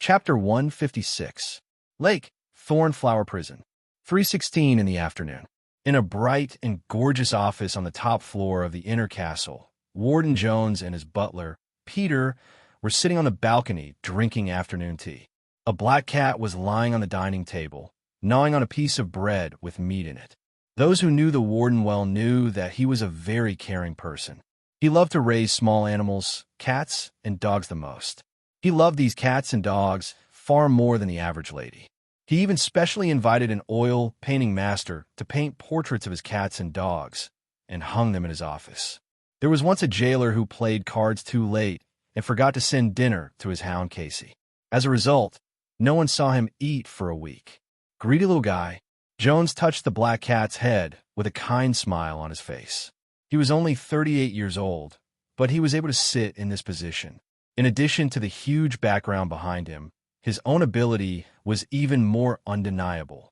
Chapter 156. Lake, Thornflower Prison. 3:16 in the afternoon. In a bright and gorgeous office on the top floor of the inner castle, Warden Jones and his butler, Peter, were sitting on the balcony drinking afternoon tea. A black cat was lying on the dining table, gnawing on a piece of bread with meat in it. Those who knew the warden well knew that he was a very caring person. He loved to raise small animals, cats, and dogs the most. He loved these cats and dogs far more than the average lady. He even specially invited an oil painting master to paint portraits of his cats and dogs and hung them in his office. There was once a jailer who played cards too late and forgot to send dinner to his hound Casey. As a result, no one saw him eat for a week. Greedy little guy. Jones touched the black cat's head with a kind smile on his face. He was only 38 years old, but he was able to sit in this position. In addition to the huge background behind him, his own ability was even more undeniable.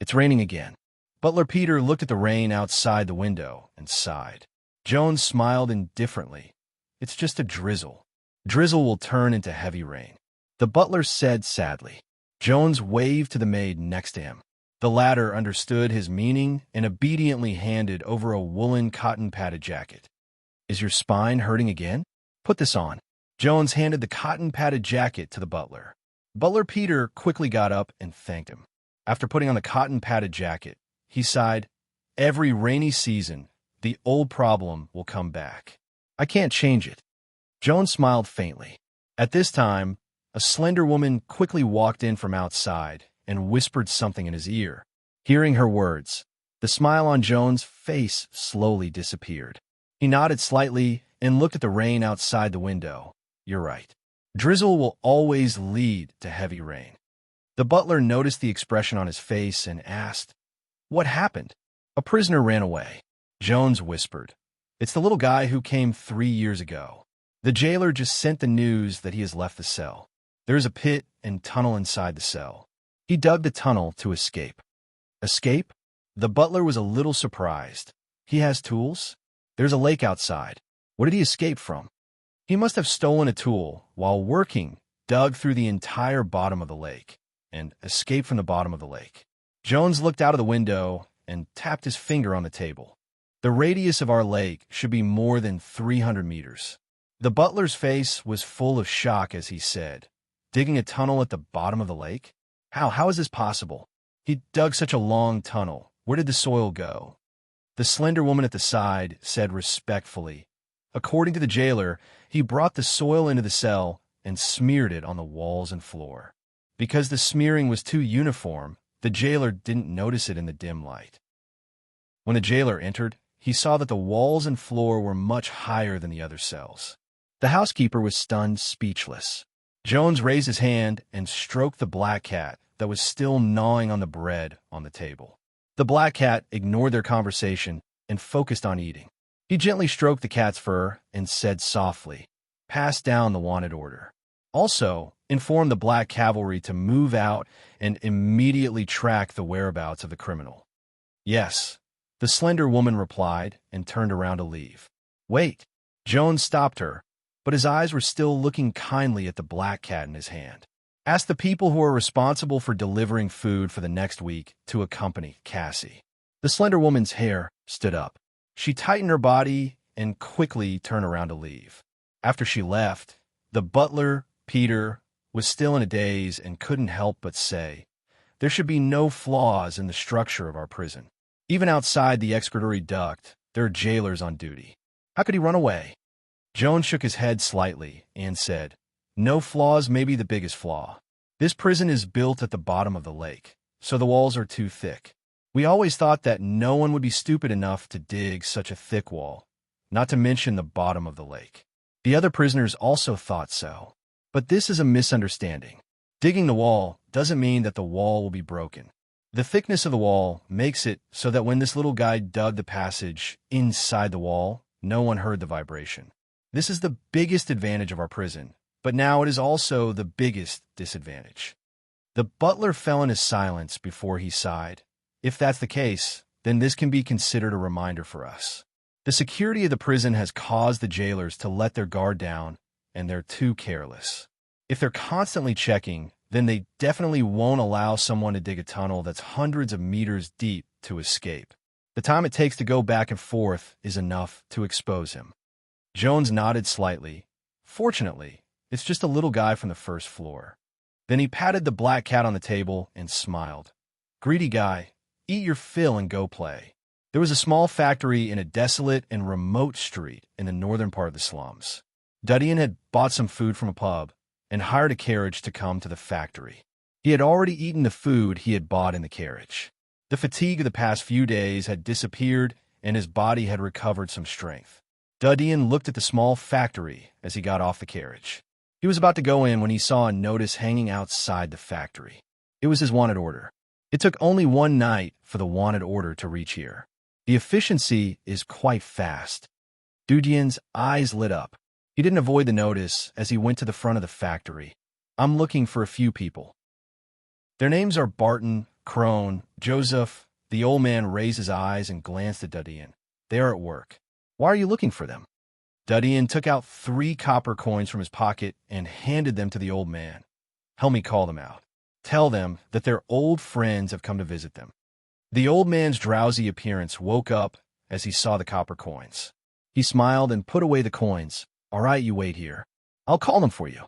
It's raining again. Butler Peter looked at the rain outside the window and sighed. Jones smiled indifferently. It's just a drizzle. Drizzle will turn into heavy rain. The butler said sadly. Jones waved to the maid next to him. The latter understood his meaning and obediently handed over a woolen cotton-padded jacket. Is your spine hurting again? Put this on. Jones handed the cotton-padded jacket to the butler. Butler Peter quickly got up and thanked him. After putting on the cotton-padded jacket, he sighed, Every rainy season, the old problem will come back. I can't change it. Jones smiled faintly. At this time, a slender woman quickly walked in from outside and whispered something in his ear. Hearing her words, the smile on Jones' face slowly disappeared. He nodded slightly and looked at the rain outside the window. You're right. Drizzle will always lead to heavy rain. The butler noticed the expression on his face and asked, What happened? A prisoner ran away. Jones whispered, It's the little guy who came 3 years ago. The jailer just sent the news that he has left the cell. There is a pit and tunnel inside the cell. He dug the tunnel to escape. Escape? The butler was a little surprised. He has tools? There's a lake outside. What did he escape from? He must have stolen a tool while working, dug through the entire bottom of the lake, and escaped from the bottom of the lake. Jones looked out of the window and tapped his finger on the table. The radius of our lake should be more than 300 meters. The butler's face was full of shock as he said, Digging a tunnel at the bottom of the lake? How is this possible? He dug such a long tunnel. Where did the soil go? The slender woman at the side said respectfully, According to the jailer, he brought the soil into the cell and smeared it on the walls and floor. Because the smearing was too uniform, the jailer didn't notice it in the dim light. When the jailer entered, he saw that the walls and floor were much higher than the other cells. The housekeeper was stunned speechless. Jones raised his hand and stroked the black cat that was still gnawing on the bread on the table. The black cat ignored their conversation and focused on eating. He gently stroked the cat's fur and said softly, Pass down the wanted order. Also, inform the black cavalry to move out and immediately track the whereabouts of the criminal. Yes, the slender woman replied and turned around to leave. Wait. Jones stopped her, but his eyes were still looking kindly at the black cat in his hand. Ask the people who are responsible for delivering food for the next week to accompany Cassie. The slender woman's hair stood up. She tightened her body and quickly turned around to leave. After she left, the butler, Peter, was still in a daze and couldn't help but say, There should be no flaws in the structure of our prison. Even outside the excretory duct, there are jailers on duty. How could he run away? Jones shook his head slightly and said, No flaws may be the biggest flaw. This prison is built at the bottom of the lake, so the walls are too thick. We always thought that no one would be stupid enough to dig such a thick wall, not to mention the bottom of the lake. The other prisoners also thought so. But this is a misunderstanding. Digging the wall doesn't mean that the wall will be broken. The thickness of the wall makes it so that when this little guy dug the passage inside the wall, no one heard the vibration. This is the biggest advantage of our prison, but now it is also the biggest disadvantage. The butler fell into silence before he sighed. If that's the case, then this can be considered a reminder for us. The security of the prison has caused the jailers to let their guard down, and they're too careless. If they're constantly checking, then they definitely won't allow someone to dig a tunnel that's hundreds of meters deep to escape. The time it takes to go back and forth is enough to expose him. Jones nodded slightly. Fortunately, it's just a little guy from the first floor. Then he patted the black cat on the table and smiled. Greedy guy, eat your fill and go play. There was a small factory in a desolate and remote street in the northern part of the slums. Dudian had bought some food from a pub and hired a carriage to come to the factory. He had already eaten the food he had bought in the carriage. The fatigue of the past few days had disappeared and his body had recovered some strength. Dudian looked at the small factory as he got off the carriage. He was about to go in when he saw a notice hanging outside the factory. It was his wanted order. It took only one night for the wanted order to reach here. The efficiency is quite fast. Dudian's eyes lit up. He didn't avoid the notice as he went to the front of the factory. I'm looking for a few people. Their names are Barton, Crone, Joseph. The old man raised his eyes and glanced at Dudian. They are at work. Why are you looking for them? Dudian took out 3 copper coins from his pocket and handed them to the old man. Help me call them out. Tell them that their old friends have come to visit them. The old man's drowsy appearance woke up as he saw the copper coins. He smiled and put away the coins. All right, you wait here. I'll call them for you.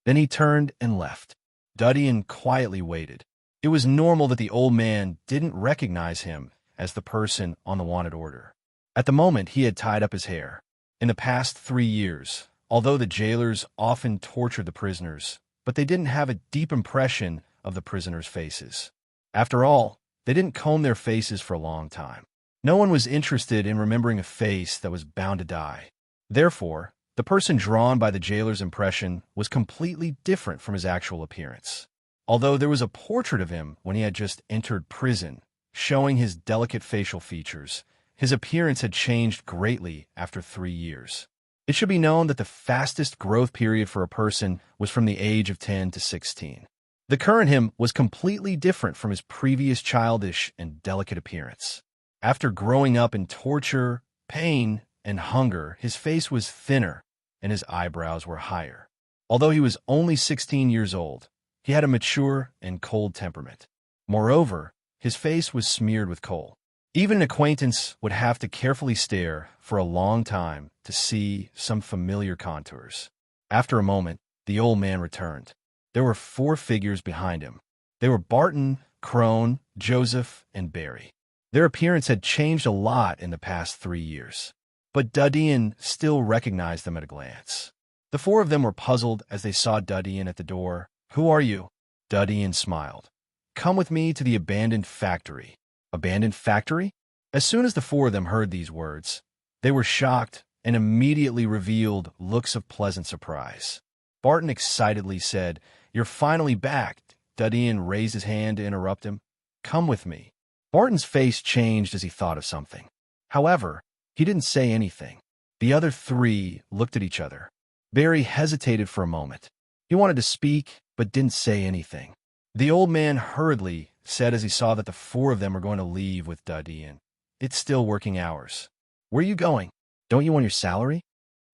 Then he turned and left. Dudian quietly waited. It was normal that the old man didn't recognize him as the person on the wanted order. At the moment, he had tied up his hair. In the past 3 years, although the jailers often tortured the prisoners, but they didn't have a deep impression of the prisoners' faces. After all, they didn't comb their faces for a long time. No one was interested in remembering a face that was bound to die. Therefore, the person drawn by the jailer's impression was completely different from his actual appearance. Although there was a portrait of him when he had just entered prison, showing his delicate facial features, his appearance had changed greatly after 3 years. It should be known that the fastest growth period for a person was from the age of 10 to 16. The current him was completely different from his previous childish and delicate appearance. After growing up in torture, pain, and hunger, his face was thinner and his eyebrows were higher. Although he was only 16 years old, he had a mature and cold temperament. Moreover, his face was smeared with coal. Even an acquaintance would have to carefully stare for a long time to see some familiar contours. After a moment, the old man returned. There were 4 figures behind him. They were Barton, Crone, Joseph, and Barry. Their appearance had changed a lot in the past 3 years, but Dudian still recognized them at a glance. The 4 of them were puzzled as they saw Dudian at the door. Who are you? Dudian smiled. Come with me to the abandoned factory. Abandoned factory? As soon as the 4 of them heard these words, they were shocked and immediately revealed looks of pleasant surprise. Barton excitedly said, You're finally back. Dudian raised his hand to interrupt him. Come with me. Barton's face changed as he thought of something. However, he didn't say anything. The other 3 looked at each other. Barry hesitated for a moment. He wanted to speak, but didn't say anything. The old man hurriedly said as he saw that the 4 of them were going to leave with Dudian, It's still working hours. Where are you going? Don't you want your salary?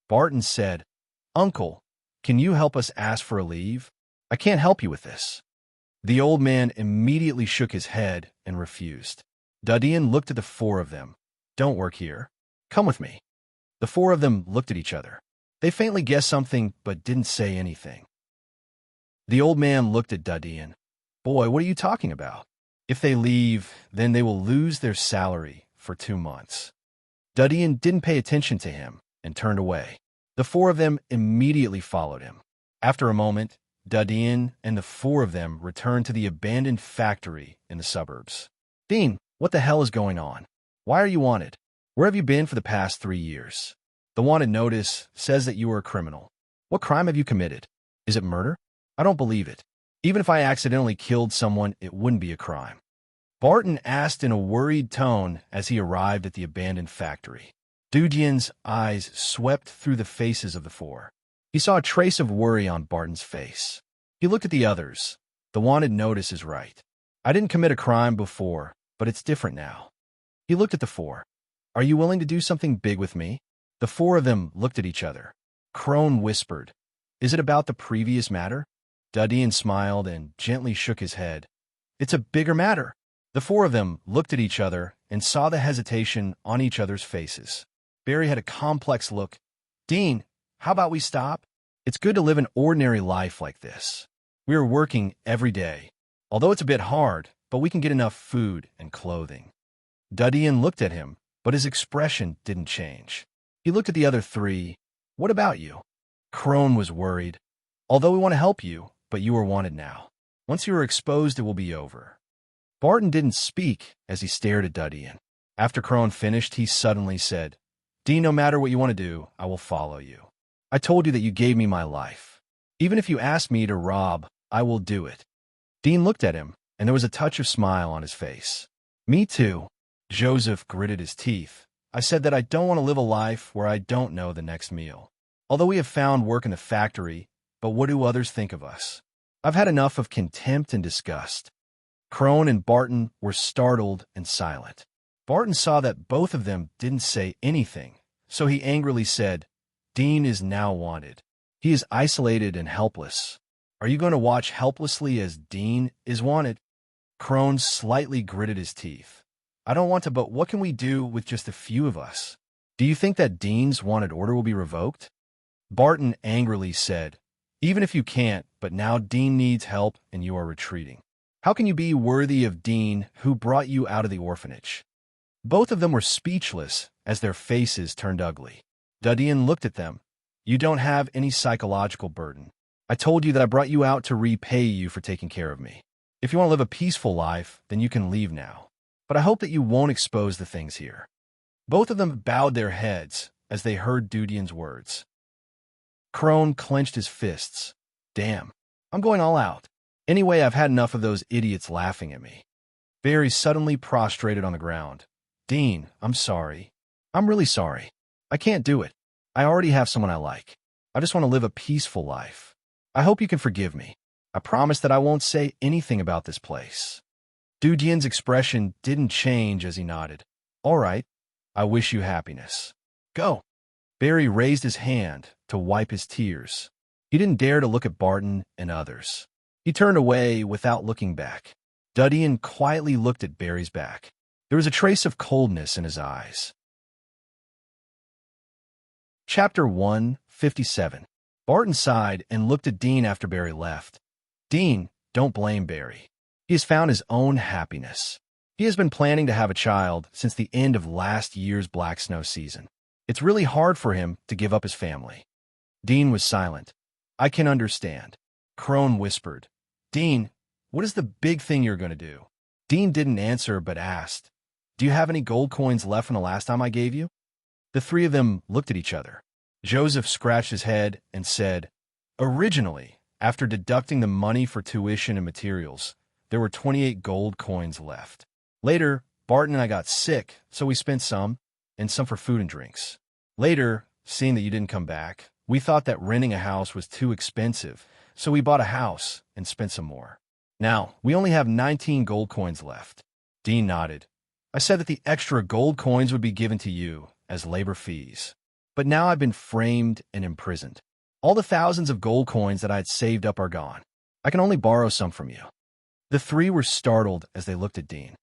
Barton said, Uncle, can you help us ask for a leave? I can't help you with this. The old man immediately shook his head and refused. Dudian looked at the 4 of them. Don't work here. Come with me. The 4 of them looked at each other. They faintly guessed something, but didn't say anything. The old man looked at Dudian. Boy, what are you talking about? If they leave, then they will lose their salary for 2 months. Dudian didn't pay attention to him and turned away. The 4 of them immediately followed him. After a moment, Dudian and the 4 of them returned to the abandoned factory in the suburbs. Dean, what the hell is going on? Why are you wanted? Where have you been for the past 3 years? The wanted notice says that you are a criminal. What crime have you committed? Is it murder? I don't believe it. Even if I accidentally killed someone, it wouldn't be a crime. Barton asked in a worried tone as he arrived at the abandoned factory. Dudian's eyes swept through the faces of the 4. He saw a trace of worry on Barton's face. He looked at the others. The wanted notice is right. I didn't commit a crime before, but it's different now. He looked at the 4. Are you willing to do something big with me? The 4 of them looked at each other. Crone whispered, Is it about the previous matter? Dean smiled and gently shook his head. It's a bigger matter. The four of them looked at each other and saw the hesitation on each other's faces. Barry had a complex look. Dean, how about we stop? It's good to live an ordinary life like this. We are working every day. Although it's a bit hard, but we can get enough food and clothing. Dean looked at him, but his expression didn't change. He looked at the other three. What about you? Crone was worried. Although we want to help you, but you are wanted now. Once you are exposed, it will be over. Barton didn't speak as he stared at Dean. After Crone finished, he suddenly said, Dean, no matter what you want to do, I will follow you. I told you that you gave me my life. Even if you ask me to rob, I will do it. Dean looked at him, and there was a touch of smile on his face. Me too. Joseph gritted his teeth. I said that I don't want to live a life where I don't know the next meal. Although we have found work in the factory, but what do others think of us? I've had enough of contempt and disgust. Crone and Barton were startled and silent. Barton saw that both of them didn't say anything, so he angrily said, Dean is now wanted. He is isolated and helpless. Are you going to watch helplessly as Dean is wanted? Crone slightly gritted his teeth. I don't want to, but what can we do with just a few of us? Do you think that Dean's wanted order will be revoked? Barton angrily said, Even if you can't, but now Dean needs help and you are retreating. How can you be worthy of Dean, who brought you out of the orphanage? Both of them were speechless as their faces turned ugly. Dean looked at them. You don't have any psychological burden. I told you that I brought you out to repay you for taking care of me. If you want to live a peaceful life, then you can leave now. But I hope that you won't expose the things here. Both of them bowed their heads as they heard Dean's words. Crone clenched his fists. Damn, I'm going all out. Anyway, I've had enough of those idiots laughing at me. Barry suddenly prostrated on the ground. Dean, I'm sorry. I'm really sorry. I can't do it. I already have someone I like. I just want to live a peaceful life. I hope you can forgive me. I promise that I won't say anything about this place. Dean's expression didn't change as he nodded. All right. I wish you happiness. Go. Barry raised his hand to wipe his tears. He didn't dare to look at Barton and others. He turned away without looking back. Dean quietly looked at Barry's back. There was a trace of coldness in his eyes. Chapter 157. Barton sighed and looked at Dean after Barry left. Dean, don't blame Barry. He has found his own happiness. He has been planning to have a child since the end of last year's black snow season. It's really hard for him to give up his family. Dean was silent. I can understand. Crone whispered. Dean, what is the big thing you're going to do? Dean didn't answer but asked, Do you have any gold coins left from the last time I gave you? The three of them looked at each other. Joseph scratched his head and said, Originally, after deducting the money for tuition and materials, there were 28 gold coins left. Later, Barton and I got sick, so we spent some, and some for food and drinks. Later, seeing that you didn't come back, we thought that renting a house was too expensive, so we bought a house and spent some more. Now, we only have 19 gold coins left. Dean nodded. I said that the extra gold coins would be given to you as labor fees. But now I've been framed and imprisoned. All the thousands of gold coins that I had saved up are gone. I can only borrow some from you. The three were startled as they looked at Dean.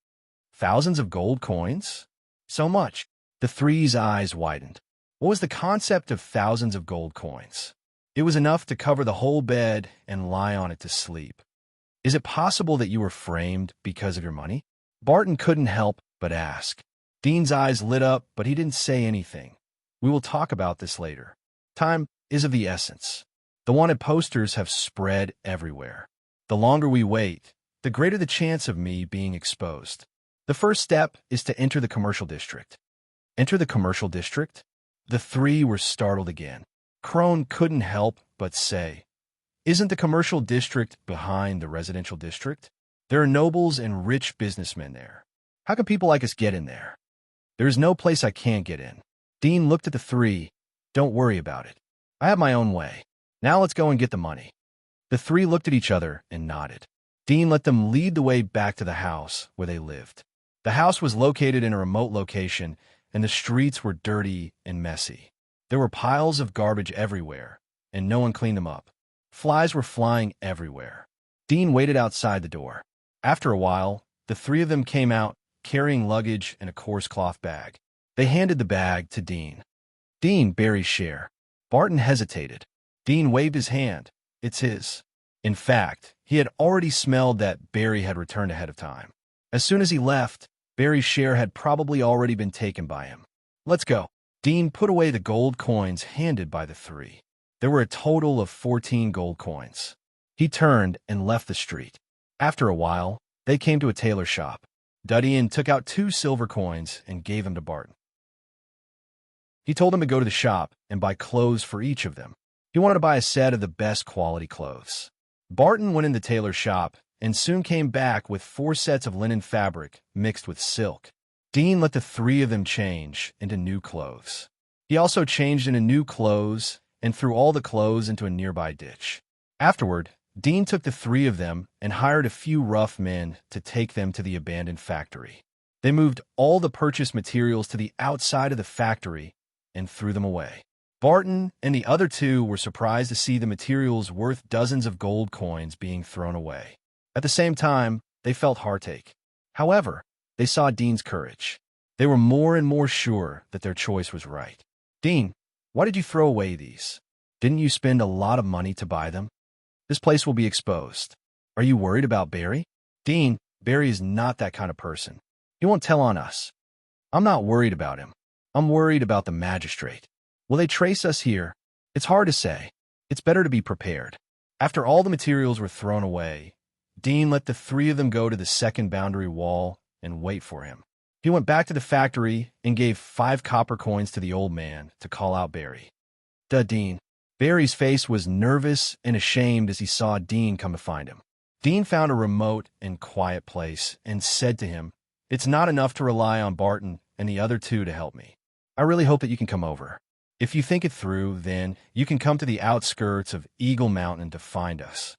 Thousands of gold coins? So much. The three's eyes widened. What was the concept of thousands of gold coins? It was enough to cover the whole bed and lie on it to sleep. Is it possible that you were framed because of your money? Barton couldn't help but ask. Dean's eyes lit up, but he didn't say anything. We will talk about this later. Time is of the essence. The wanted posters have spread everywhere. The longer we wait, the greater the chance of me being exposed. The first step is to enter the commercial district. Enter the commercial district? The three were startled again. Crone couldn't help but say, Isn't the commercial district behind the residential district? There are nobles and rich businessmen there. How can people like us get in there? There is no place I can't get in. Dean looked at the three. Don't worry about it. I have my own way. Now let's go and get the money. The three looked at each other and nodded. Dean let them lead the way back to the house where they lived. The house was located in a remote location, and the streets were dirty and messy. There were piles of garbage everywhere, and no one cleaned them up. Flies were flying everywhere. Dean waited outside the door. After a while, the three of them came out, carrying luggage and a coarse cloth bag. They handed the bag to Dean. "Dean, Barry's share." Barton hesitated. Dean waved his hand. "It's his." In fact, he had already smelled that Barry had returned ahead of time. As soon as he left, Barry's share had probably already been taken by him. "Let's go." Dean put away the gold coins handed by the three. There were a total of 14 gold coins. He turned and left the street. After a while, they came to a tailor shop. Duddian took out 2 silver coins and gave them to Barton. He told him to go to the shop and buy clothes for each of them. He wanted to buy a set of the best quality clothes. Barton went in the tailor's shop and soon came back with 4 sets of linen fabric mixed with silk. Dean let the three of them change into new clothes. He also changed into new clothes and threw all the clothes into a nearby ditch. Afterward, Dean took the three of them and hired a few rough men to take them to the abandoned factory. They moved all the purchased materials to the outside of the factory and threw them away. Barton and the other 2 were surprised to see the materials worth dozens of gold coins being thrown away. At the same time, they felt heartache. However, they saw Dean's courage. They were more and more sure that their choice was right. "Dean, why did you throw away these? Didn't you spend a lot of money to buy them? This place will be exposed. Are you worried about Barry?" "Dean, Barry is not that kind of person. He won't tell on us." "I'm not worried about him. I'm worried about the magistrate. Will they trace us here? It's hard to say. It's better to be prepared." After all the materials were thrown away, Dean let the three of them go to the second boundary wall and wait for him. He went back to the factory and gave 5 copper coins to the old man to call out Barry. Dean." Barry's face was nervous and ashamed as he saw Dean come to find him. Dean found a remote and quiet place and said to him, "It's not enough to rely on Barton and the other 2 to help me. I really hope that you can come over. If you think it through, then you can come to the outskirts of Eagle Mountain to find us."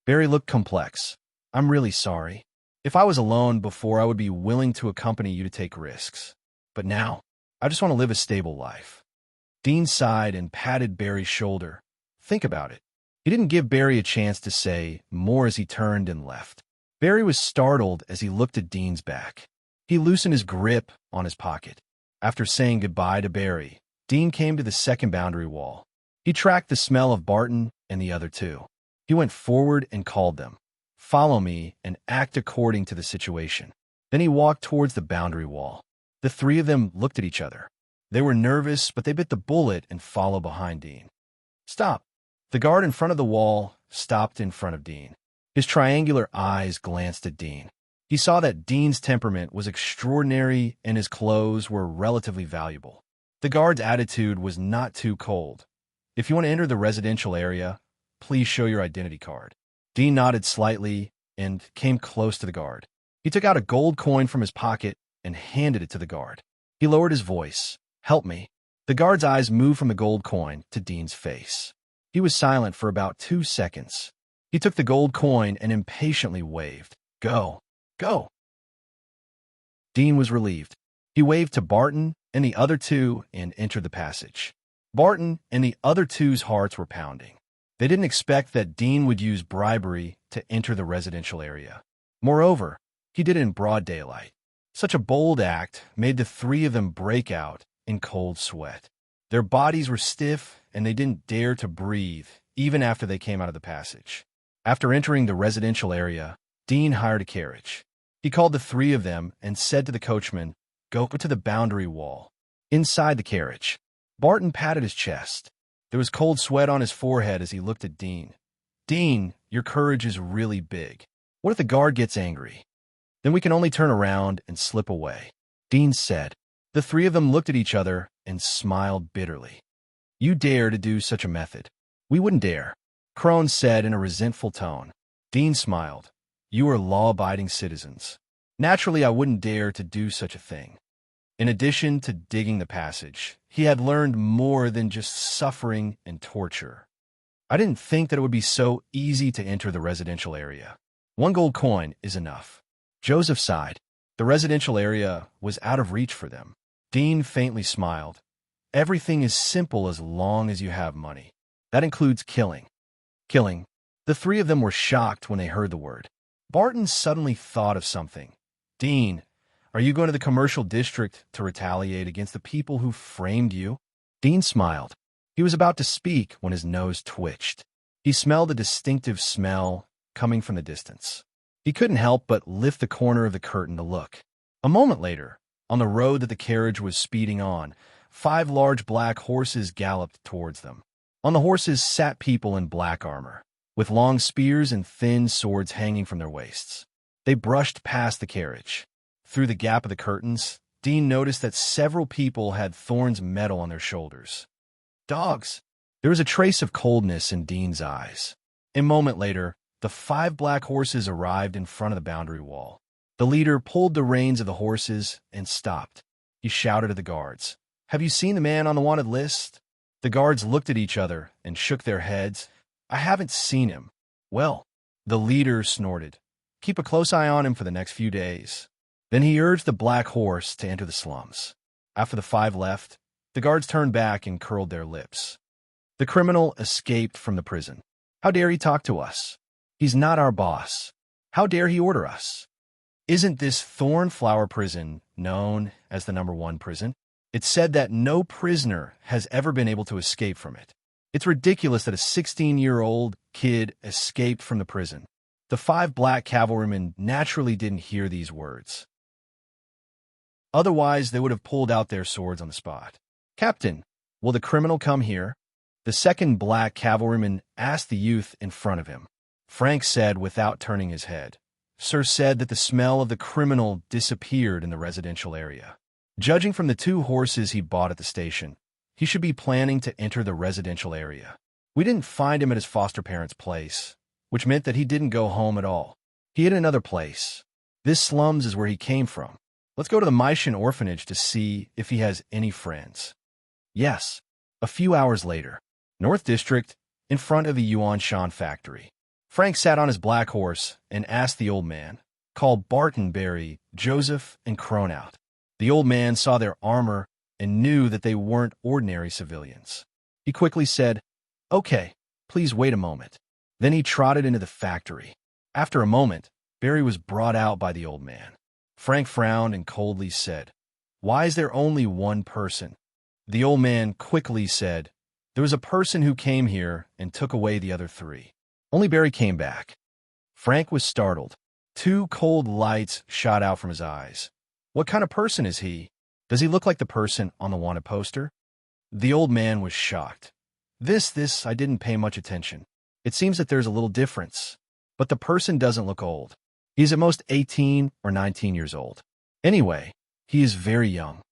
Barry looked complex. "I'm really sorry. If I was alone before, I would be willing to accompany you to take risks. But now, I just want to live a stable life." Dean sighed and patted Barry's shoulder. "Think about it." He didn't give Barry a chance to say more as he turned and left. Barry was startled as he looked at Dean's back. He loosened his grip on his pocket. After saying goodbye to Barry, Dean came to the second boundary wall. He tracked the smell of Barton and the other 2. He went forward and called them, "Follow me and act according to the situation." Then he walked towards the boundary wall. The three of them looked at each other. They were nervous, but they bit the bullet and followed behind Dean. "Stop!" The guard in front of the wall stopped in front of Dean. His triangular eyes glanced at Dean. He saw that Dean's temperament was extraordinary and his clothes were relatively valuable. The guard's attitude was not too cold. "If you want to enter the residential area, please show your identity card." Dean nodded slightly and came close to the guard. He took out a gold coin from his pocket and handed it to the guard. He lowered his voice. "Help me." The guard's eyes moved from the gold coin to Dean's face. He was silent for about 2 seconds. He took the gold coin and impatiently waved. "Go. Go." Dean was relieved. He waved to Barton and the other 2 and entered the passage. Barton and the other 2's hearts were pounding. They didn't expect that Dean would use bribery to enter the residential area. Moreover, he did it in broad daylight. Such a bold act made the 3 of them break out in cold sweat. Their bodies were stiff and they didn't dare to breathe even after they came out of the passage. After entering the residential area, Dean hired a carriage. He called the 3 of them and said to the coachman, "Go to the boundary wall." Inside the carriage, Barton patted his chest. There was cold sweat on his forehead as he looked at Dean. "Dean, your courage is really big. What if the guard gets angry? Then we can only turn around and slip away," Dean said. The 3 of them looked at each other and smiled bitterly. "You dare to do such a method." "We wouldn't dare," Crone said in a resentful tone. Dean smiled. "You are law-abiding citizens. Naturally, I wouldn't dare to do such a thing." In addition to digging the passage, he had learned more than just suffering and torture. "I didn't think that it would be so easy to enter the residential area. 1 gold coin is enough." Joseph sighed. The residential area was out of reach for them. Dean faintly smiled. "Everything is simple as long as you have money. That includes killing. Killing. The three of them were shocked when they heard the word. Barton suddenly thought of something. Dean, are you going to the commercial district to retaliate against the people who framed you? Dean smiled. He was about to speak when his nose twitched. He smelled a distinctive smell coming from the distance. He couldn't help but lift the corner of the curtain to look. A moment later, on the road that the carriage was speeding on, 5 large black horses galloped towards them. On the horses sat people in black armor, with long spears and thin swords hanging from their waists. They brushed past the carriage. Through the gap of the curtains, Dean noticed that several people had thorns metal on their shoulders. Dogs! There was a trace of coldness in Dean's eyes. A moment later, the 5 black horses arrived in front of the boundary wall. The leader pulled the reins of the horses and stopped. He shouted at the guards, "Have you seen the man on the wanted list?" The guards looked at each other and shook their heads. "I haven't seen him." "Well," the leader snorted, "keep a close eye on him for the next few days." Then he urged the black horse to enter the slums. After the 5 left, the guards turned back and curled their lips. The criminal escaped from the prison. How dare he talk to us? He's not our boss. How dare he order us? Isn't this Thornflower prison known as the #1 prison? It's said that no prisoner has ever been able to escape from it. It's ridiculous that a 16-year-old kid escaped from the prison. The 5 black cavalrymen naturally didn't hear these words. Otherwise, they would have pulled out their swords on the spot. "Captain, will the criminal come here?" The second black cavalryman asked the youth in front of him. Frank said without turning his head. Sir said that the smell of the criminal disappeared in the residential area. Judging from the 2 horses he bought at the station, he should be planning to enter the residential area. We didn't find him at his foster parents' place, which meant that he didn't go home at all. He hid another place. This slums is where he came from. Let's go to the Mysian orphanage to see if he has any friends. Yes. A few hours later, North District, in front of the Yuan Shan factory. Frank sat on his black horse and asked the old man, called Bartonberry, Joseph, and Cronout. The old man saw their armor and knew that they weren't ordinary civilians. He quickly said, "Okay, please wait a moment." Then he trotted into the factory. After a moment, Barry was brought out by the old man. Frank frowned and coldly said, "Why is there only one person?" The old man quickly said, "There was a person who came here and took away the other 3. Only Barry came back." Frank was startled. 2 cold lights shot out from his eyes. "What kind of person is he? Does he look like the person on the wanted poster?" The old man was shocked. This, I didn't pay much attention. It seems that there's a little difference, but the person doesn't look old. He's at most 18 or 19 years old. Anyway, he is very young."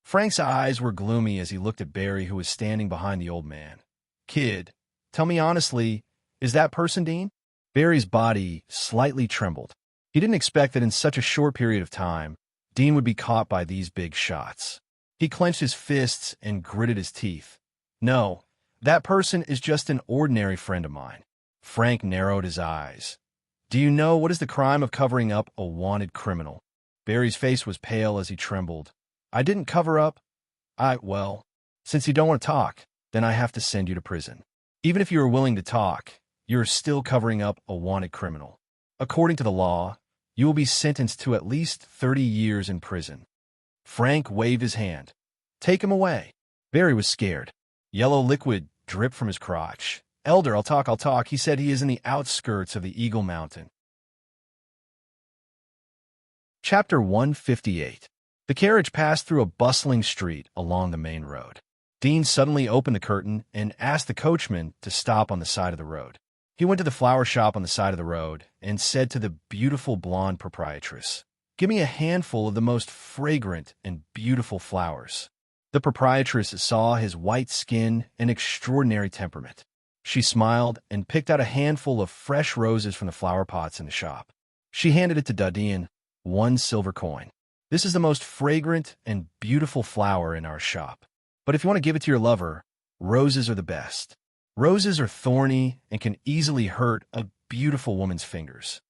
Frank's eyes were gloomy as he looked at Barry, who was standing behind the old man. "Kid, tell me honestly, is that person Dean?" Barry's body slightly trembled. He didn't expect that in such a short period of time, Dean would be caught by these big shots. He clenched his fists and gritted his teeth. "No, that person is just an ordinary friend of mine." Frank narrowed his eyes. "Do you know what is the crime of covering up a wanted criminal?" Barry's face was pale as he trembled. "I didn't cover up. Well, since you don't want to talk, then I have to send you to prison. Even if you are willing to talk, you are still covering up a wanted criminal. According to the law, you will be sentenced to at least 30 years in prison." Frank waved his hand. "Take him away." Barry was scared. Yellow liquid dripped from his crotch. "Elder, I'll talk. He said he is in the outskirts of the Eagle Mountain." Chapter 158. The carriage passed through a bustling street along the main road. Dean suddenly opened the curtain and asked the coachman to stop on the side of the road. He went to the flower shop on the side of the road and said to the beautiful blonde proprietress, "Give me a handful of the most fragrant and beautiful flowers." The proprietress saw his white skin and extraordinary temperament. She smiled and picked out a handful of fresh roses from the flower pots in the shop. She handed it to Dadian, 1 silver coin. "This is the most fragrant and beautiful flower in our shop. But if you want to give it to your lover, roses are the best. Roses are thorny and can easily hurt a beautiful woman's fingers."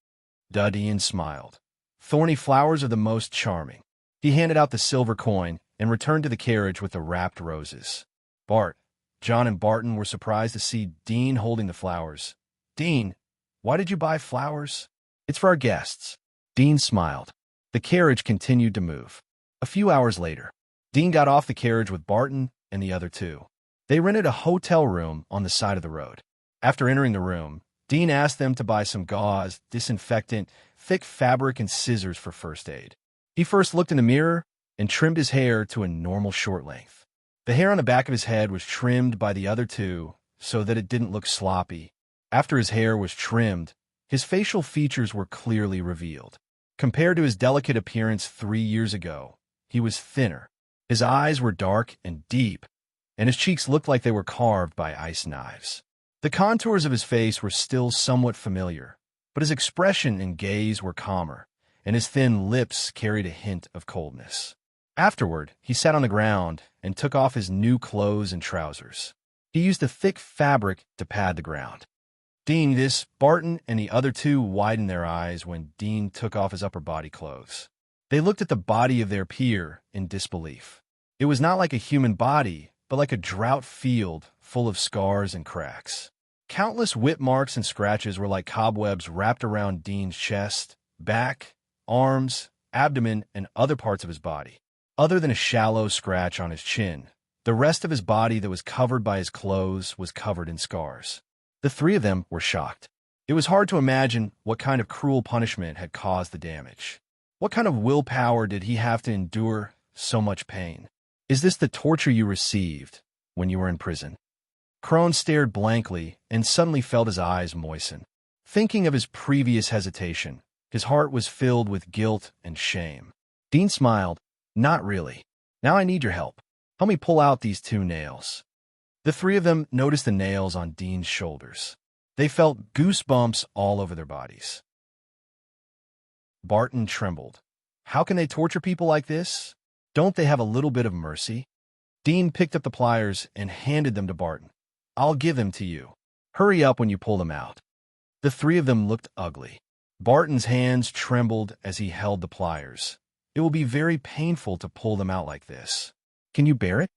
Dadian smiled. "Thorny flowers are the most charming." He handed out the silver coin and returned to the carriage with the wrapped roses. "Bart, John and Barton were surprised to see Dean holding the flowers. "Dean, why did you buy flowers?" "It's for our guests." Dean smiled. The carriage continued to move. A few hours later, Dean got off the carriage with Barton and the other two. They rented a hotel room on the side of the road. After entering the room, Dean asked them to buy some gauze, disinfectant, thick fabric, and scissors for first aid. He first looked in the mirror and trimmed his hair to a normal short length. The hair on the back of his head was trimmed by the other two so that it didn't look sloppy. After his hair was trimmed, his facial features were clearly revealed. Compared to his delicate appearance 3 years ago, he was thinner. His eyes were dark and deep, and his cheeks looked like they were carved by ice knives. The contours of his face were still somewhat familiar, but his expression and gaze were calmer, and his thin lips carried a hint of coldness. Afterward, he sat on the ground and took off his new clothes and trousers. He used a thick fabric to pad the ground. Barton and the other two widened their eyes when Dean took off his upper body clothes. They looked at the body of their peer in disbelief. It was not like a human body, but like a drought field full of scars and cracks. Countless whip marks and scratches were like cobwebs wrapped around Dean's chest, back, arms, abdomen, and other parts of his body. Other than a shallow scratch on his chin, the rest of his body that was covered by his clothes was covered in scars. The three of them were shocked. It was hard to imagine what kind of cruel punishment had caused the damage. What kind of willpower did he have to endure so much pain? Is this the torture you received when you were in prison? Crone stared blankly and suddenly felt his eyes moisten. Thinking of his previous hesitation, his heart was filled with guilt and shame. Dean smiled. "Not really. Now I need your help. Help me pull out these 2 nails." The three of them noticed the nails on Dean's shoulders. They felt goosebumps all over their bodies. Barton trembled. How can they torture people like this? Don't they have a little bit of mercy? Dean picked up the pliers and handed them to Barton. "I'll give them to you. Hurry up when you pull them out." The three of them looked ugly. Barton's hands trembled as he held the pliers. "It will be very painful to pull them out like this. Can you bear it?"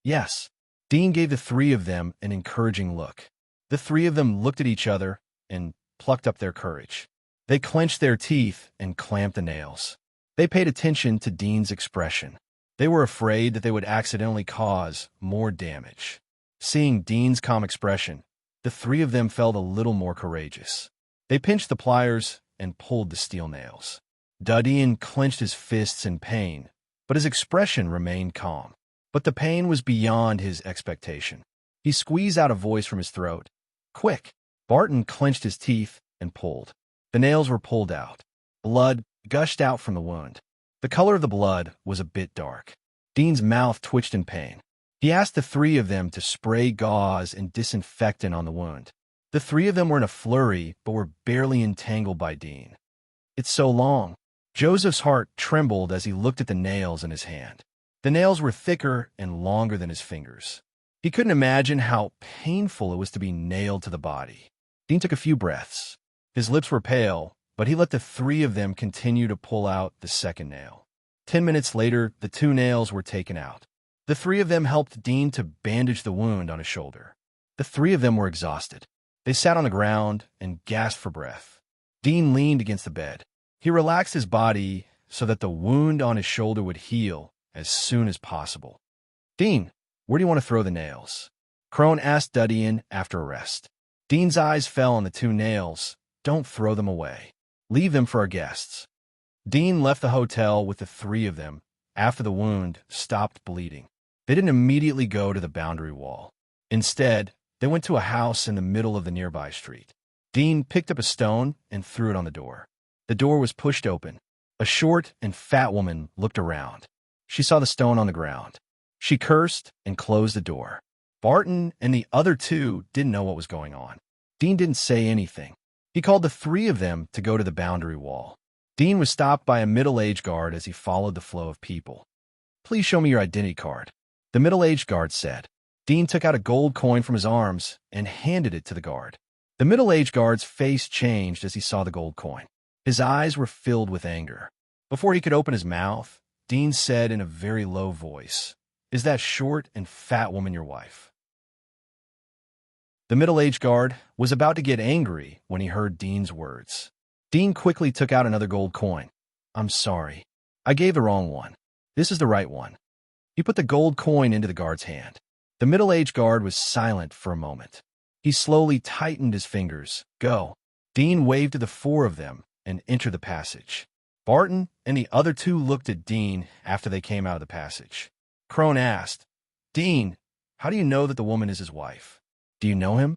"Yes." Dean gave the three of them an encouraging look. The three of them looked at each other and plucked up their courage. They clenched their teeth and clamped the nails. They paid attention to Dean's expression. They were afraid that they would accidentally cause more damage. Seeing Dean's calm expression, the three of them felt a little more courageous. They pinched the pliers and pulled the steel nails. Dean clenched his fists in pain, but his expression remained calm. But the pain was beyond his expectation. He squeezed out a voice from his throat. "Quick!" Barton clenched his teeth and pulled. The nails were pulled out. Blood gushed out from the wound. The color of the blood was a bit dark. Dean's mouth twitched in pain. He asked the three of them to spray gauze and disinfectant on the wound. The three of them were in a flurry, but were barely entangled by Dean. "It's so long." Joseph's heart trembled as he looked at the nails in his hand. The nails were thicker and longer than his fingers. He couldn't imagine how painful it was to be nailed to the body. Dean took a few breaths. His lips were pale, but he let the three of them continue to pull out the second nail. 10 minutes later, the 2 nails were taken out. The three of them helped Dean to bandage the wound on his shoulder. The three of them were exhausted. They sat on the ground and gasped for breath. Dean leaned against the bed. He relaxed his body so that the wound on his shoulder would heal as soon as possible. "Dean, where do you want to throw the nails?" Crone asked Dean after a rest. Dean's eyes fell on the 2 nails. "Don't throw them away. Leave them for our guests." Dean left the hotel with the 3 of them after the wound stopped bleeding. They didn't immediately go to the boundary wall. Instead, they went to a house in the middle of the nearby street. Dean picked up a stone and threw it on the door. The door was pushed open. A short and fat woman looked around. She saw the stone on the ground. She cursed and closed the door. Barton and the other 2 didn't know what was going on. Dean didn't say anything. He called the 3 of them to go to the boundary wall. Dean was stopped by a middle-aged guard as he followed the flow of people. "Please show me your identity card," the middle-aged guard said. Dean took out a gold coin from his arms and handed it to the guard. The middle-aged guard's face changed as he saw the gold coin. His eyes were filled with anger. Before he could open his mouth, Dean said in a very low voice, "Is that short and fat woman your wife?" The middle-aged guard was about to get angry when he heard Dean's words. Dean quickly took out another gold coin. "I'm sorry. I gave the wrong one. This is the right one." He put the gold coin into the guard's hand. The middle-aged guard was silent for a moment. He slowly tightened his fingers. "Go." Dean waved to the four of them and entered the passage. Barton and the other two looked at Dean after they came out of the passage. Crone asked, "Dean, how do you know that the woman is his wife? Do you know him?"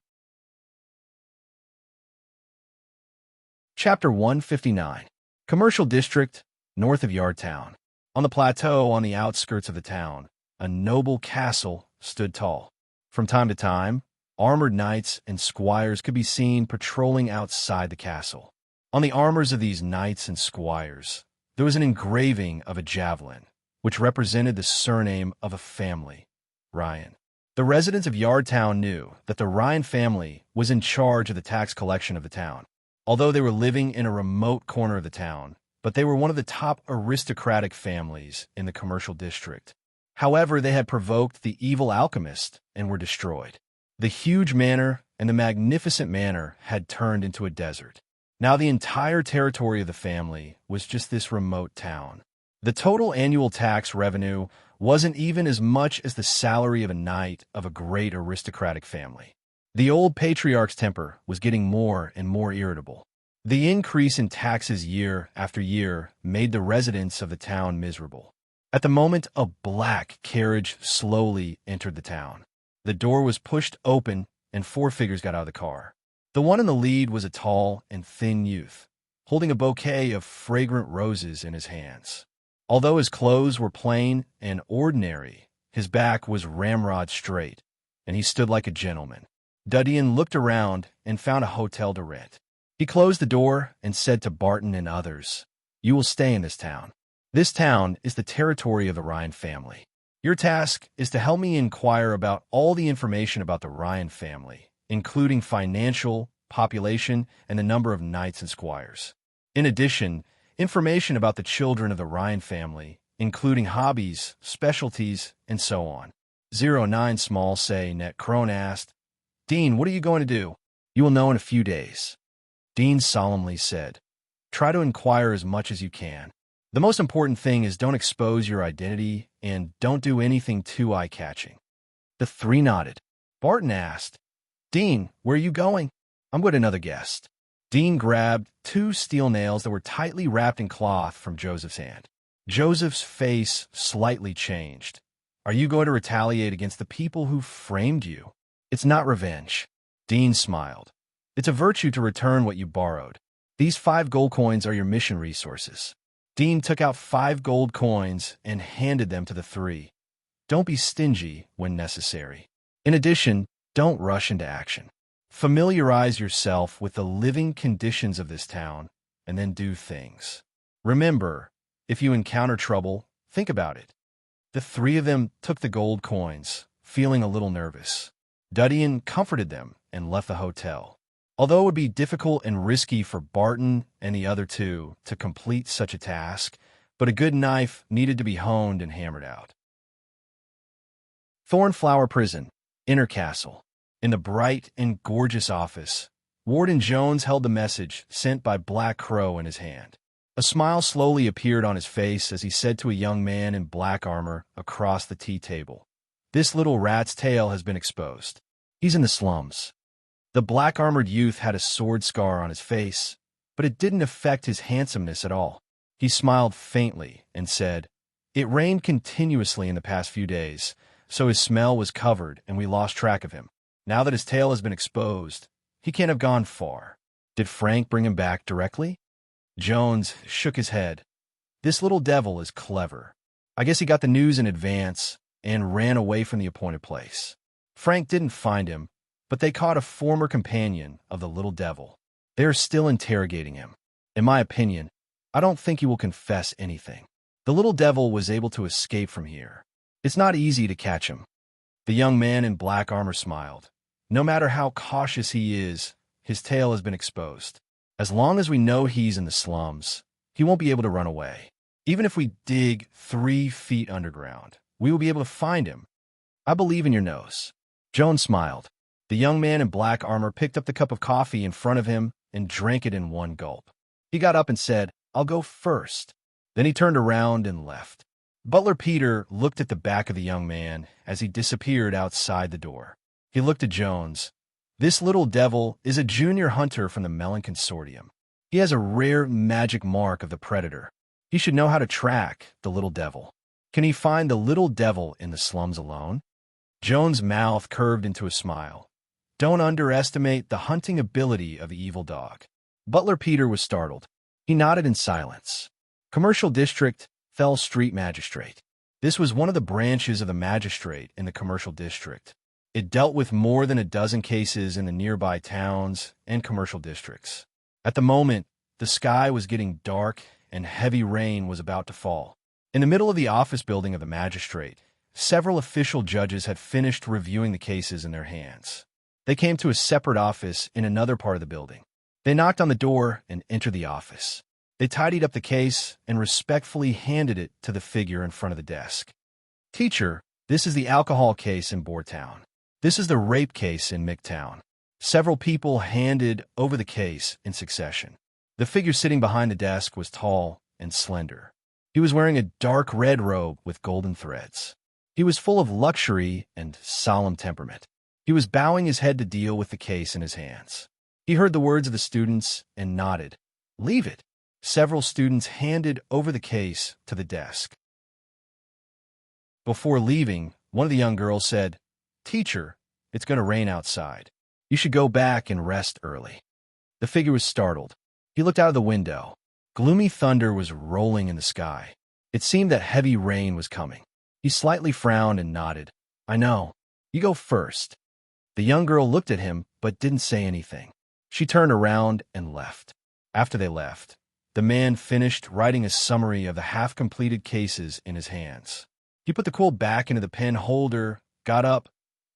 Chapter 159. Commercial District, north of Yardtown. On the plateau on the outskirts of the town, a noble castle stood tall. From time to time, armored knights and squires could be seen patrolling outside the castle. On the armors of these knights and squires, there was an engraving of a javelin, which represented the surname of a family, Ryan. The residents of Yardtown knew that the Ryan family was in charge of the tax collection of the town. Although they were living in a remote corner of the town, but they were one of the top aristocratic families in the commercial district. However, they had provoked the evil alchemist and were destroyed. The huge manor and the magnificent manor had turned into a desert. Now the entire territory of the family was just this remote town. The total annual tax revenue wasn't even as much as the salary of a knight of a great aristocratic family. The old patriarch's temper was getting more and more irritable. The increase in taxes year after year made the residents of the town miserable. At the moment, a black carriage slowly entered the town. The door was pushed open and four figures got out of the car. The one in the lead was a tall and thin youth, holding a bouquet of fragrant roses in his hands. Although his clothes were plain and ordinary, his back was ramrod straight, and he stood like a gentleman. Dudian looked around and found a hotel to rent. He closed the door and said to Barton and others, "You will stay in this town. This town is the territory of the Ryan family. Your task is to help me inquire about all the information about the Ryan family, including financial, population, and the number of knights and squires. In addition, information about the children of the Ryan family, including hobbies, specialties, and so on." 09 Small Say Net Crone asked, "Dean, what are you going to do?" "You will know in a few days." Dean solemnly said, "Try to inquire as much as you can. The most important thing is don't expose your identity and don't do anything too eye-catching." The three nodded. Barton asked, "Dean, where are you going?" "I'm with another guest." Dean grabbed 2 steel nails that were tightly wrapped in cloth from Joseph's hand. Joseph's face slightly changed. "Are you going to retaliate against the people who framed you?" "It's not revenge." Dean smiled. "It's a virtue to return what you borrowed. These 5 gold coins are your mission resources." Dean took out 5 gold coins and handed them to the 3. "Don't be stingy when necessary. In addition, don't rush into action. Familiarize yourself with the living conditions of this town and then do things. Remember, if you encounter trouble, think about it." The 3 of them took the gold coins, feeling a little nervous. Dudian comforted them and left the hotel. Although it would be difficult and risky for Barton and the other 2 to complete such a task, but a good knife needed to be honed and hammered out. Thornflower Prison, Inner Castle. In the bright and gorgeous office, Warden Jones held the message sent by Black Crow in his hand. A smile slowly appeared on his face as he said to a young man in black armor across the tea table, "This little rat's tail has been exposed. He's in the slums." The black-armored youth had a sword scar on his face, but it didn't affect his handsomeness at all. He smiled faintly and said, "It rained continuously in the past few days, so his smell was covered and we lost track of him. Now that his tail has been exposed, he can't have gone far. Did Frank bring him back directly?" Jones shook his head. "This little devil is clever. I guess he got the news in advance and ran away from the appointed place. Frank didn't find him, but they caught a former companion of the little devil. They are still interrogating him. In my opinion, I don't think he will confess anything. The little devil was able to escape from here. It's not easy to catch him." The young man in black armor smiled. "No matter how cautious he is, his tail has been exposed. As long as we know he's in the slums, he won't be able to run away. Even if we dig 3 feet underground, we will be able to find him. I believe in your nose." Jones smiled. The young man in black armor picked up the cup of coffee in front of him and drank it in one gulp. He got up and said, "I'll go first." Then he turned around and left. Butler Peter looked at the back of the young man as he disappeared outside the door. He looked at Jones. This little devil is a junior hunter from the Melon Consortium. He has a rare magic mark of the predator. He should know how to track the little devil. Can he find the little devil in the slums alone? Jones' mouth curved into a smile. Don't underestimate the hunting ability of the evil dog. Butler Peter was startled. He nodded in silence. Commercial District, Fell Street Magistrate. This was one of the branches of the magistrate in the Commercial District. It dealt with more than a dozen cases in the nearby towns and commercial districts. At the moment, the sky was getting dark and heavy rain was about to fall. In the middle of the office building of the magistrate, several official judges had finished reviewing the cases in their hands. They came to a separate office in another part of the building. They knocked on the door and entered the office. They tidied up the case and respectfully handed it to the figure in front of the desk. Teacher, this is the alcohol case in Boortown. This is the rape case in Midtown. Several people handed over the case in succession. The figure sitting behind the desk was tall and slender. He was wearing a dark red robe with golden threads. He was full of luxury and solemn temperament. He was bowing his head to deal with the case in his hands. He heard the words of the students and nodded. Leave it. Several students handed over the case to the desk. Before leaving, one of the young girls said, Teacher, it's going to rain outside. You should go back and rest early. The figure was startled. He looked out of the window. Gloomy thunder was rolling in the sky. It seemed that heavy rain was coming. He slightly frowned and nodded. I know. You go first. The young girl looked at him but didn't say anything. She turned around and left. After they left, the man finished writing a summary of the half-completed cases in his hands. He put the quill back into the pen holder, got up,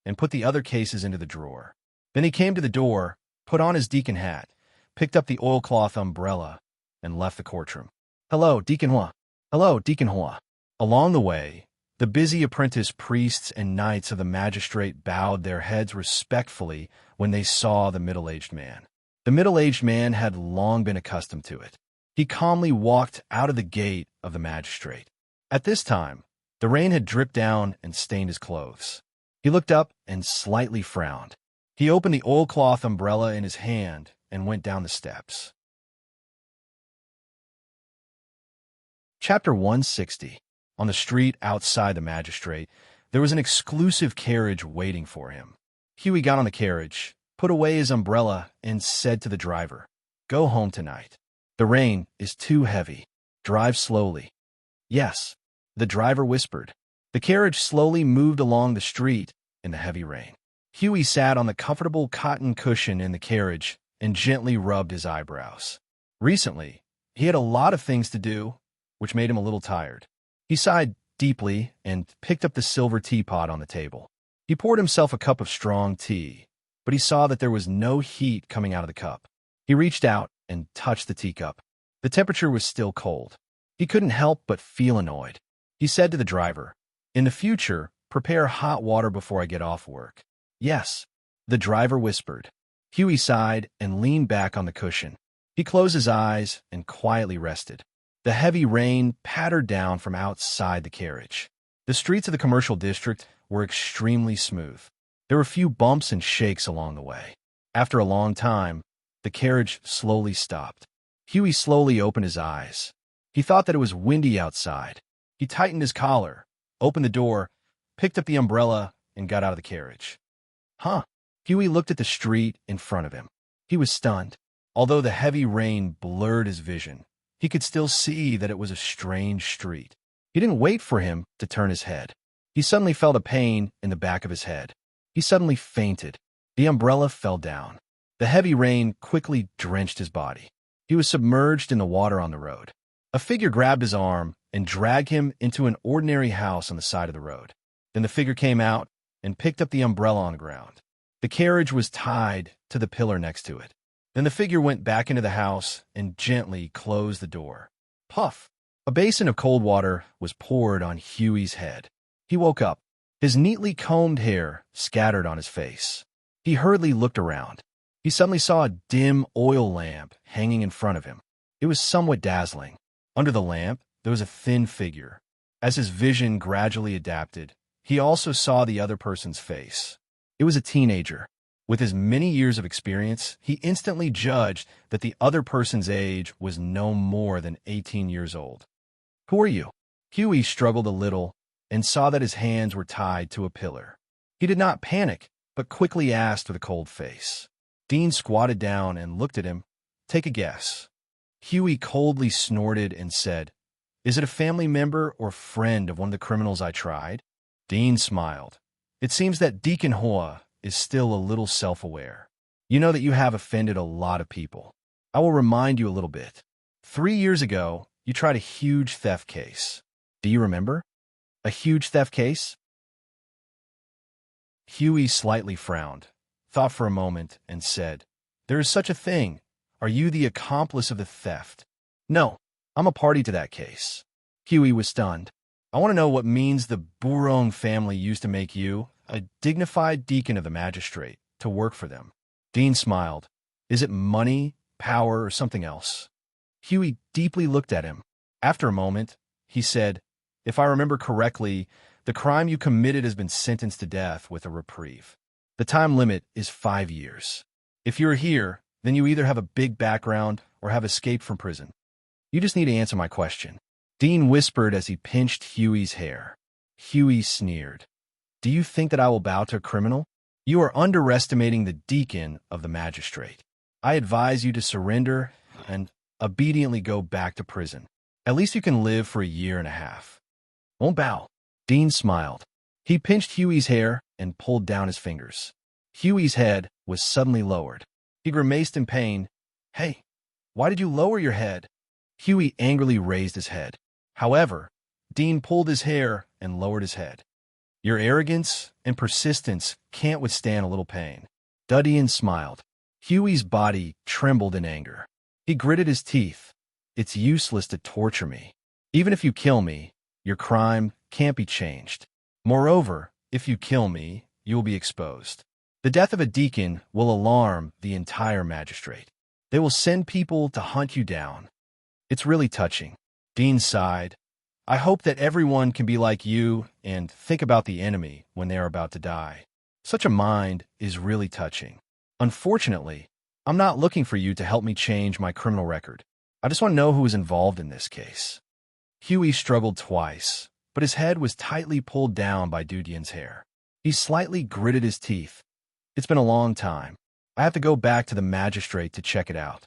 and put the other cases into the drawer. Then he came to the door, put on his deacon hat, picked up the oilcloth umbrella, and left the courtroom. Hello, Deacon Hua. Hello, Deacon Hua. Along the way, the busy apprentice priests and knights of the magistrate bowed their heads respectfully when they saw the middle-aged man. The middle-aged man had long been accustomed to it. He calmly walked out of the gate of the magistrate. At this time, the rain had dripped down and stained his clothes. He looked up and slightly frowned. He opened the oilcloth umbrella in his hand and went down the steps. Chapter 160. On the street outside the magistrate, there was an exclusive carriage waiting for him. Huey got on the carriage, put away his umbrella, and said to the driver, Go home tonight. The rain is too heavy. Drive slowly. Yes, the driver whispered. The carriage slowly moved along the street in the heavy rain. Huey sat on the comfortable cotton cushion in the carriage and gently rubbed his eyebrows. Recently, he had a lot of things to do, which made him a little tired. He sighed deeply and picked up the silver teapot on the table. He poured himself a cup of strong tea, but he saw that there was no heat coming out of the cup. He reached out and touched the teacup. The temperature was still cold. He couldn't help but feel annoyed. He said to the driver, In the future, prepare hot water before I get off work. Yes, the driver whispered. Huey sighed and leaned back on the cushion. He closed his eyes and quietly rested. The heavy rain pattered down from outside the carriage. The streets of the commercial district were extremely smooth. There were few bumps and shakes along the way. After a long time, the carriage slowly stopped. Huey slowly opened his eyes. He thought that it was windy outside. He tightened his collar, opened the door, picked up the umbrella, and got out of the carriage. Huh. Huey looked at the street in front of him. He was stunned. Although the heavy rain blurred his vision, he could still see that it was a strange street. He didn't wait for him to turn his head. He suddenly felt a pain in the back of his head. He suddenly fainted. The umbrella fell down. The heavy rain quickly drenched his body. He was submerged in the water on the road. A figure grabbed his arm and dragged him into an ordinary house on the side of the road. Then the figure came out and picked up the umbrella on the ground. The carriage was tied to the pillar next to it. Then the figure went back into the house and gently closed the door. Puff! A basin of cold water was poured on Huey's head. He woke up, his neatly combed hair scattered on his face. He hurriedly looked around. He suddenly saw a dim oil lamp hanging in front of him. It was somewhat dazzling. Under the lamp, there was a thin figure. As his vision gradually adapted, he also saw the other person's face. It was a teenager. With his many years of experience, he instantly judged that the other person's age was no more than 18 years old. "Who are you?" Huey struggled a little and saw that his hands were tied to a pillar. He did not panic, but quickly asked with a cold face. Dean squatted down and looked at him. "Take a guess." Huey coldly snorted and said, "Is it a family member or friend of one of the criminals I tried?" Dean smiled. "It seems that Deacon Hoa is still a little self-aware. You know that you have offended a lot of people. I will remind you a little bit. 3 years ago, you tried a huge theft case. Do you remember? A huge theft case?" Huey slightly frowned, thought for a moment, and said, "There is such a thing. Are you the accomplice of the theft?" "No, I'm a party to that case." Huey was stunned. "I want to know what means the Burong family used to make you a dignified deacon of the magistrate to work for them." Dean smiled. "Is it money, power, or something else?" Huey deeply looked at him. After a moment, he said, "If I remember correctly, the crime you committed has been sentenced to death with a reprieve. The time limit is 5 years. If you're here, then you either have a big background or have escaped from prison. You just need to answer my question." Dean whispered as he pinched Huey's hair. Huey sneered. "Do you think that I will bow to a criminal? You are underestimating the deacon of the magistrate. I advise you to surrender and obediently go back to prison. At least you can live for 1.5 years. Won't bow." Dean smiled. He pinched Huey's hair and pulled down his fingers. Huey's head was suddenly lowered. He grimaced in pain. "Hey, why did you lower your head?" Huey angrily raised his head. However, Dean pulled his hair and lowered his head. "Your arrogance and persistence can't withstand a little pain." Dudian smiled. Huey's body trembled in anger. He gritted his teeth. "It's useless to torture me. Even if you kill me, your crime can't be changed. Moreover, if you kill me, you will be exposed. The death of a deacon will alarm the entire magistrate. They will send people to hunt you down. It's really touching." Dean sighed. "I hope that everyone can be like you and think about the enemy when they are about to die. Such a mind is really touching. Unfortunately, I'm not looking for you to help me change my criminal record. I just want to know who is involved in this case." Huey struggled twice, but his head was tightly pulled down by Dudian's hair. He slightly gritted his teeth. "It's been a long time. I have to go back to the magistrate to check it out."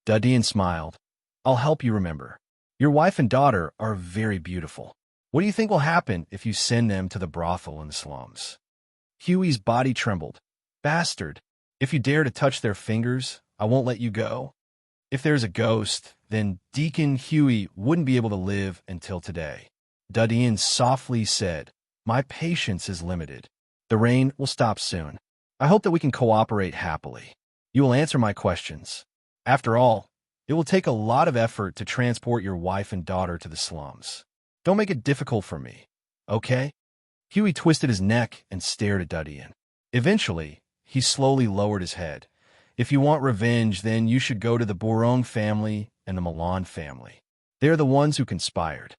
Dudian smiled. "I'll help you remember. Your wife and daughter are very beautiful. What do you think will happen if you send them to the brothel in the slums?" Huey's body trembled. "Bastard, if you dare to touch their fingers, I won't let you go. If there's a ghost, then Deacon Huey wouldn't be able to live until today." Dudian softly said, "My patience is limited. The rain will stop soon. I hope that we can cooperate happily. You will answer my questions. After all, it will take a lot of effort to transport your wife and daughter to the slums. Don't make it difficult for me, okay?" Huey twisted his neck and stared at Dudian. Eventually, he slowly lowered his head. "If you want revenge, then you should go to the Burong family and the Milan family. They are the ones who conspired."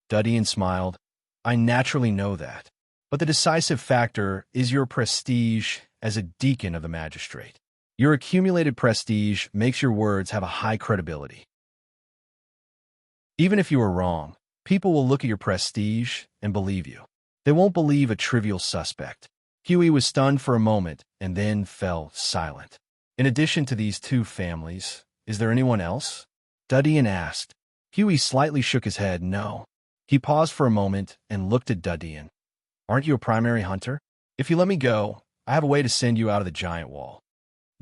Dudian smiled. "I naturally know that. But the decisive factor is your prestige as a deacon of the magistrate. Your accumulated prestige makes your words have a high credibility. Even if you are wrong, people will look at your prestige and believe you. They won't believe a trivial suspect." Huey was stunned for a moment and then fell silent. "In addition to these 2 families, is there anyone else?" Dudian asked. Huey slightly shook his head no. He paused for a moment and looked at Dudian. "Aren't you a primary hunter? If you let me go, I have a way to send you out of the giant wall."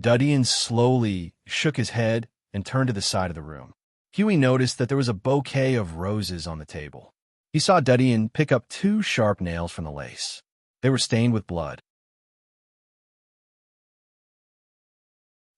Dudian slowly shook his head and turned to the side of the room. Huey noticed that there was a bouquet of roses on the table. He saw Dudian pick up 2 sharp nails from the lace. They were stained with blood.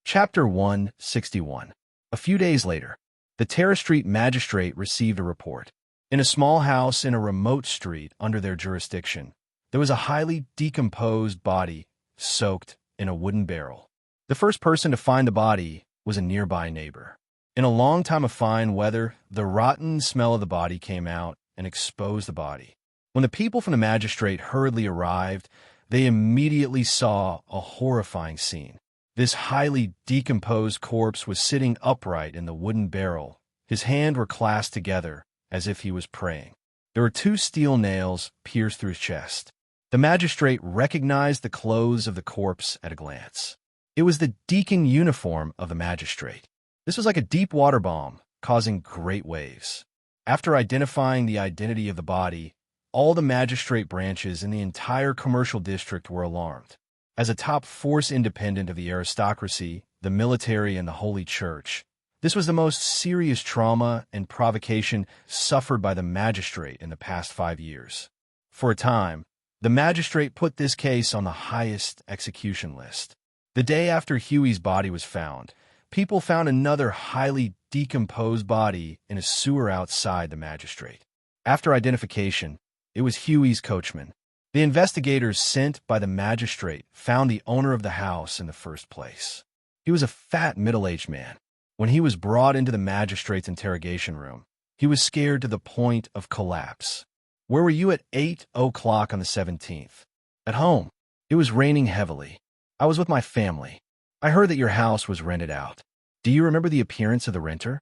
Chapter 161. A few days later, the Terrace Street magistrate received a report. In a small house in a remote street under their jurisdiction, there was a highly decomposed body, soaked in a wooden barrel. The first person to find the body was a nearby neighbor. In a long time of fine weather, the rotten smell of the body came out and exposed the body. When the people from the magistrate hurriedly arrived, they immediately saw a horrifying scene. This highly decomposed corpse was sitting upright in the wooden barrel. His hands were clasped together as if he was praying. There were 2 steel nails pierced through his chest. The magistrate recognized the clothes of the corpse at a glance. It was the deacon uniform of the magistrate. This was like a deep water bomb, causing great waves. After identifying the identity of the body, all the magistrate branches in the entire commercial district were alarmed. As a top force independent of the aristocracy, the military, and the Holy Church, this was the most serious trauma and provocation suffered by the magistrate in the past 5 years. For a time, the magistrate put this case on the highest execution list. The day after Huey's body was found, people found another highly decomposed body in a sewer outside the magistrate. After identification, it was Huey's coachman. The investigators sent by the magistrate found the owner of the house in the first place. He was a fat, middle-aged man. When he was brought into the magistrate's interrogation room, he was scared to the point of collapse. "Where were you at 8 o'clock on the 17th? "At home. It was raining heavily. I was with my family. I heard that your house was rented out. Do you remember the appearance of the renter?"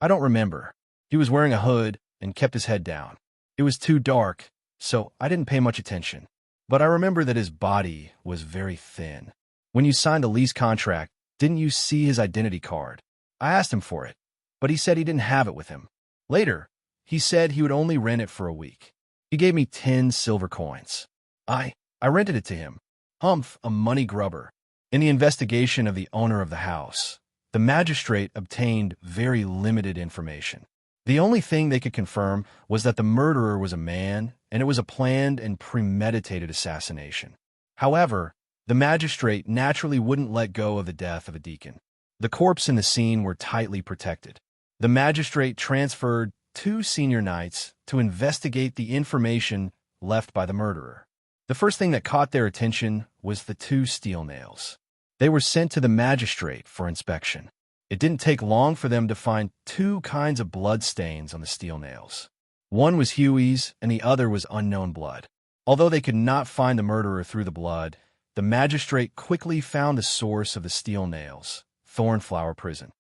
"I don't remember. He was wearing a hood and kept his head down. It was too dark, so I didn't pay much attention. But I remember that his body was very thin. When you signed the lease contract, didn't you see his identity card? I asked him for it, but he said he didn't have it with him. Later, he said he would only rent it for a week. He gave me 10 silver coins. I rented it to him. Humph, a money grubber." In the investigation of the owner of the house, the magistrate obtained very limited information. The only thing they could confirm was that the murderer was a man, and it was a planned and premeditated assassination. However, the magistrate naturally wouldn't let go of the death of a deacon. The corpse and the scene were tightly protected. The magistrate transferred 2 senior knights to investigate the information left by the murderer. The first thing that caught their attention was the 2 steel nails. They were sent to the magistrate for inspection. It didn't take long for them to find 2 kinds of blood stains on the steel nails. One was Huey's, and the other was unknown blood. Although they could not find the murderer through the blood, the magistrate quickly found the source of the steel nails: Thornflower Prison.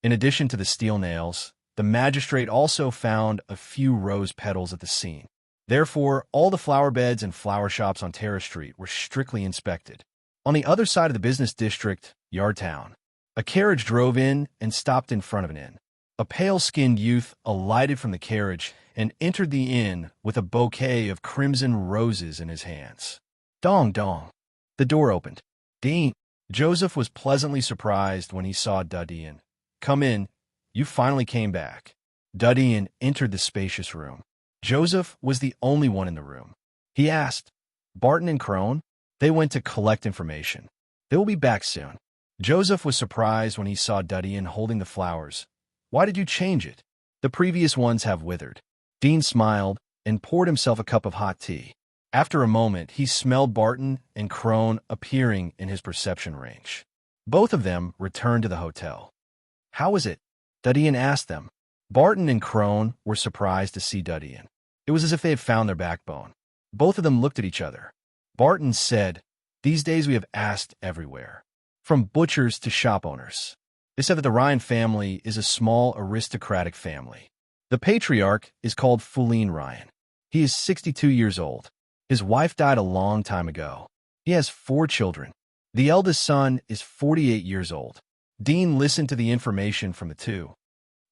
In addition to the steel nails, the magistrate also found a few rose petals at the scene. Therefore, all the flower beds and flower shops on Terrace Street were strictly inspected. On the other side of the business district, Yardtown, a carriage drove in and stopped in front of an inn. A pale-skinned youth alighted from the carriage and entered the inn with a bouquet of crimson roses in his hands. Dong dong. The door opened. "Dean." Joseph was pleasantly surprised when he saw Dudian. "Come in. You finally came back." Dudian entered the spacious room. Joseph was the only one in the room. He asked, "Barton and Crone?" "They went to collect information. They will be back soon." Joseph was surprised when he saw Dudian holding the flowers. "Why did you change it? The previous ones have withered." Dean smiled and poured himself a cup of hot tea. After a moment, he smelled Barton and Crone appearing in his perception range. Both of them returned to the hotel. "How was it?" Dudian asked them. Barton and Crone were surprised to see Dudian. It was as if they had found their backbone. Both of them looked at each other. Barton said, "These days we have asked everywhere, from butchers to shop owners. They said that the Ryan family is a small aristocratic family. The patriarch is called Fuline Ryan. He is 62 years old. His wife died a long time ago. He has 4 children. The eldest son is 48 years old." Dean listened to the information from the 2.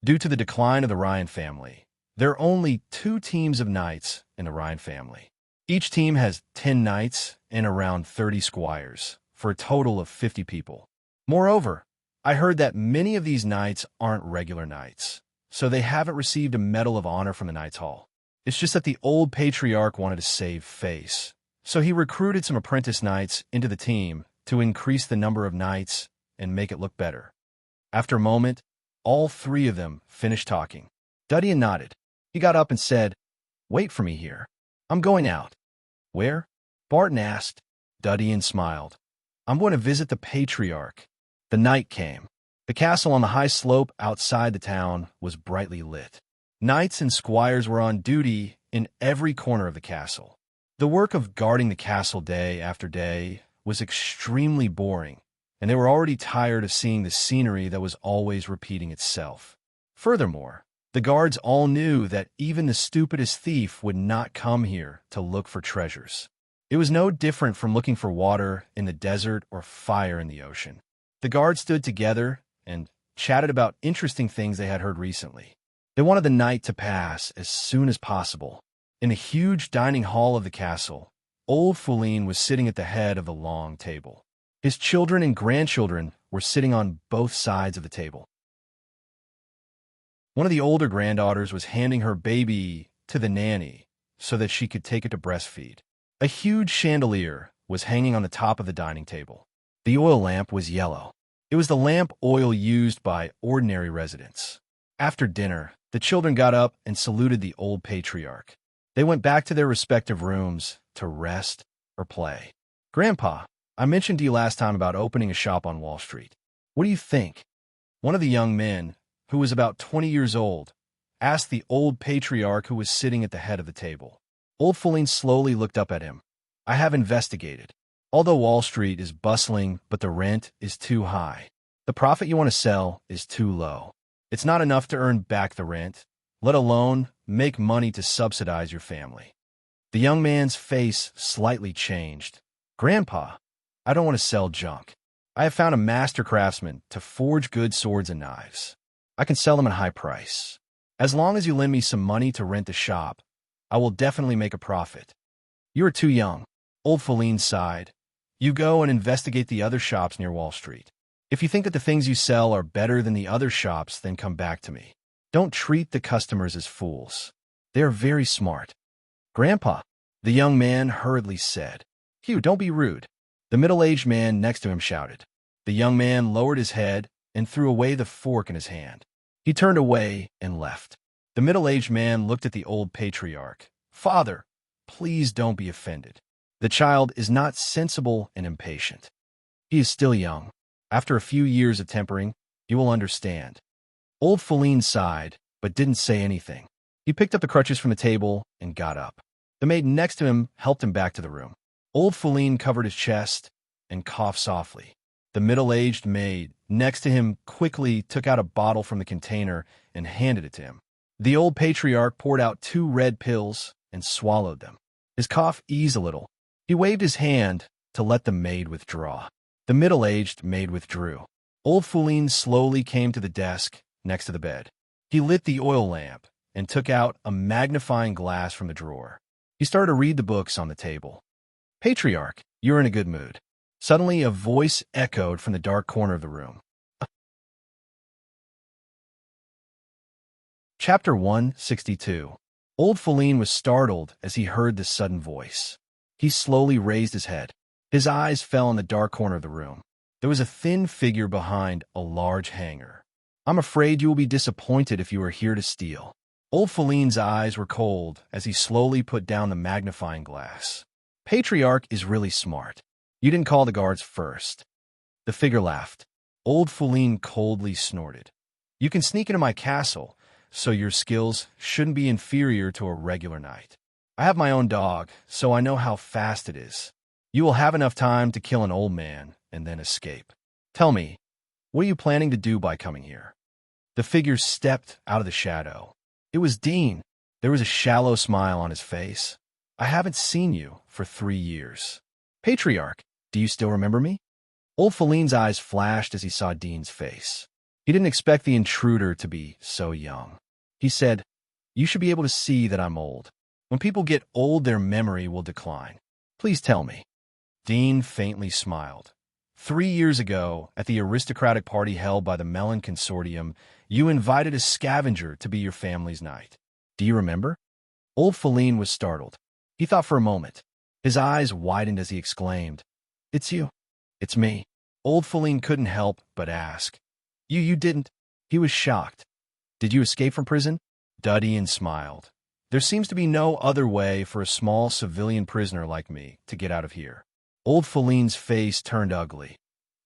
Due to the decline of the Ryan family, there are only 2 teams of knights in the Ryan family. Each team has 10 knights and around 30 squires, for a total of 50 people. Moreover, I heard that many of these knights aren't regular knights, so they haven't received a Medal of Honor from the Knights Hall. It's just that the old patriarch wanted to save face, so he recruited some apprentice knights into the team to increase the number of knights and make it look better. After a moment, all 3 of them finished talking. Dudian nodded. He got up and said, "Wait for me here. I'm going out." "Where?" Barton asked. Duddian smiled. I'm going to visit the patriarch. The night came. The castle on the high slope outside the town was brightly lit. Knights and squires were on duty in every corner of the castle. The work of guarding the castle day after day was extremely boring, and they were already tired of seeing the scenery that was always repeating itself. Furthermore, the guards all knew that even the stupidest thief would not come here to look for treasures. It was no different from looking for water in the desert or fire in the ocean. The guards stood together and chatted about interesting things they had heard recently. They wanted the night to pass as soon as possible. In the huge dining hall of the castle, old Foulin was sitting at the head of the long table. His children and grandchildren were sitting on both sides of the table. One of the older granddaughters was handing her baby to the nanny so that she could take it to breastfeed. A huge chandelier was hanging on the top of the dining table. The oil lamp was yellow. It was the lamp oil used by ordinary residents. After dinner, the children got up and saluted the old patriarch. They went back to their respective rooms to rest or play. Grandpa, I mentioned to you last time about opening a shop on Wall Street. What do you think? One of the young men, who was about 20 years old, asked the old patriarch who was sitting at the head of the table. Old Foulin slowly looked up at him. I have investigated. Although Wall Street is bustling, but the rent is too high. The profit you want to sell is too low. It's not enough to earn back the rent, let alone make money to subsidize your family. The young man's face slightly changed. Grandpa, I don't want to sell junk. I have found a master craftsman to forge good swords and knives. I can sell them at a high price. As long as you lend me some money to rent the shop, I will definitely make a profit. You are too young. Old Foulin sighed. You go and investigate the other shops near Wall Street. If you think that the things you sell are better than the other shops, then come back to me. Don't treat the customers as fools. They are very smart. Grandpa, the young man hurriedly said. Hugh, don't be rude. The middle-aged man next to him shouted. The young man lowered his head and threw away the fork in his hand. He turned away and left. The middle-aged man looked at the old patriarch. Father, please don't be offended. The child is not sensible and impatient. He is still young. After a few years of tempering, you will understand. Old Foulin sighed, but didn't say anything. He picked up the crutches from the table and got up. The maid next to him helped him back to the room. Old Foulin covered his chest and coughed softly. The middle-aged maid next to him quickly took out a bottle from the container and handed it to him. The old patriarch poured out 2 red pills and swallowed them. His cough eased a little. He waved his hand to let the maid withdraw. The middle-aged maid withdrew. Old Foulin slowly came to the desk next to the bed. He lit the oil lamp and took out a magnifying glass from the drawer. He started to read the books on the table. Patriarch, you're in a good mood. Suddenly, a voice echoed from the dark corner of the room. Chapter 162. Old Foulin was startled as he heard this sudden voice. He slowly raised his head. His eyes fell on the dark corner of the room. There was a thin figure behind a large hanger. I'm afraid you will be disappointed if you are here to steal. Old Foulin's eyes were cold as he slowly put down the magnifying glass. Patriarch is really smart. You didn't call the guards first. The figure laughed. Old Foulin coldly snorted. You can sneak into my castle, so your skills shouldn't be inferior to a regular knight. I have my own dog, so I know how fast it is. You will have enough time to kill an old man and then escape. Tell me, what are you planning to do by coming here? The figure stepped out of the shadow. It was Dean. There was a shallow smile on his face. I haven't seen you for 3 years. Patriarch, do you still remember me? Old Foulin's eyes flashed as he saw Dean's face. He didn't expect the intruder to be so young. He said, You should be able to see that I'm old. When people get old, their memory will decline. Please tell me. Dean faintly smiled. 3 years ago, at the aristocratic party held by the Melon Consortium, you invited a scavenger to be your family's knight. Do you remember? Old Foulin was startled. He thought for a moment. His eyes widened as he exclaimed, It's you. It's me. Old Foulin couldn't help but ask. You didn't. He was shocked. Did you escape from prison? Duddian smiled. There seems to be no other way for a small civilian prisoner like me to get out of here. Old Feline's face turned ugly.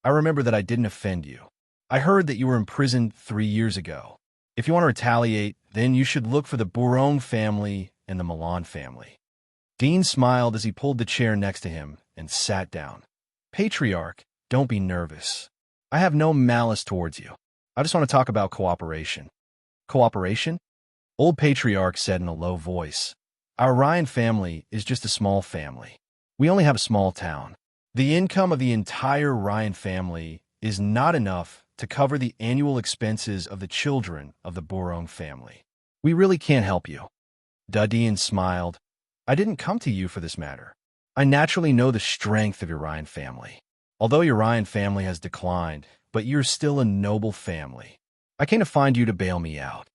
I remember that I didn't offend you. I heard that you were imprisoned 3 years ago. If you want to retaliate, then you should look for the Bouron family and the Milan family. Dean smiled as he pulled the chair next to him and sat down. Patriarch, don't be nervous. I have no malice towards you. I just want to talk about cooperation. Cooperation? Old Patriarch said in a low voice. Our Ryan family is just a small family. We only have a small town. The income of the entire Ryan family is not enough to cover the annual expenses of the children of the Bouron family. We really can't help you. Dudeen smiled. I didn't come to you for this matter. I naturally know the strength of your Ryan family. Although your Ryan family has declined, but you're still a noble family. I came to find you to bail me out.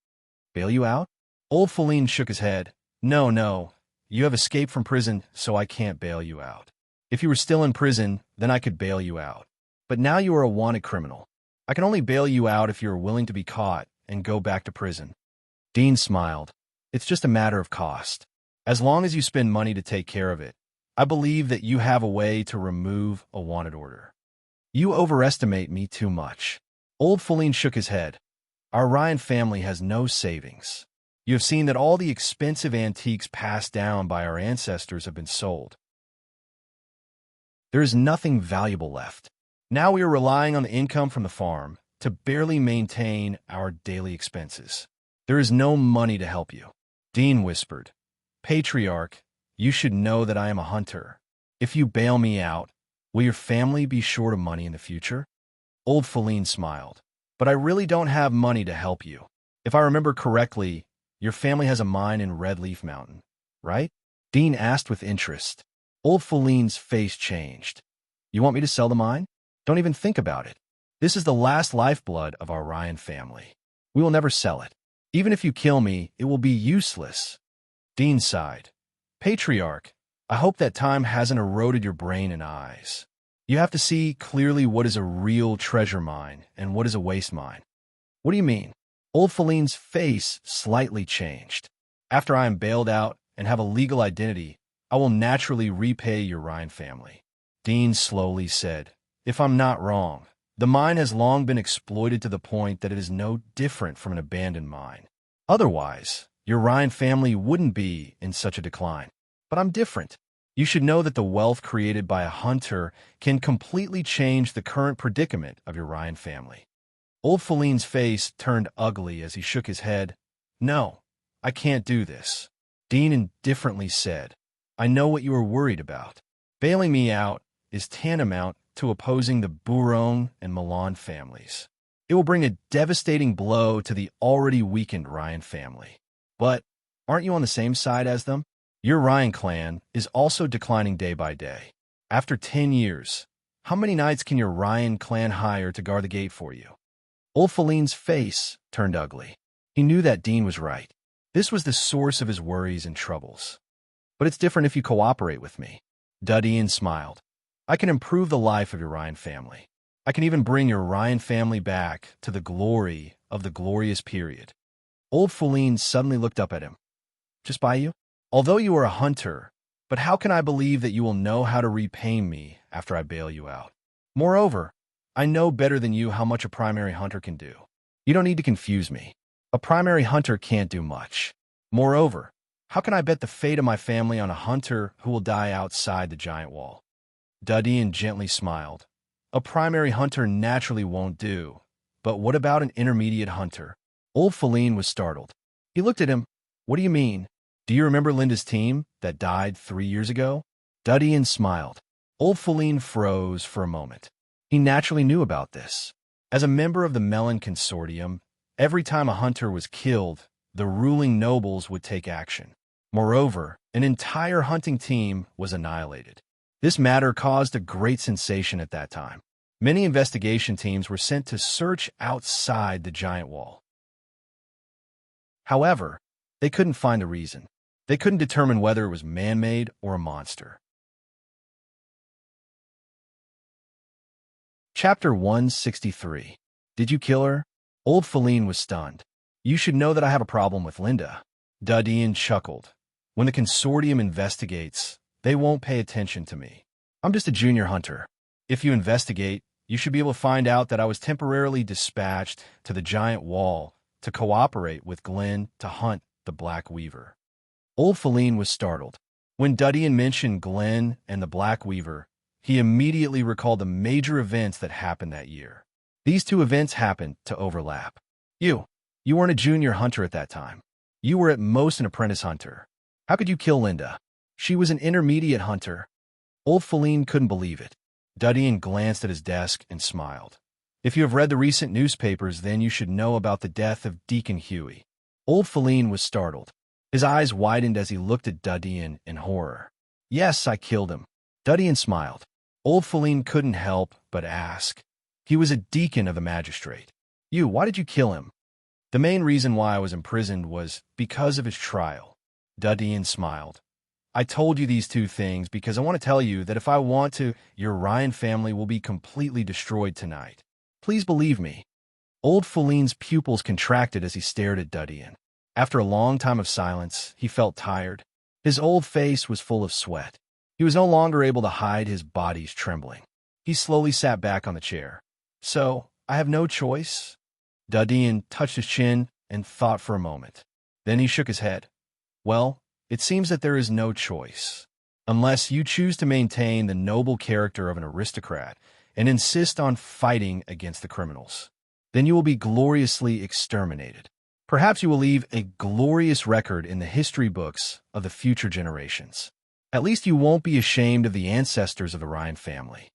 Bail you out? Old Feline shook his head. No. You have escaped from prison, so I can't bail you out. If you were still in prison, then I could bail you out. But now you are a wanted criminal. I can only bail you out if you are willing to be caught and go back to prison. Dean smiled. It's just a matter of cost. As long as you spend money to take care of it, I believe that you have a way to remove a wanted order. You overestimate me too much. Old Feline shook his head. Our Ryan family has no savings. You have seen that all the expensive antiques passed down by our ancestors have been sold. There is nothing valuable left. Now we are relying on the income from the farm to barely maintain our daily expenses. There is no money to help you. Dean whispered, Patriarch, you should know that I am a hunter. If you bail me out, will your family be short of money in the future? Old Feline smiled. But I really don't have money to help you. If I remember correctly, your family has a mine in Red Leaf Mountain, right? Dean asked with interest. Old Feline's face changed. You want me to sell the mine? Don't even think about it. This is the last lifeblood of our Ryan family. We will never sell it. Even if you kill me, it will be useless. Dean sighed. Patriarch, I hope that time hasn't eroded your brain and eyes. You have to see clearly what is a real treasure mine and what is a waste mine. What do you mean? Old Feline's face slightly changed. After I am bailed out and have a legal identity, I will naturally repay your Ryan family. Dean slowly said, If I'm not wrong, the mine has long been exploited to the point that it is no different from an abandoned mine. Otherwise, your Ryan family wouldn't be in such a decline. But I'm different. You should know that the wealth created by a hunter can completely change the current predicament of your Ryan family. Old Feline's face turned ugly as he shook his head. No, I can't do this. Dean indifferently said, I know what you are worried about. Bailing me out is tantamount to opposing the Bouron and Milan families. It will bring a devastating blow to the already weakened Ryan family. But aren't you on the same side as them? Your Ryan clan is also declining day by day. After 10 years, how many knights can your Ryan clan hire to guard the gate for you? Old Feline's face turned ugly. He knew that Dean was right. This was the source of his worries and troubles. But it's different if you cooperate with me. Dudeen smiled. I can improve the life of your Ryan family. I can even bring your Ryan family back to the glory of the glorious period. Old Feline suddenly looked up at him. Just by you? Although you are a hunter, but how can I believe that you will know how to repay me after I bail you out? Moreover, I know better than you how much a primary hunter can do. You don't need to confuse me. A primary hunter can't do much. Moreover, how can I bet the fate of my family on a hunter who will die outside the giant wall? Dudeen gently smiled. A primary hunter naturally won't do, but what about an intermediate hunter? Old Feline was startled. He looked at him. What do you mean? Do you remember Linda's team that died 3 years ago? Dudeen smiled. Old Feline froze for a moment. He naturally knew about this. As a member of the Melon Consortium, every time a hunter was killed, the ruling nobles would take action. Moreover, an entire hunting team was annihilated. This matter caused a great sensation at that time. Many investigation teams were sent to search outside the giant wall. However, they couldn't find the reason. They couldn't determine whether it was man-made or a monster. Chapter 163. Did you kill her? Old Feline was stunned. You should know that I have a problem with Linda. Dudeen chuckled. When the consortium investigates, they won't pay attention to me. I'm just a junior hunter. If you investigate, you should be able to find out that I was temporarily dispatched to the giant wall to cooperate with Glenn to hunt the Black Weaver. Old Feline was startled. When Dudian mentioned Glenn and the Black Weaver, he immediately recalled the major events that happened that year. These two events happened to overlap. You weren't a junior hunter at that time. You were at most an apprentice hunter. How could you kill Linda? She was an intermediate hunter. Old Feline couldn't believe it. Dudian glanced at his desk and smiled. If you have read the recent newspapers, then you should know about the death of Deacon Huey. Old Feline was startled. His eyes widened as he looked at Dudian in horror. Yes, I killed him. Dudian smiled. Old Feline couldn't help but ask. He was a deacon of the magistrate. Why did you kill him? The main reason why I was imprisoned was because of his trial. Dudian smiled. I told you these two things because I want to tell you that if I want to, your Ryan family will be completely destroyed tonight. Please believe me. Old Feline's pupils contracted as he stared at Dudian. After a long time of silence, he felt tired. His old face was full of sweat. He was no longer able to hide his body's trembling. He slowly sat back on the chair. So, I have no choice? Dudian touched his chin and thought for a moment. Then he shook his head. Well, it seems that there is no choice. Unless you choose to maintain the noble character of an aristocrat and insist on fighting against the criminals, then you will be gloriously exterminated. Perhaps you will leave a glorious record in the history books of the future generations. At least you won't be ashamed of the ancestors of the Ryan family.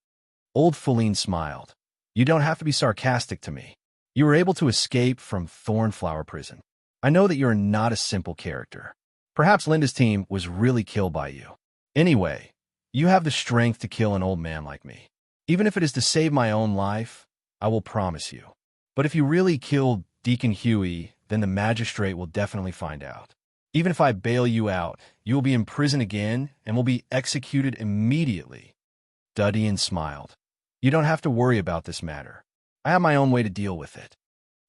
Old Feline smiled. You don't have to be sarcastic to me. You were able to escape from Thornflower Prison. I know that you're not a simple character. Perhaps Linda's team was really killed by you. Anyway, you have the strength to kill an old man like me. Even if it is to save my own life, I will promise you. But if you really killed Deacon Huey, then the magistrate will definitely find out. Even if I bail you out, you will be in prison again and will be executed immediately. Dudian smiled. You don't have to worry about this matter. I have my own way to deal with it.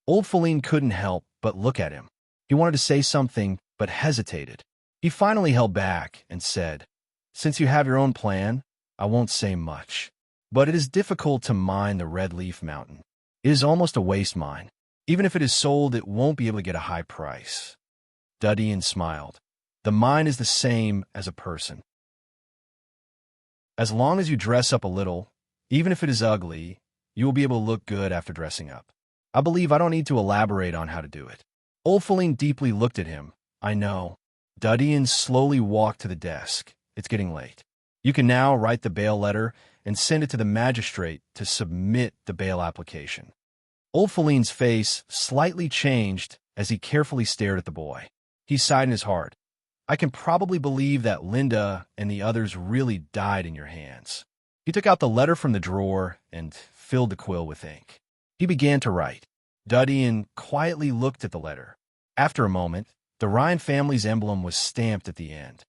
Old Feline couldn't help but look at him. He wanted to say something, but hesitated. He finally held back and said, Since you have your own plan, I won't say much. But it is difficult to mine the Red Leaf Mountain. It is almost a waste mine. Even if it is sold, it won't be able to get a high price. Dudian smiled. The mine is the same as a person. As long as you dress up a little, even if it is ugly, you will be able to look good after dressing up. I believe I don't need to elaborate on how to do it. Old Feline deeply looked at him. I know. Dudian slowly walked to the desk. It's getting late. You can now write the bail letter and send it to the magistrate to submit the bail application. Old Feline's face slightly changed as he carefully stared at the boy. He sighed in his heart. I can probably believe that Linda and the others really died in your hands. He took out the letter from the drawer and filled the quill with ink. He began to write. Dudian quietly looked at the letter. After a moment, the Ryan family's emblem was stamped at the end.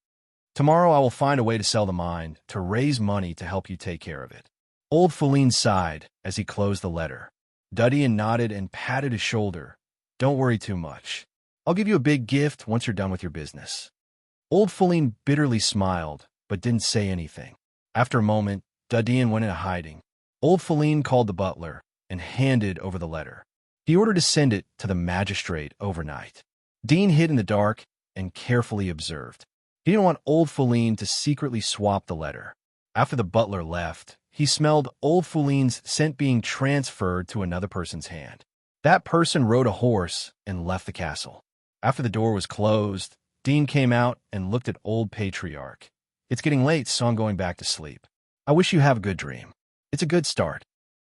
Tomorrow I will find a way to sell the mine, to raise money to help you take care of it. Old Feline sighed as he closed the letter. Dudian nodded and patted his shoulder. Don't worry too much. I'll give you a big gift once you're done with your business. Old Feline bitterly smiled, but didn't say anything. After a moment, Dudian went into hiding. Old Feline called the butler and handed over the letter. He ordered to send it to the magistrate overnight. Dean hid in the dark and carefully observed. He didn't want Old Feline to secretly swap the letter. After the butler left, he smelled Old Feline's scent being transferred to another person's hand. That person rode a horse and left the castle. After the door was closed, Dean came out and looked at Old Patriarch. It's getting late, so I'm going back to sleep. I wish you have a good dream. It's a good start.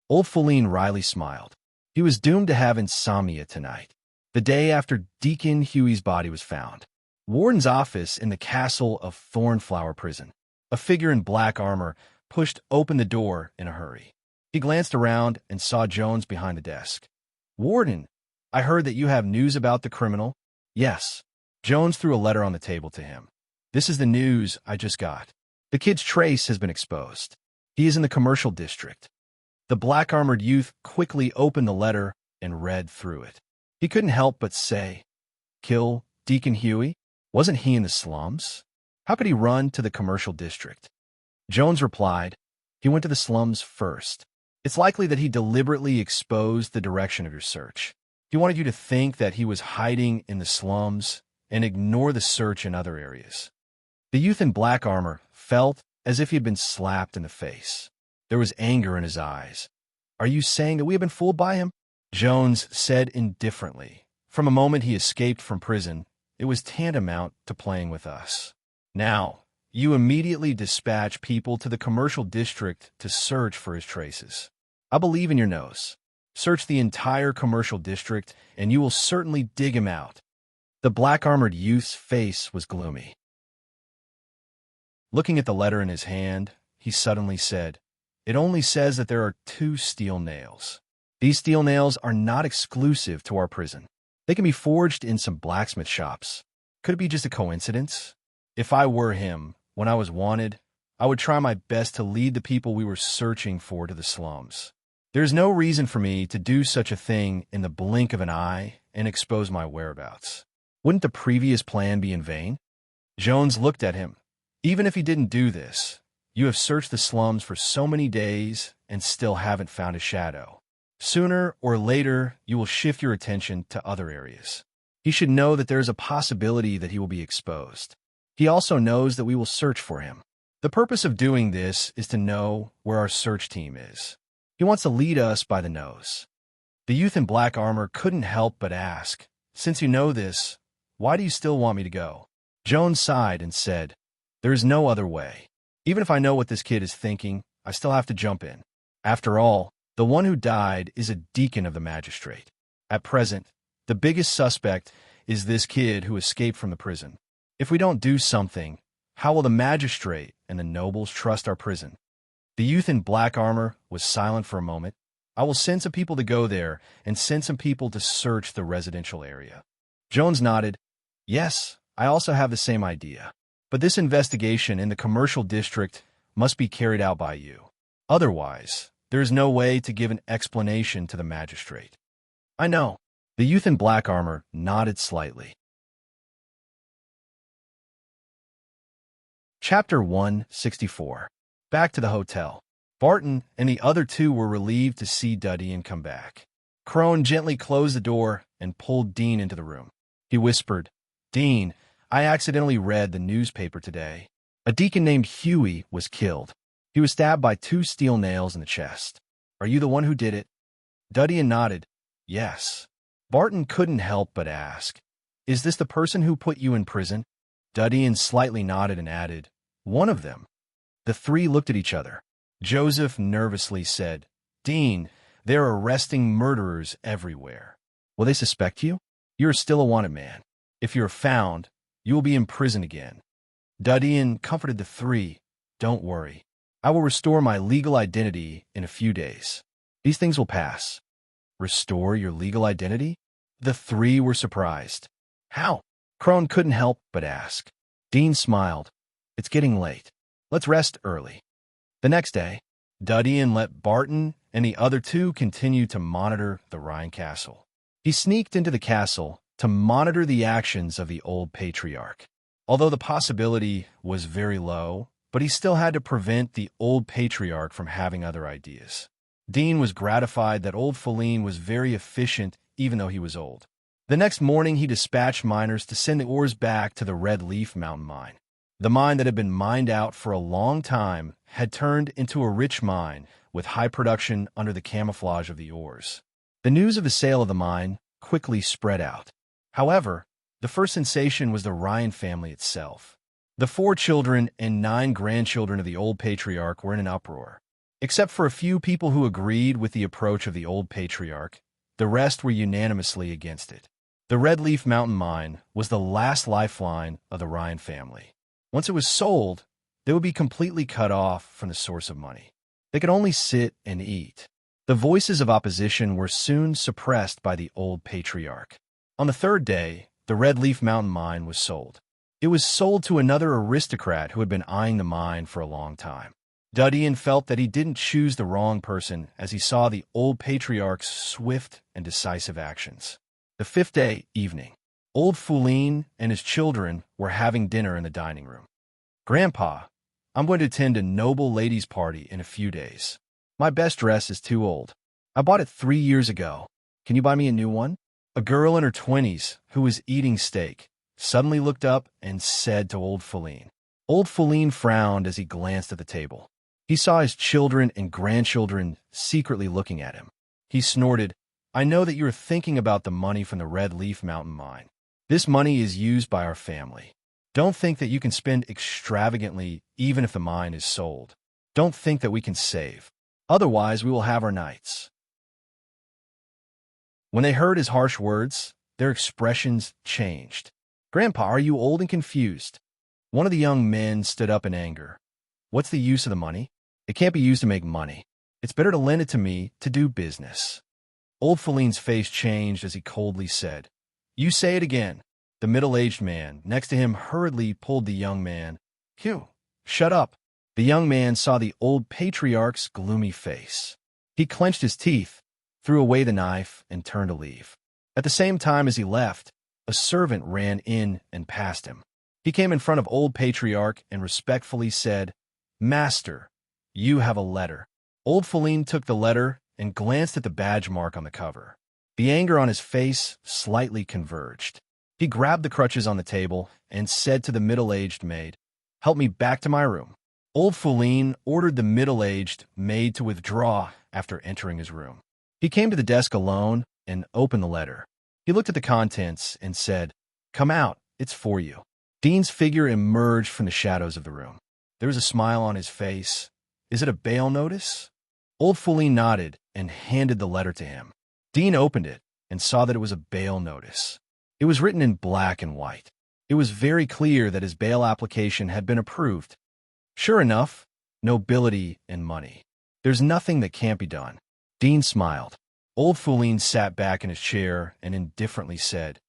Old Feline wryly smiled. He was doomed to have insomnia tonight. The day after Deacon Huey's body was found. Warden's office in the castle of Thornflower Prison. A figure in black armor pushed open the door in a hurry. He glanced around and saw Jones behind the desk. Warden, I heard that you have news about the criminal. Yes. Jones threw a letter on the table to him. This is the news I just got. The kid's trace has been exposed. He is in the commercial district. The black-armored youth quickly opened the letter and read through it. He couldn't help but say, Kill Deacon Huey? Wasn't he in the slums? How could he run to the commercial district? Jones replied, He went to the slums first. It's likely that he deliberately exposed the direction of your search. He wanted you to think that he was hiding in the slums and ignore the search in other areas. The youth in black armor felt as if he had been slapped in the face. There was anger in his eyes. "Are you saying that we have been fooled by him?" Jones said indifferently. "From a moment he escaped from prison, it was tantamount to playing with us. Now, you immediately dispatch people to the commercial district to search for his traces. I believe in your nose. Search the entire commercial district, and you will certainly dig him out." The black-armored youth's face was gloomy. Looking at the letter in his hand, he suddenly said, "It only says that there are 2 steel nails. These steel nails are not exclusive to our prison. They can be forged in some blacksmith shops. Could it be just a coincidence? If I were him, when I was wanted, I would try my best to lead the people we were searching for to the slums. There's no reason for me to do such a thing in the blink of an eye and expose my whereabouts. Wouldn't the previous plan be in vain?" Jones looked at him. "Even if he didn't do this, you have searched the slums for so many days and still haven't found a shadow. Sooner or later, you will shift your attention to other areas. He should know that there is a possibility that he will be exposed. He also knows that we will search for him. The purpose of doing this is to know where our search team is. He wants to lead us by the nose." The youth in black armor couldn't help but ask, "Since you know this, why do you still want me to go?" Jones sighed and said, "There is no other way. Even if I know what this kid is thinking, I still have to jump in. After all, the one who died is a deacon of the magistrate. At present, the biggest suspect is this kid who escaped from the prison. If we don't do something, how will the magistrate and the nobles trust our prison?" The youth in black armor was silent for a moment. "I will send some people to go there and send some people to search the residential area." Jones nodded. "Yes, I also have the same idea. But this investigation in the commercial district must be carried out by you. Otherwise, there is no way to give an explanation to the magistrate." "I know." The youth in black armor nodded slightly. Chapter 164. Back to the hotel. Barton and the other 2 were relieved to see Duddy come back. Crone gently closed the door and pulled Dean into the room. He whispered, "Dean, I accidentally read the newspaper today. A deacon named Huey was killed. He was stabbed by 2 steel nails in the chest. Are you the one who did it?" Duddy nodded. "Yes." Barton couldn't help but ask, "Is this the person who put you in prison?" Duddy slightly nodded and added, "One of them." The 3 looked at each other. Joseph nervously said, "Dean, they're arresting murderers everywhere." "Will they suspect you? You're still a wanted man. If you're found, you will be in prison again." Duddy comforted the 3. "Don't worry. I will restore my legal identity in a few days. These things will pass." "Restore your legal identity?" The 3 were surprised. "How?" Crone couldn't help but ask. Dean smiled. "It's getting late. Let's rest early." The next day, Duddy let Barton and the other 2 continue to monitor the Rhine castle. He sneaked into the castle to monitor the actions of the old patriarch. Although the possibility was very low, but he still had to prevent the old patriarch from having other ideas. Dean was gratified that old Feline was very efficient even though he was old. The next morning he dispatched miners to send the ores back to the Red Leaf Mountain mine. The mine that had been mined out for a long time had turned into a rich mine with high production under the camouflage of the ores. The news of the sale of the mine quickly spread out. However, the first sensation was the Ryan family itself. The 4 children and 9 grandchildren of the old patriarch were in an uproar. Except for a few people who agreed with the approach of the old patriarch, the rest were unanimously against it. The Red Leaf Mountain mine was the last lifeline of the Ryan family. Once it was sold, they would be completely cut off from the source of money. They could only sit and eat. The voices of opposition were soon suppressed by the old patriarch. On the 3rd day, the Red Leaf Mountain mine was sold. It was sold to another aristocrat who had been eyeing the mine for a long time. Duddy felt that he didn't choose the wrong person as he saw the old patriarch's swift and decisive actions. The 5th day evening, old Feline and his children were having dinner in the dining room. "Grandpa, I'm going to attend a noble ladies' party in a few days. My best dress is too old. I bought it 3 years ago. Can you buy me a new one?" A girl in her 20s, who was eating steak, suddenly looked up and said to old Feline. Old Feline frowned as he glanced at the table. He saw his children and grandchildren secretly looking at him. He snorted, "I know that you are thinking about the money from the Red Leaf Mountain mine. This money is used by our family. Don't think that you can spend extravagantly even if the mine is sold. Don't think that we can save. Otherwise, we will have our nights." When they heard his harsh words, their expressions changed. "Grandpa, are you old and confused?" One of the young men stood up in anger. "What's the use of the money? It can't be used to make money. It's better to lend it to me to do business." Old Feline's face changed as he coldly said, "You say it again." The middle-aged man next to him hurriedly pulled the young man. "Hugh, shut up." The young man saw the old patriarch's gloomy face. He clenched his teeth, threw away the knife, and turned to leave. At the same time as he left, a servant ran in and passed him. He came in front of old patriarch and respectfully said, "Master, you have a letter." Old Feline took the letter and glanced at the badge mark on the cover. The anger on his face slightly converged. He grabbed the crutches on the table and said to the middle-aged maid, "Help me back to my room." Old Feline ordered the middle-aged maid to withdraw after entering his room. He came to the desk alone and opened the letter. He looked at the contents and said, "Come out, it's for you." Dean's figure emerged from the shadows of the room. There was a smile on his face. "Is it a bail notice?" Old Feline nodded and handed the letter to him. Dean opened it and saw that it was a bail notice. It was written in black and white. It was very clear that his bail application had been approved. Sure enough, nobility and money. There's nothing that can't be done. Dean smiled. Old Feline sat back in his chair and indifferently said,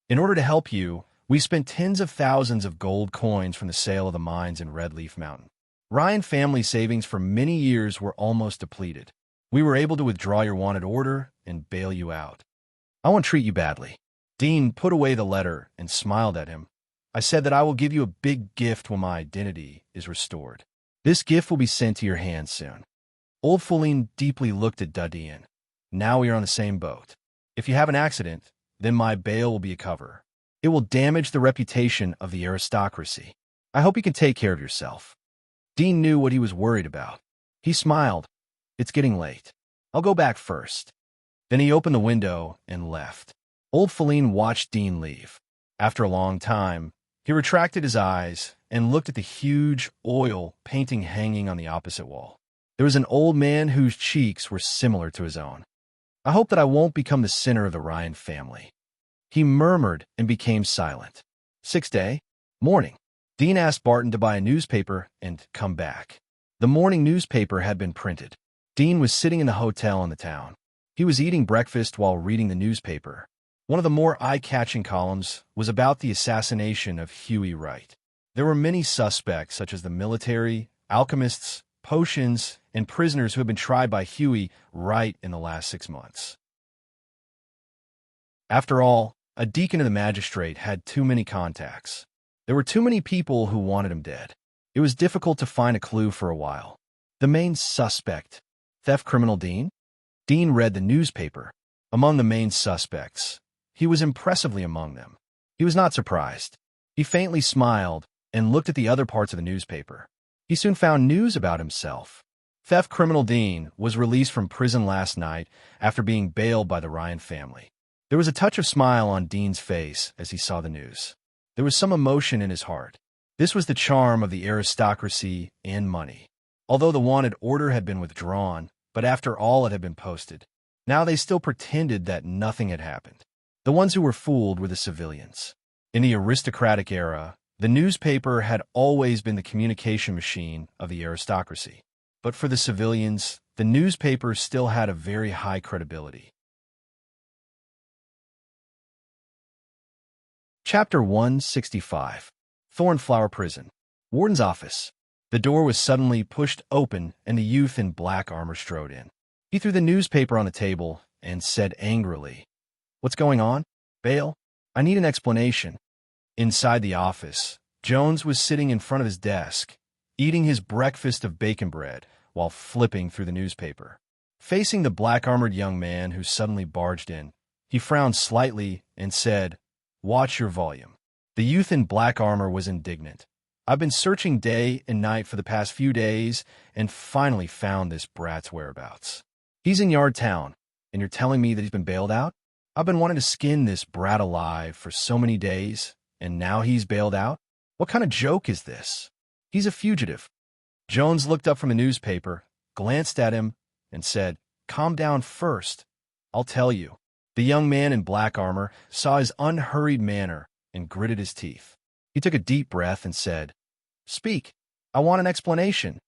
"In order to help you, we spent tens of thousands of gold coins from the sale of the mines in Red Leaf Mountain. Ryan family savings for many years were almost depleted. We were able to withdraw your wanted order and bail you out. I won't treat you badly." Dean put away the letter and smiled at him. "I said that I will give you a big gift when my identity is restored. This gift will be sent to your hands soon." Old Feline deeply looked at Dudeen. "Now we are on the same boat. If you have an accident, then my bail will be a cover. It will damage the reputation of the aristocracy. I hope you can take care of yourself." Dean knew what he was worried about. He smiled. "It's getting late. I'll go back first." Then he opened the window and left. Old Feline watched Dean leave. After a long time, he retracted his eyes and looked at the huge oil painting hanging on the opposite wall. There was an old man whose cheeks were similar to his own. "I hope that I won't become the sinner of the Ryan family." He murmured and became silent. 6th day, morning. Dean asked Barton to buy a newspaper and come back. The morning newspaper had been printed. Dean was sitting in the hotel in the town. He was eating breakfast while reading the newspaper. One of the more eye-catching columns was about the assassination of Huey Wright. There were many suspects, such as the military, alchemists, potions, and prisoners who had been tried by Huey Wright in the last 6 months. After all, a deacon and the magistrate had too many contacts. There were too many people who wanted him dead. It was difficult to find a clue for a while. The main suspect, theft criminal Dean? Dean read the newspaper. Among the main suspects, he was impressively among them. He was not surprised. He faintly smiled and looked at the other parts of the newspaper. He soon found news about himself. Theft criminal Dean was released from prison last night after being bailed by the Ryan family. There was a touch of smile on Dean's face as he saw the news. There was some emotion in his heart. This was the charm of the aristocracy and money. Although the wanted order had been withdrawn, but after all it had been posted, now they still pretended that nothing had happened. The ones who were fooled were the civilians. In the aristocratic era, the newspaper had always been the communication machine of the aristocracy. But for the civilians, the newspaper still had a very high credibility. Chapter 165. Thornflower Prison. Warden's office. The door was suddenly pushed open and a youth in black armor strode in. He threw the newspaper on the table and said angrily, "What's going on? Bail? I need an explanation." Inside the office, Jones was sitting in front of his desk. eating his breakfast of bacon bread while flipping through the newspaper. Facing the black-armored young man who suddenly barged in, he frowned slightly and said, "Watch your volume." The youth in black armor was indignant. "I've been searching day and night for the past few days and finally found this brat's whereabouts. He's in Yard Town, and you're telling me that he's been bailed out? I've been wanting to skin this brat alive for so many days, and now he's bailed out? What kind of joke is this? He's a fugitive." Jones looked up from the newspaper, glanced at him, and said, "Calm down first. I'll tell you." The young man in black armor saw his unhurried manner and gritted his teeth. He took a deep breath and said, "Speak. I want an explanation."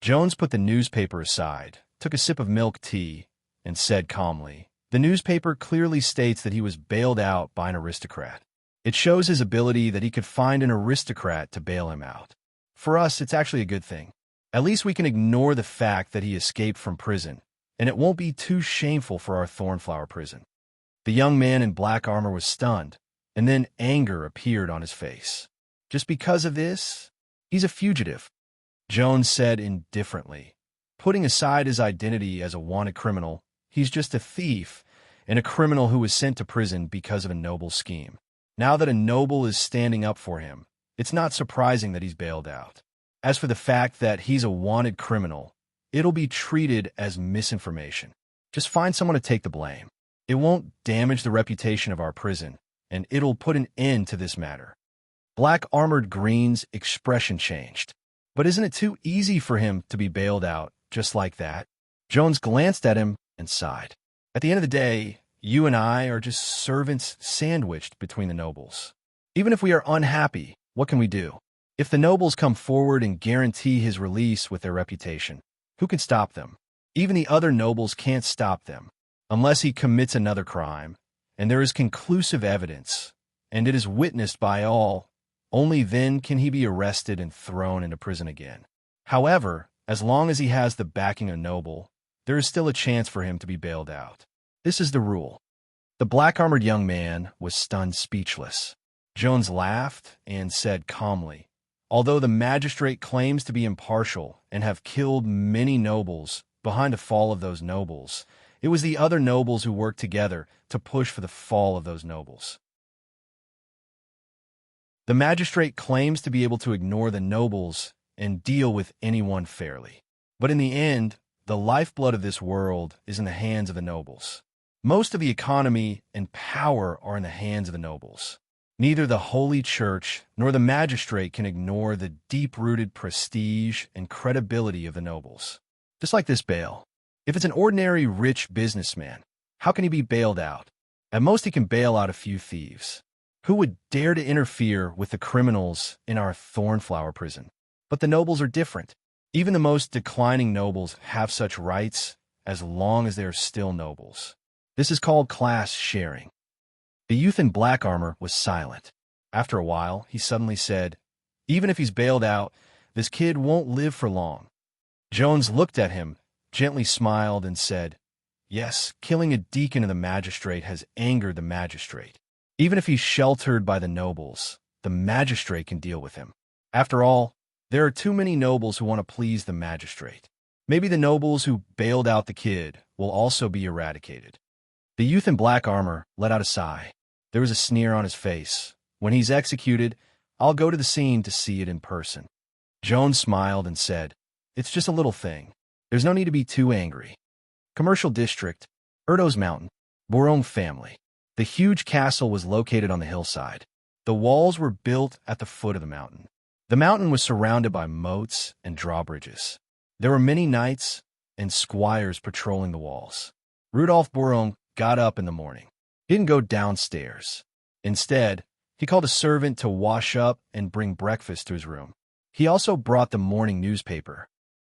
Jones put the newspaper aside, took a sip of milk tea, and said calmly, "The newspaper clearly states that he was bailed out by an aristocrat. It shows his ability that he could find an aristocrat to bail him out. For us, it's actually a good thing. At least we can ignore the fact that he escaped from prison, and it won't be too shameful for our Thornflower prison." The young man in black armor was stunned, and then anger appeared on his face. "Just because of this? He's a fugitive," Jones said indifferently. "Putting aside his identity as a wanted criminal, he's just a thief and a criminal who was sent to prison because of a noble scheme. Now that a noble is standing up for him, it's not surprising that he's bailed out. As for the fact that he's a wanted criminal, it'll be treated as misinformation. Just find someone to take the blame. It won't damage the reputation of our prison, and it'll put an end to this matter." Black-armored Green's expression changed. "But isn't it too easy for him to be bailed out just like that?" Jones glanced at him and sighed. "At the end of the day, you and I are just servants sandwiched between the nobles. Even if we are unhappy, what can we do? If the nobles come forward and guarantee his release with their reputation, who can stop them? Even the other nobles can't stop them, unless he commits another crime, and there is conclusive evidence, and it is witnessed by all. Only then can he be arrested and thrown into prison again. However, as long as he has the backing of a noble, there is still a chance for him to be bailed out. This is the rule." The black-armored young man was stunned speechless. Jones laughed and said calmly, "Although the magistrate claims to be impartial and have killed many nobles, behind the fall of those nobles, it was the other nobles who worked together to push for the fall of those nobles. The magistrate claims to be able to ignore the nobles and deal with anyone fairly. But in the end, the lifeblood of this world is in the hands of the nobles. Most of the economy and power are in the hands of the nobles. Neither the Holy Church nor the magistrate can ignore the deep-rooted prestige and credibility of the nobles. Just like this bail. If it's an ordinary rich businessman, how can he be bailed out? At most, he can bail out a few thieves. Who would dare to interfere with the criminals in our Thornflower prison? But the nobles are different. Even the most declining nobles have such rights as long as they are still nobles. This is called class sharing." The youth in black armor was silent. After a while, he suddenly said, "Even if he's bailed out, this kid won't live for long." Jones looked at him, gently smiled, and said, "Yes, killing a deacon of the magistrate has angered the magistrate. Even if he's sheltered by the nobles, the magistrate can deal with him. After all, there are too many nobles who want to please the magistrate. Maybe the nobles who bailed out the kid will also be eradicated." The youth in black armor let out a sigh. There was a sneer on his face. "When he's executed, I'll go to the scene to see it in person." Jones smiled and said, "It's just a little thing. There's no need to be too angry. Commercial district, Erdo's Mountain, Bourong family." The huge castle was located on the hillside. The walls were built at the foot of the mountain. The mountain was surrounded by moats and drawbridges. There were many knights and squires patrolling the walls. Rudolph Bourong got up in the morning. He didn't go downstairs. Instead, he called a servant to wash up and bring breakfast to his room. He also brought the morning newspaper.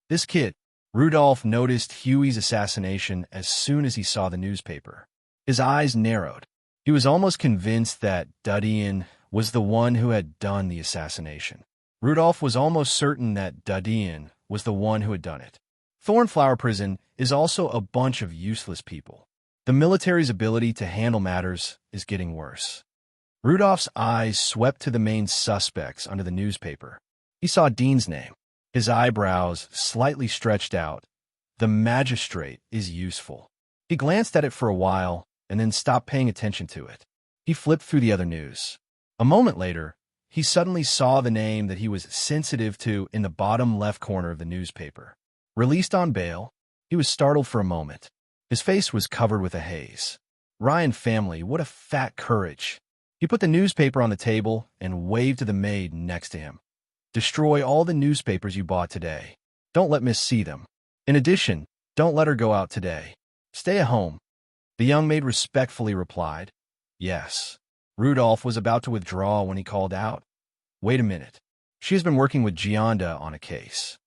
This kid, Rudolph, noticed Huey's assassination as soon as he saw the newspaper. His eyes narrowed. He was almost convinced that Dudian was the one who had done the assassination. Rudolph was almost certain that Dudian was the one who had done it. Thornflower Prison is also a bunch of useless people. The military's ability to handle matters is getting worse. Rudolph's eyes swept to the main suspects under the newspaper. He saw Dean's name. his eyebrows slightly stretched out. The magistrate is useful. He glanced at it for a while and then stopped paying attention to it. He flipped through the other news. A moment later, he suddenly saw the name that he was sensitive to in the bottom left corner of the newspaper. Released on bail, he was startled for a moment. His face was covered with a haze. Ryan family, what a fat courage. He put the newspaper on the table and waved to the maid next to him. Destroy all the newspapers you bought today. Don't let Miss see them. In addition, don't let her go out today. Stay at home. The young maid respectfully replied, yes. Rudolph was about to withdraw when he called out, wait a minute. She has been working with Gionda on a case.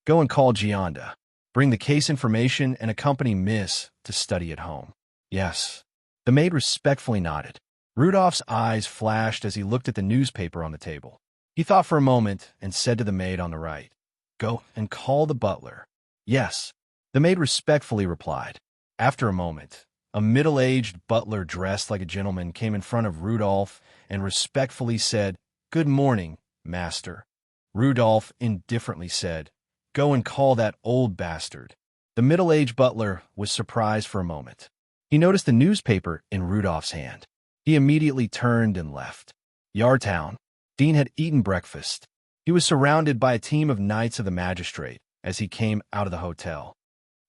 Go and call Gionda. Bring the case information and accompany Miss to study at home. Yes. The maid respectfully nodded. Rudolph's eyes flashed as he looked at the newspaper on the table. He thought for a moment and said to the maid on the right, go and call the butler. Yes. The maid respectfully replied. After a moment, a middle-aged butler dressed like a gentleman came in front of Rudolph and respectfully said, good morning, master. Rudolph indifferently said, go and call that old bastard. The middle-aged butler was surprised for a moment. He noticed the newspaper in Rudolph's hand. He immediately turned and left. Yardtown. Dean had eaten breakfast. He was surrounded by a team of knights of the magistrate as he came out of the hotel.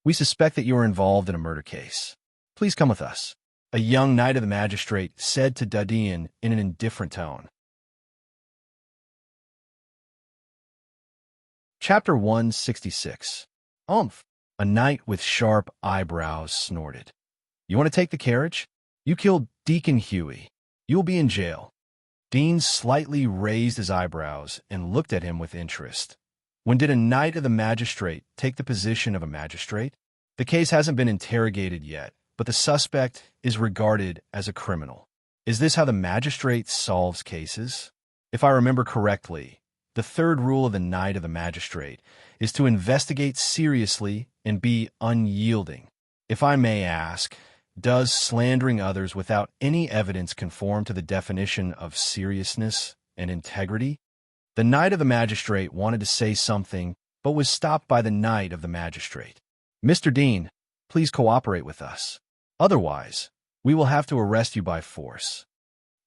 We suspect that you are involved in a murder case. Please come with us, a young knight of the magistrate said to Dadian in an indifferent tone. Chapter 166. Umph! A knight with sharp eyebrows snorted. You want to take the carriage? You killed Deacon Huey. You will be in jail. Dean slightly raised his eyebrows and looked at him with interest. When did a knight of the magistrate take the position of a magistrate? The case hasn't been interrogated yet, but the suspect is regarded as a criminal. Is this how the magistrate solves cases? If I remember correctly, the third rule of the knight of the magistrate is to investigate seriously and be unyielding. If I may ask, does slandering others without any evidence conform to the definition of seriousness and integrity? The knight of the magistrate wanted to say something, but was stopped by the knight of the magistrate. Mr. Dean, please cooperate with us. Otherwise, we will have to arrest you by force.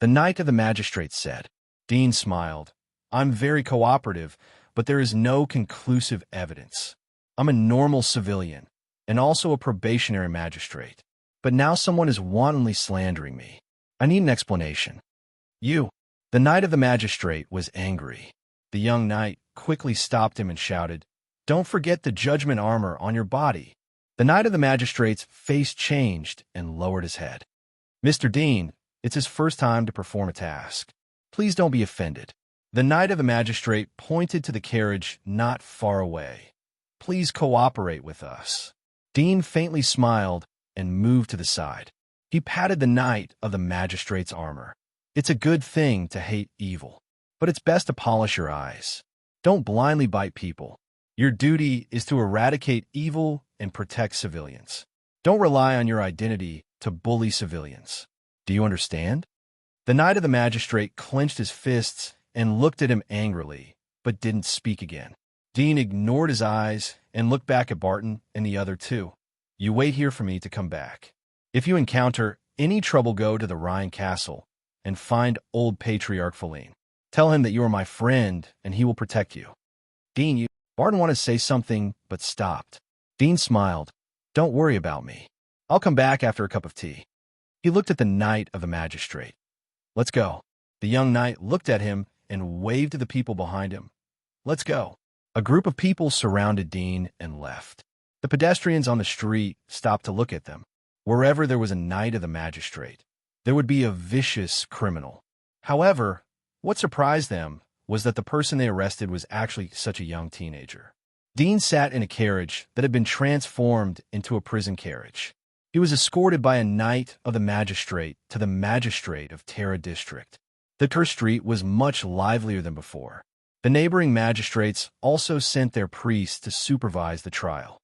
The knight of the magistrate said. Dean smiled. I'm very cooperative, but there is no conclusive evidence. I'm a normal civilian, and also a probationary magistrate. But now someone is wantonly slandering me. I need an explanation. You. The knight of the magistrate was angry. The young knight quickly stopped him and shouted, don't forget the judgment armor on your body. The knight of the magistrate's face changed and lowered his head. Mr. Dean, it's his first time to perform a task. Please don't be offended. The knight of the magistrate pointed to the carriage not far away. Please cooperate with us. Dean faintly smiled and moved to the side. He patted the knight of the magistrate's armor. It's a good thing to hate evil, but it's best to polish your eyes. Don't blindly bite people. Your duty is to eradicate evil and protect civilians. Don't rely on your identity to bully civilians. Do you understand? The knight of the magistrate clenched his fists and looked at him angrily, but didn't speak again. Dean ignored his eyes and looked back at Barton and the other two. You wait here for me to come back. If you encounter any trouble, go to the Rhine Castle and find old Patriarch Feline. Tell him that you are my friend and he will protect you. Dean, Barton wanted to say something, but stopped. Dean smiled. Don't worry about me. I'll come back after a cup of tea. He looked at the knight of the magistrate. Let's go. The young knight looked at him and waved to the people behind him. Let's go. A group of people surrounded Dean and left. The pedestrians on the street stopped to look at them. Wherever there was a knight of the magistrate, there would be a vicious criminal. However, what surprised them was that the person they arrested was actually such a young teenager. Dean sat in a carriage that had been transformed into a prison carriage. He was escorted by a knight of the magistrate to the magistrate of Terra District. The Ter Street was much livelier than before. The neighboring magistrates also sent their priests to supervise the trial.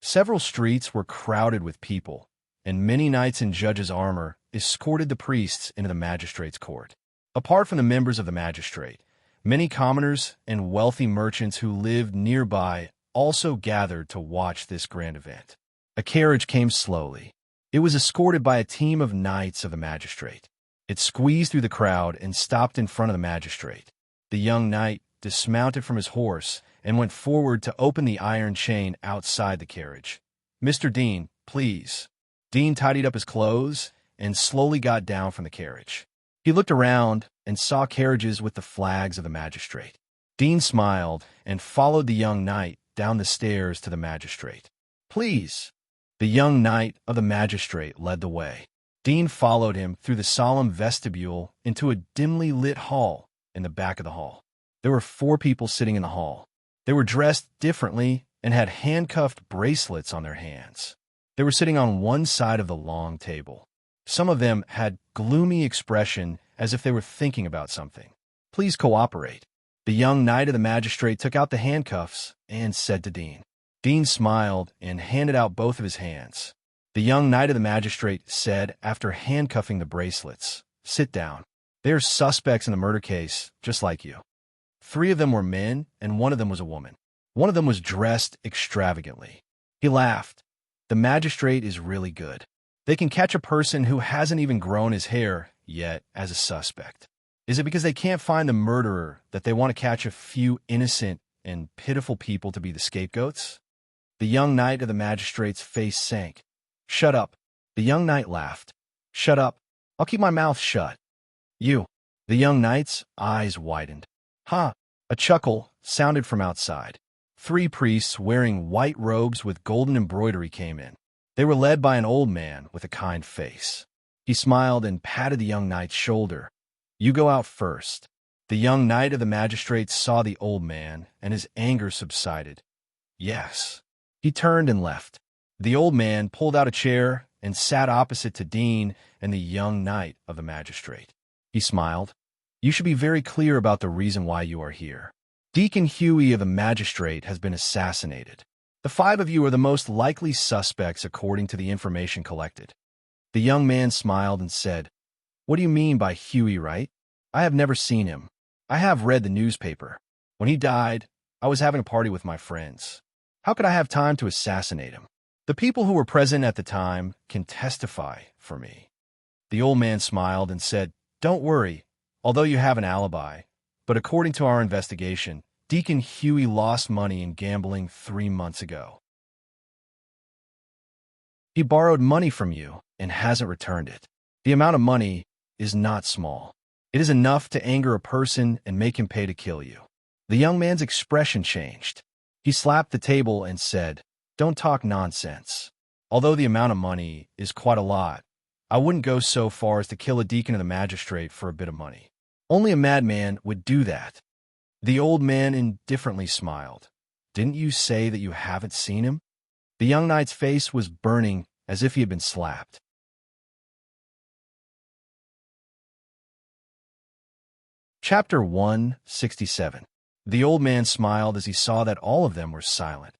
Several streets were crowded with people, and many knights in judges' armor escorted the priests into the magistrate's court. Apart from the members of the magistrate, Many commoners and wealthy merchants who lived nearby also gathered to watch this grand event. A carriage came slowly. It was escorted by a team of knights of the magistrate. It squeezed through the crowd and stopped in front of the magistrate. The young knight dismounted from his horse and went forward to open the iron chain outside the carriage. "Mr. Dean, please." Dean tidied up his clothes and slowly got down from the carriage. He looked around and saw carriages with the flags of the magistrate. Dean smiled and followed the young knight down the stairs to the magistrate. "Please." The young knight of the magistrate led the way. Dean followed him through the solemn vestibule into a dimly lit hall in the back of the hall. There were 4 people sitting in the hall. They were dressed differently and had handcuffed bracelets on their hands. They were sitting on one side of the long table. Some of them had gloomy expression as if they were thinking about something. "Please cooperate." The young knight of the magistrate took out the handcuffs and said to Dean. Dean smiled and handed out both of his hands. The young knight of the magistrate said after handcuffing the bracelets, "Sit down. They are suspects in the murder case, just like you." 3 of them were men and 1 of them was a woman. One of them was dressed extravagantly. He laughed. "The magistrate is really good. They can catch a person who hasn't even grown his hair yet as a suspect. Is it because they can't find the murderer that they want to catch a few innocent and pitiful people to be the scapegoats?" The young knight of the magistrate's face sank. "Shut up." The young knight laughed. "Shut up. I'll keep my mouth shut." "You." The young knight's eyes widened. "Ha!" A chuckle sounded from outside. 3 priests wearing white robes with golden embroidery came in. They were led by an old man with a kind face. He smiled and patted the young knight's shoulder. "You go out first." The young knight of the magistrate saw the old man, and his anger subsided. "Yes." He turned and left. The old man pulled out a chair and sat opposite to Dean and the young knight of the magistrate. He smiled. "You should be very clear about the reason why you are here. Deacon Huey of the magistrate has been assassinated. The 5 of you are the most likely suspects according to the information collected." The young man smiled and said, "What do you mean by Huey Wright? I have never seen him. I have read the newspaper. When he died, I was having a party with my friends. How could I have time to assassinate him? The people who were present at the time can testify for me." The old man smiled and said, "Don't worry, although you have an alibi, but according to our investigation, Deacon Huey lost money in gambling 3 months ago. He borrowed money from you and hasn't returned it. The amount of money is not small. It is enough to anger a person and make him pay to kill you." The young man's expression changed. He slapped the table and said, "Don't talk nonsense. Although the amount of money is quite a lot, I wouldn't go so far as to kill a deacon of the magistrate for a bit of money. Only a madman would do that." The old man indifferently smiled. "Didn't you say that you haven't seen him?" The young knight's face was burning as if he had been slapped. Chapter 167. The old man smiled as he saw that all of them were silent.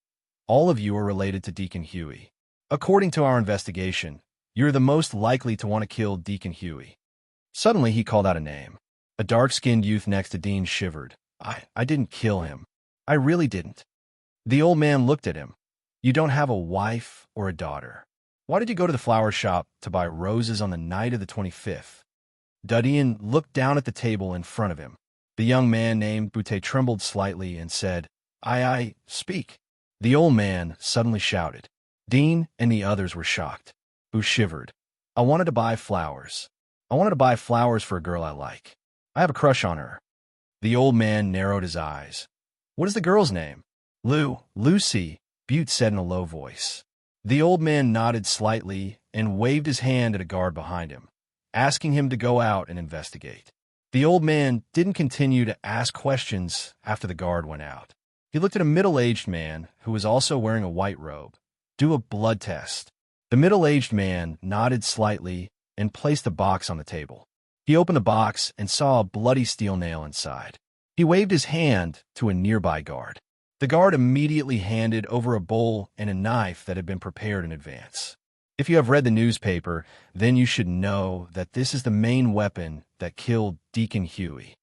"All of you are related to Deacon Huey. According to our investigation, you're the most likely to want to kill Deacon Huey." Suddenly he called out a name. A dark-skinned youth next to Dean shivered. I didn't kill him. I really didn't." The old man looked at him. "You don't have a wife or a daughter. Why did you go to the flower shop to buy roses on the night of the 25th? Duddian looked down at the table in front of him. The young man named Butte trembled slightly and said, I speak." The old man suddenly shouted. Dean and the others were shocked. Boo shivered. "I wanted to buy flowers. I wanted to buy flowers for a girl I like. I have a crush on her." The old man narrowed his eyes. "What is the girl's name?" Lucy, Butte said in a low voice. The old man nodded slightly and waved his hand at a guard behind him, asking him to go out and investigate. The old man didn't continue to ask questions after the guard went out. He looked at a middle-aged man who was also wearing a white robe. "Do a blood test." The middle-aged man nodded slightly and placed a box on the table. He opened the box and saw a bloody steel nail inside. He waved his hand to a nearby guard. The guard immediately handed over a bowl and a knife that had been prepared in advance. If you have read the newspaper, then you should know that this is the main weapon that killed Deacon Huey.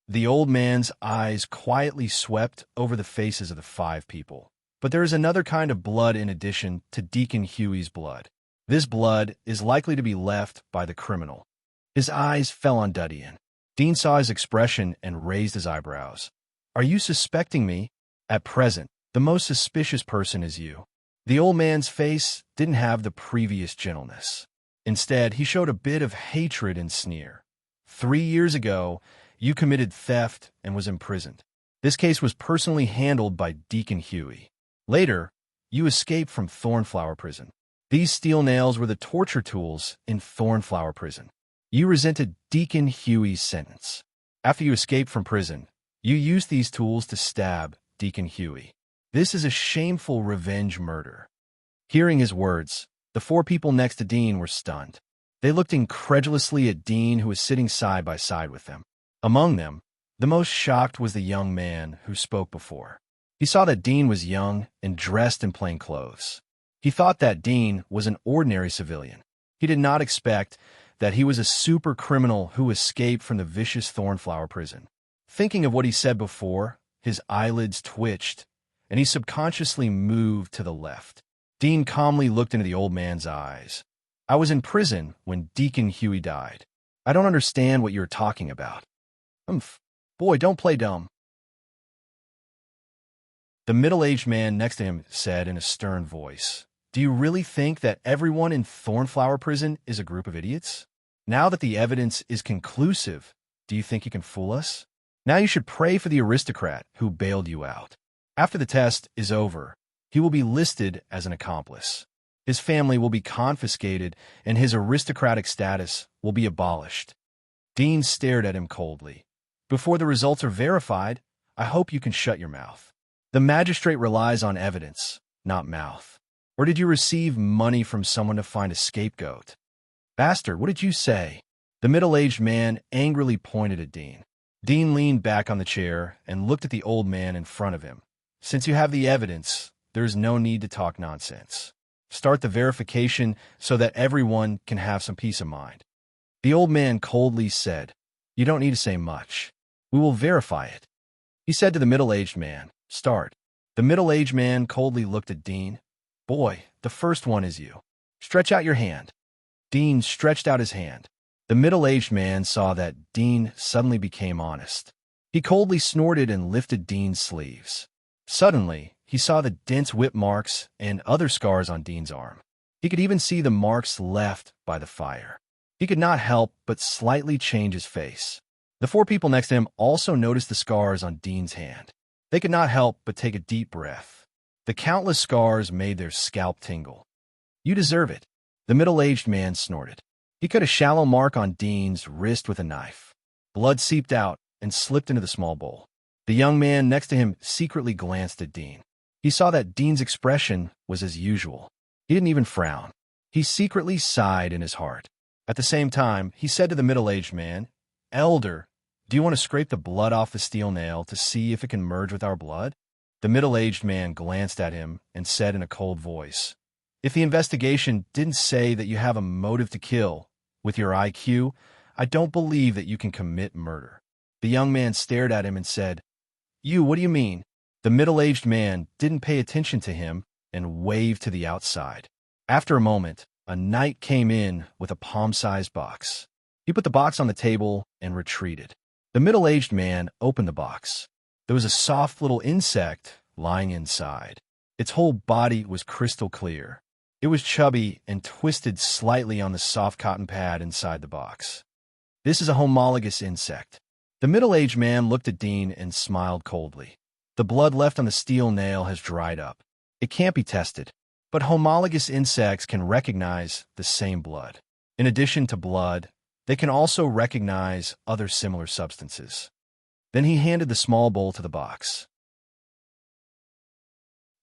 The old man's eyes quietly swept over the faces of the 5 people. But there is another kind of blood in addition to Deacon Huey's blood. This blood is likely to be left by the criminal. His eyes fell on Dudian. Dean saw his expression and raised his eyebrows. Are you suspecting me? At present, the most suspicious person is you. The old man's face didn't have the previous gentleness. Instead, he showed a bit of hatred and sneer. 3 years ago, you committed theft and was imprisoned. This case was personally handled by Deacon Huey. Later, you escaped from Thornflower Prison. These steel nails were the torture tools in Thornflower Prison. You resented Deacon Huey's sentence. After you escaped from prison, you used these tools to stab Deacon Huey. This is a shameful revenge murder. Hearing his words, the 4 people next to Dean were stunned. They looked incredulously at Dean, who was sitting side by side with them. Among them, the most shocked was the young man who spoke before. He saw that Dean was young and dressed in plain clothes. He thought that Dean was an ordinary civilian. He did not expect that he was a super criminal who escaped from the vicious Thornflower Prison. Thinking of what he said before, his eyelids twitched, and he subconsciously moved to the left. Dean calmly looked into the old man's eyes. I was in prison when Deacon Huey died. I don't understand what you're talking about. Boy, don't play dumb. The middle-aged man next to him said in a stern voice, Do you really think that everyone in Thornflower Prison is a group of idiots? Now that the evidence is conclusive, do you think you can fool us? Now you should pray for the aristocrat who bailed you out. After the test is over, he will be listed as an accomplice. His family will be confiscated, and his aristocratic status will be abolished. Dean stared at him coldly. Before the results are verified, I hope you can shut your mouth. The magistrate relies on evidence, not mouth. Or did you receive money from someone to find a scapegoat? Bastard, what did you say? The middle-aged man angrily pointed at Dean. Dean leaned back on the chair and looked at the old man in front of him. Since you have the evidence, there is no need to talk nonsense. Start the verification so that everyone can have some peace of mind. The old man coldly said, You don't need to say much. We will verify it. He said to the middle-aged man, Start. The middle-aged man coldly looked at Dean. Boy, the first one is you. Stretch out your hand. Dean stretched out his hand. The middle-aged man saw that Dean suddenly became honest. He coldly snorted and lifted Dean's sleeves. Suddenly, he saw the dense whip marks and other scars on Dean's arm. He could even see the marks left by the fire. He could not help but slightly change his face. The 4 people next to him also noticed the scars on Dean's hand. They could not help but take a deep breath. The countless scars made their scalp tingle. You deserve it, the middle-aged man snorted. He cut a shallow mark on Dean's wrist with a knife. Blood seeped out and slipped into the small bowl. The young man next to him secretly glanced at Dean. He saw that Dean's expression was as usual. He didn't even frown. He secretly sighed in his heart. At the same time, he said to the middle-aged man, Elder, do you want to scrape the blood off the steel nail to see if it can merge with our blood? The middle-aged man glanced at him and said in a cold voice, If the investigation didn't say that you have a motive to kill, with your IQ, I don't believe that you can commit murder. The young man stared at him and said, what do you mean? The middle-aged man didn't pay attention to him and waved to the outside. After a moment, a knight came in with a palm-sized box. He put the box on the table and retreated. The middle-aged man opened the box. There was a soft little insect lying inside. Its whole body was crystal clear. It was chubby and twisted slightly on the soft cotton pad inside the box. This is a homologous insect. The middle-aged man looked at Dean and smiled coldly. The blood left on the steel nail has dried up. It can't be tested, but homologous insects can recognize the same blood. In addition to blood, they can also recognize other similar substances. Then he handed the small bowl to the box.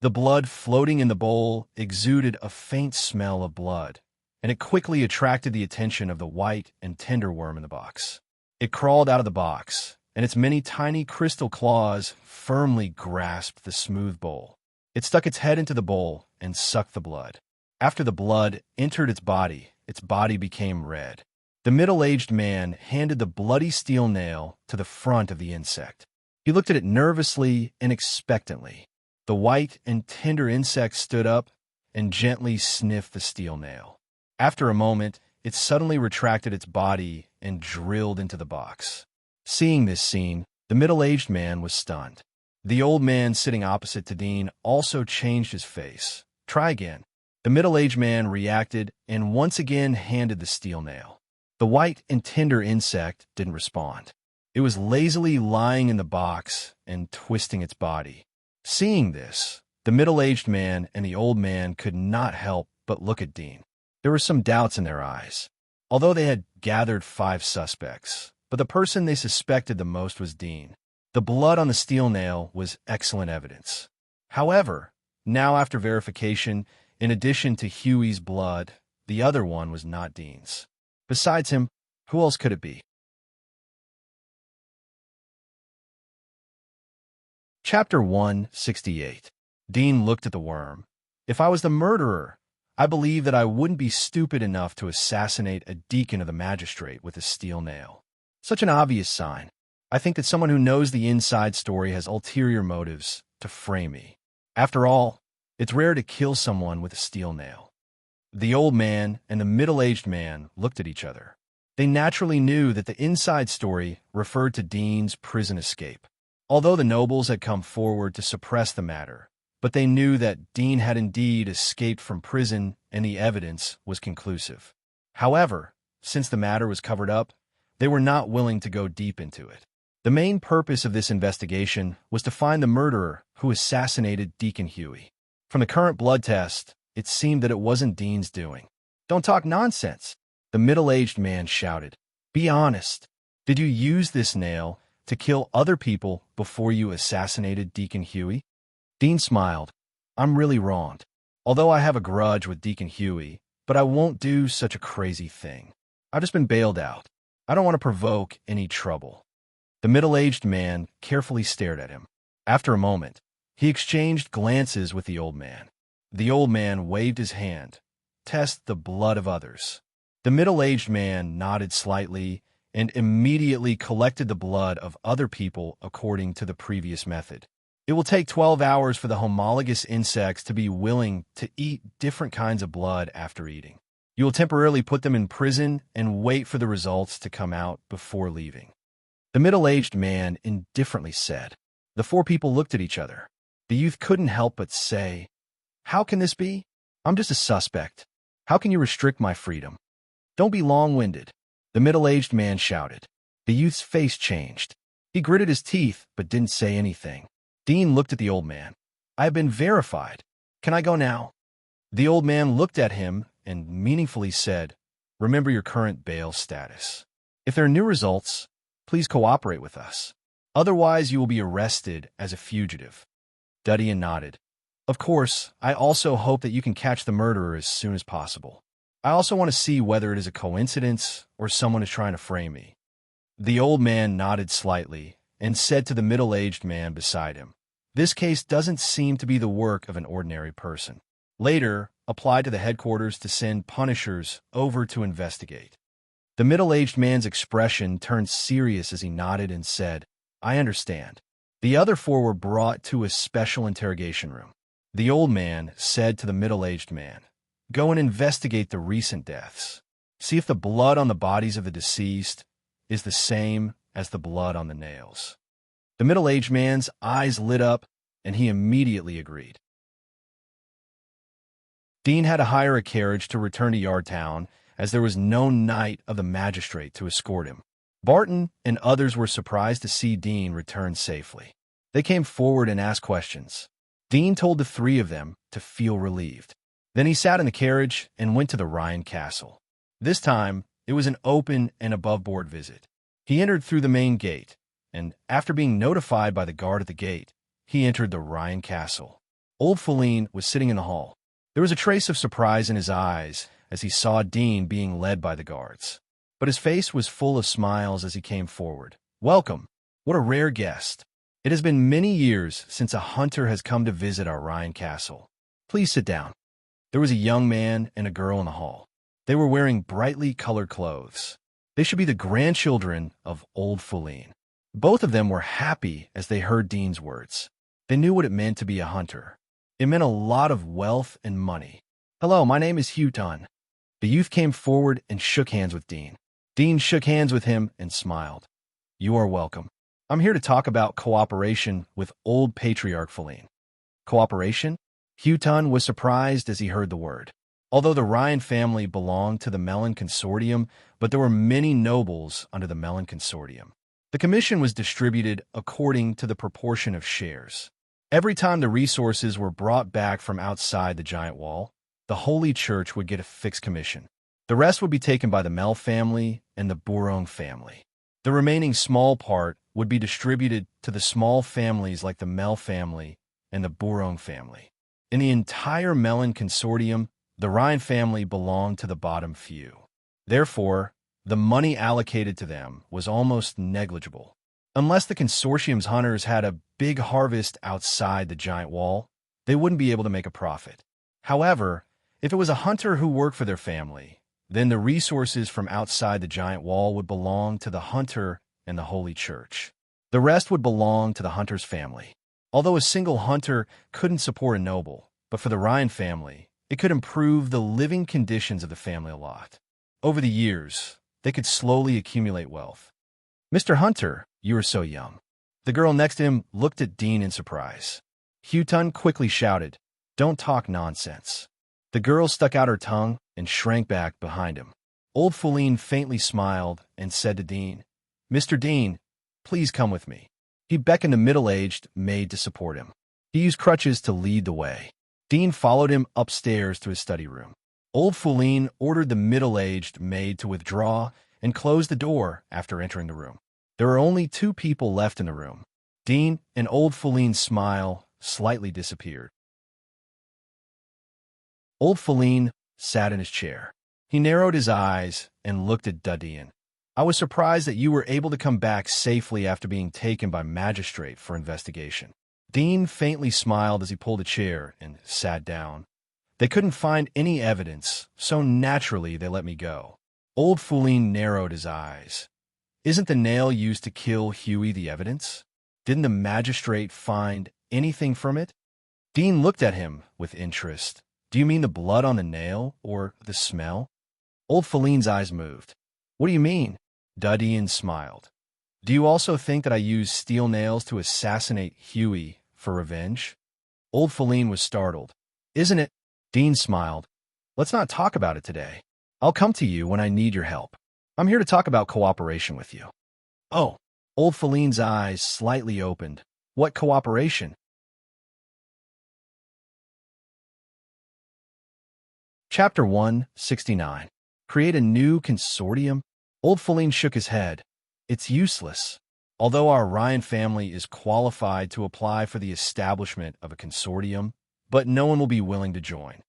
The blood floating in the bowl exuded a faint smell of blood, and it quickly attracted the attention of the white and tender worm in the box. It crawled out of the box, and its many tiny crystal claws firmly grasped the smooth bowl. It stuck its head into the bowl and sucked the blood. After the blood entered its body became red. The middle-aged man handed the bloody steel nail to the front of the insect. He looked at it nervously and expectantly. The white and tender insect stood up and gently sniffed the steel nail. After a moment, it suddenly retracted its body and drilled into the box. Seeing this scene, the middle-aged man was stunned. The old man sitting opposite to Dean also changed his face. "Try again." The middle-aged man reacted and once again handed the steel nail. The white and tender insect didn't respond. It was lazily lying in the box and twisting its body. Seeing this, the middle-aged man and the old man could not help but look at Dean. There were some doubts in their eyes. Although they had gathered 5 suspects, but the person they suspected the most was Dean. The blood on the steel nail was excellent evidence. However, now after verification, in addition to Huey's blood, the other one was not Dean's. Besides him, who else could it be? Chapter 168. Dean looked at the worm. "If I was the murderer, I believe that I wouldn't be stupid enough to assassinate a deacon of the magistrate with a steel nail. Such an obvious sign. I think that someone who knows the inside story has ulterior motives to frame me. After all, it's rare to kill someone with a steel nail." The old man and the middle-aged man looked at each other. They naturally knew that the inside story referred to Dean's prison escape. Although the nobles had come forward to suppress the matter, but they knew that Dean had indeed escaped from prison and the evidence was conclusive. However, since the matter was covered up, they were not willing to go deep into it. The main purpose of this investigation was to find the murderer who assassinated Deacon Huey. From the current blood test, it seemed that it wasn't Dean's doing. "Don't talk nonsense," the middle-aged man shouted. "Be honest. Did you use this nail to kill other people before you assassinated Deacon Huey?" Dean smiled. "I'm really wronged. Although I have a grudge with Deacon Huey, but I won't do such a crazy thing. I've just been bailed out. I don't want to provoke any trouble." The middle-aged man carefully stared at him. After a moment, he exchanged glances with the old man. The old man waved his hand. "Test the blood of others." The middle-aged man nodded slightly and immediately collected the blood of other people according to the previous method. It will take 12 hours for the homologous insects to be willing to eat different kinds of blood after eating. You will temporarily put them in prison and wait for the results to come out before leaving. The middle-aged man indifferently said. The 4 people looked at each other. The youth couldn't help but say, "How can this be? I'm just a suspect. How can you restrict my freedom?" "Don't be long-winded," the middle-aged man shouted. The youth's face changed. He gritted his teeth but didn't say anything. Dean looked at the old man. "I have been verified. Can I go now?" The old man looked at him and meaningfully said, "Remember your current bail status. If there are new results, please cooperate with us. Otherwise, you will be arrested as a fugitive." Duddian nodded. "Of course, I also hope that you can catch the murderer as soon as possible. I also want to see whether it is a coincidence or someone is trying to frame me." The old man nodded slightly and said to the middle-aged man beside him, "This case doesn't seem to be the work of an ordinary person. Later, apply to the headquarters to send punishers over to investigate." The middle-aged man's expression turned serious as he nodded and said, "I understand." The other 4 were brought to a special interrogation room. The old man said to the middle-aged man, "Go and investigate the recent deaths. See if the blood on the bodies of the deceased is the same as the blood on the nails." The middle-aged man's eyes lit up, and he immediately agreed. Dean had to hire a carriage to return to Yardtown, as there was no knight of the magistrate to escort him. Barton and others were surprised to see Dean return safely. They came forward and asked questions. Dean told the 3 of them to feel relieved. Then he sat in the carriage and went to the Ryan Castle. This time, it was an open and above-board visit. He entered through the main gate, and after being notified by the guard at the gate, he entered the Ryan Castle. Old Feline was sitting in the hall. There was a trace of surprise in his eyes as he saw Dean being led by the guards. But his face was full of smiles as he came forward. "Welcome. What a rare guest. It has been many years since a hunter has come to visit our Ryan Castle. Please sit down." There was a young man and a girl in the hall. They were wearing brightly colored clothes. They should be the grandchildren of old Feline. Both of them were happy as they heard Dean's words. They knew what it meant to be a hunter. It meant a lot of wealth and money. "Hello, my name is Hugh Dunn." The youth came forward and shook hands with Dean. Dean shook hands with him and smiled. "You are welcome. I'm here to talk about cooperation with old Patriarch Feline." Cooperation? Hugh Dunn was surprised as he heard the word. Although the Ryan family belonged to the Mellon Consortium, but there were many nobles under the Mellon Consortium. The commission was distributed according to the proportion of shares. Every time the resources were brought back from outside the giant wall, the Holy Church would get a fixed commission. The rest would be taken by the Mel family and the Bourong family. The remaining small part would be distributed to the small families like the Mel family and the Bourong family. In the entire Mellon Consortium, the Ryan family belonged to the bottom few. Therefore, the money allocated to them was almost negligible. Unless the consortium's hunters had a big harvest outside the giant wall, they wouldn't be able to make a profit. However, if it was a hunter who worked for their family, then the resources from outside the giant wall would belong to the hunter and the Holy Church. The rest would belong to the hunter's family. Although a single hunter couldn't support a noble, but for the Ryan family, it could improve the living conditions of the family a lot. Over the years, they could slowly accumulate wealth. "Mr. Hunter, you are so young." The girl next to him looked at Dean in surprise. Hugh Dunn quickly shouted, "Don't talk nonsense." The girl stuck out her tongue and shrank back behind him. Old Feline faintly smiled and said to Dean, "Mr. Dean, please come with me." He beckoned a middle-aged maid to support him. He used crutches to lead the way. Dean followed him upstairs to his study room. Old Feline ordered the middle-aged maid to withdraw and close the door after entering the room. There were only 2 people left in the room. Dean and Old Feline's smile slightly disappeared. Old Feline sat in his chair. He narrowed his eyes and looked at Duddian. "I was surprised that you were able to come back safely after being taken by magistrate for investigation." Dean faintly smiled as he pulled a chair and sat down. "They couldn't find any evidence, so naturally they let me go." Old Feline narrowed his eyes. "Isn't the nail used to kill Huey the evidence? Didn't the magistrate find anything from it?" Dean looked at him with interest. "Do you mean the blood on the nail, or the smell?" Old Feline's eyes moved. "What do you mean?" Duddian smiled. "Do you also think that I used steel nails to assassinate Huey for revenge?" Old Feline was startled. "Isn't it?" Dean smiled. "Let's not talk about it today. I'll come to you when I need your help. I'm here to talk about cooperation with you." "Oh." Old Feline's eyes slightly opened. "What cooperation?" Chapter 169. Create a new consortium? Old Feline shook his head. "It's useless. Although our Ryan family is qualified to apply for the establishment of a consortium, but no one will be willing to join."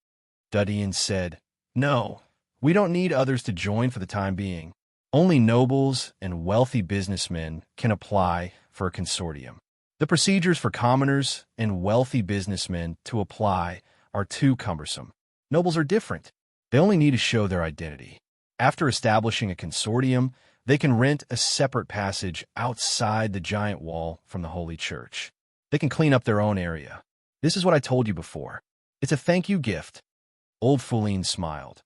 Duddian said, "No, we don't need others to join for the time being. Only nobles and wealthy businessmen can apply for a consortium. The procedures for commoners and wealthy businessmen to apply are too cumbersome. Nobles are different. They only need to show their identity. After establishing a consortium, they can rent a separate passage outside the giant wall from the Holy Church. They can clean up their own area. This is what I told you before. It's a thank you gift." Old Feline smiled.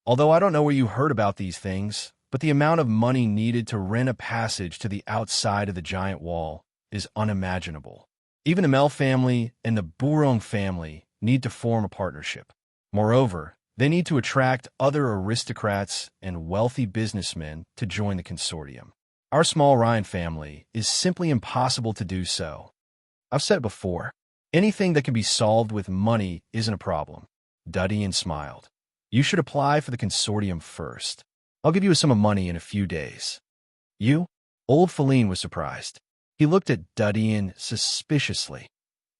"Although I don't know where you heard about these things, but the amount of money needed to rent a passage to the outside of the giant wall is unimaginable. Even the Mel family and the Bourong family need to form a partnership. Moreover, they need to attract other aristocrats and wealthy businessmen to join the consortium. Our small Ryan family is simply impossible to do so. I've said it before. Anything that can be solved with money isn't a problem." Duddian smiled. "You should apply for the consortium first. I'll give you a sum of money in a few days." "You?" Old Feline was surprised. He looked at Duddian suspiciously.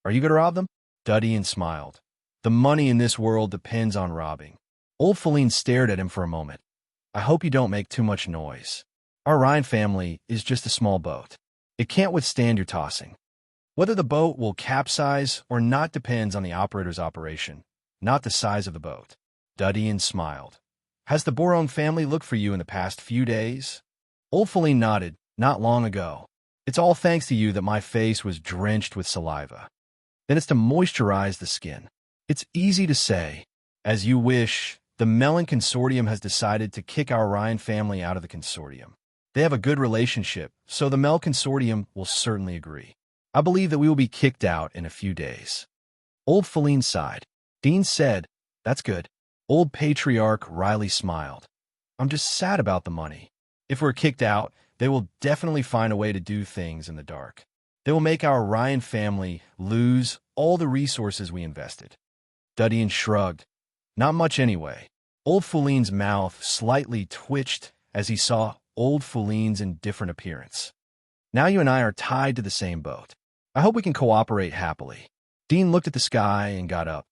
"Are you going to rob them?" Duddian smiled. "The money in this world depends on robbing." Old Feline stared at him for a moment. "I hope you don't make too much noise. Our Ryan family is just a small boat. It can't withstand your tossing. Whether the boat will capsize or not depends on the operator's operation, not the size of the boat." Duddian smiled. Has the Boron family looked for you in the past few days? Old Feline nodded. Not long ago. It's all thanks to you that my face was drenched with saliva. Then it's to moisturize the skin. It's easy to say. As you wish, the Melon Consortium has decided to kick our Ryan family out of the consortium. They have a good relationship, so the Mel Consortium will certainly agree. I believe that we will be kicked out in a few days. Old Feline sighed. Dean said, "That's good." Old Patriarch Riley smiled. "I'm just sad about the money. If we're kicked out, they will definitely find a way to do things in the dark. They will make our Ryan family lose all the resources we invested." Dudian shrugged. "Not much anyway." Old Feline's mouth slightly twitched as he saw Old Feline's indifferent appearance. "Now you and I are tied to the same boat. I hope we can cooperate happily." Dean looked at the sky and got up.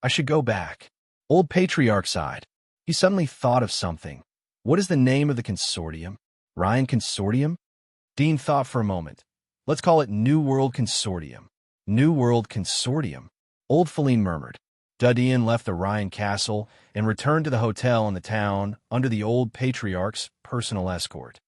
"I should go back." Old Patriarch sighed. He suddenly thought of something. What is the name of the consortium? Ryan Consortium? Dean thought for a moment. Let's call it New World Consortium. New World Consortium? Old Feline murmured. Dudian left the Ryan castle and returned to the hotel in the town under the old patriarch's personal escort.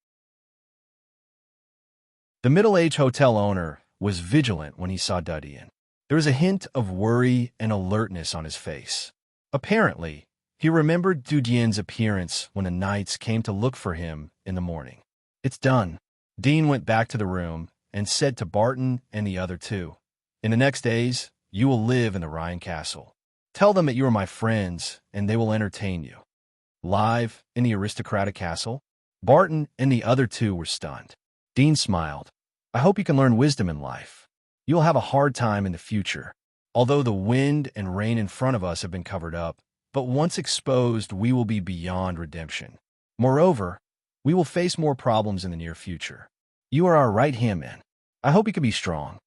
The middle-aged hotel owner was vigilant when he saw Dudian. There was a hint of worry and alertness on his face. Apparently, he remembered Dudian's appearance when the knights came to look for him in the morning. "It's done." Dean went back to the room and said to Barton and the other two, "In the next days, you will live in the Ryan castle. Tell them that you are my friends, and they will entertain you." Live in the aristocratic castle? Barton and the other two were stunned. Dean smiled. "I hope you can learn wisdom in life. You'll have a hard time in the future. Although the wind and rain in front of us have been covered up, but once exposed, we will be beyond redemption. Moreover, we will face more problems in the near future. You are our right-hand man. I hope you can be strong."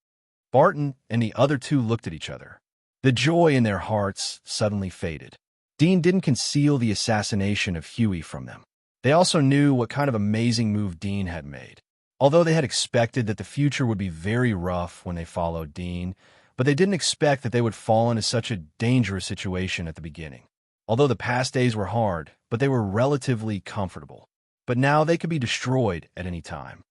Barton and the other two looked at each other. The joy in their hearts suddenly faded. Dean didn't conceal the assassination of Huey from them. They also knew what kind of amazing move Dean had made. Although they had expected that the future would be very rough when they followed Dean, but they didn't expect that they would fall into such a dangerous situation at the beginning. Although the past days were hard, but they were relatively comfortable. But now they could be destroyed at any time.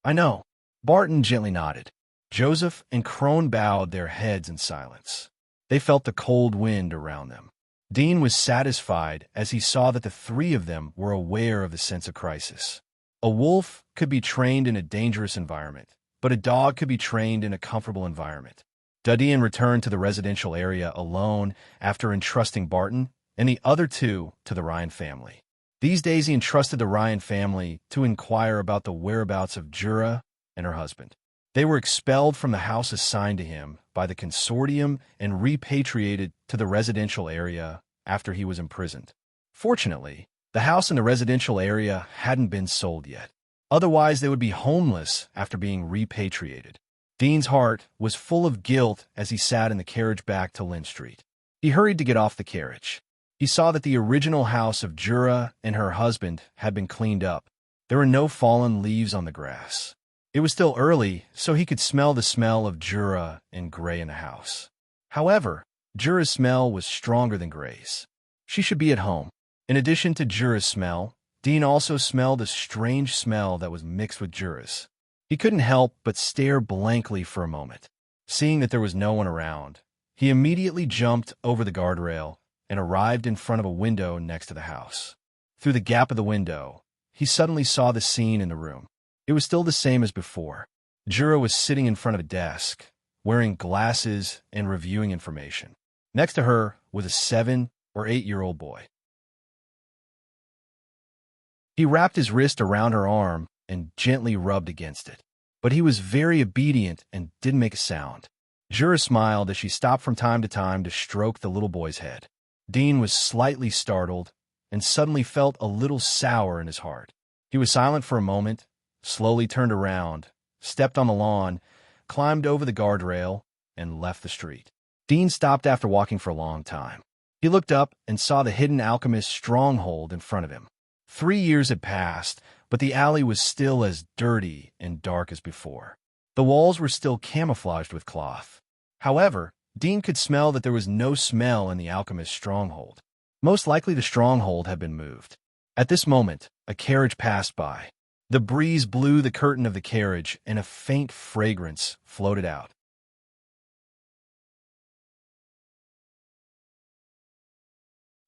"I know." Barton gently nodded. Joseph and Crone bowed their heads in silence. They felt the cold wind around them. Dean was satisfied as he saw that the three of them were aware of the sense of crisis. A wolf could be trained in a dangerous environment, but a dog could be trained in a comfortable environment. Dudian returned to the residential area alone after entrusting Barton and the other two to the Ryan family. These days he entrusted the Ryan family to inquire about the whereabouts of Jura and her husband. They were expelled from the house assigned to him by the consortium and repatriated to the residential area after he was imprisoned. Fortunately, the house in the residential area hadn't been sold yet. Otherwise, they would be homeless after being repatriated. Dean's heart was full of guilt as he sat in the carriage back to Lynn Street. He hurried to get off the carriage. He saw that the original house of Jura and her husband had been cleaned up. There were no fallen leaves on the grass. It was still early, so he could smell the smell of Jura and Gray in the house. However, Jura's smell was stronger than Gray's. She should be at home. In addition to Jura's smell, Dean also smelled a strange smell that was mixed with Jura's. He couldn't help but stare blankly for a moment. Seeing that there was no one around, he immediately jumped over the guardrail and arrived in front of a window next to the house. Through the gap of the window, he suddenly saw the scene in the room. It was still the same as before. Jura was sitting in front of a desk, wearing glasses and reviewing information. Next to her was a 7 or 8-year-old boy. He wrapped his wrist around her arm and gently rubbed against it. But he was very obedient and didn't make a sound. Jura smiled as she stopped from time to time to stroke the little boy's head. Dean was slightly startled and suddenly felt a little sour in his heart. He was silent for a moment, slowly turned around, stepped on the lawn, climbed over the guardrail, and left the street. Dean stopped after walking for a long time. He looked up and saw the hidden alchemist's stronghold in front of him. 3 years had passed, but the alley was still as dirty and dark as before. The walls were still camouflaged with cloth. However, Dean could smell that there was no smell in the alchemist's stronghold. Most likely the stronghold had been moved. At this moment, a carriage passed by. The breeze blew the curtain of the carriage, and a faint fragrance floated out.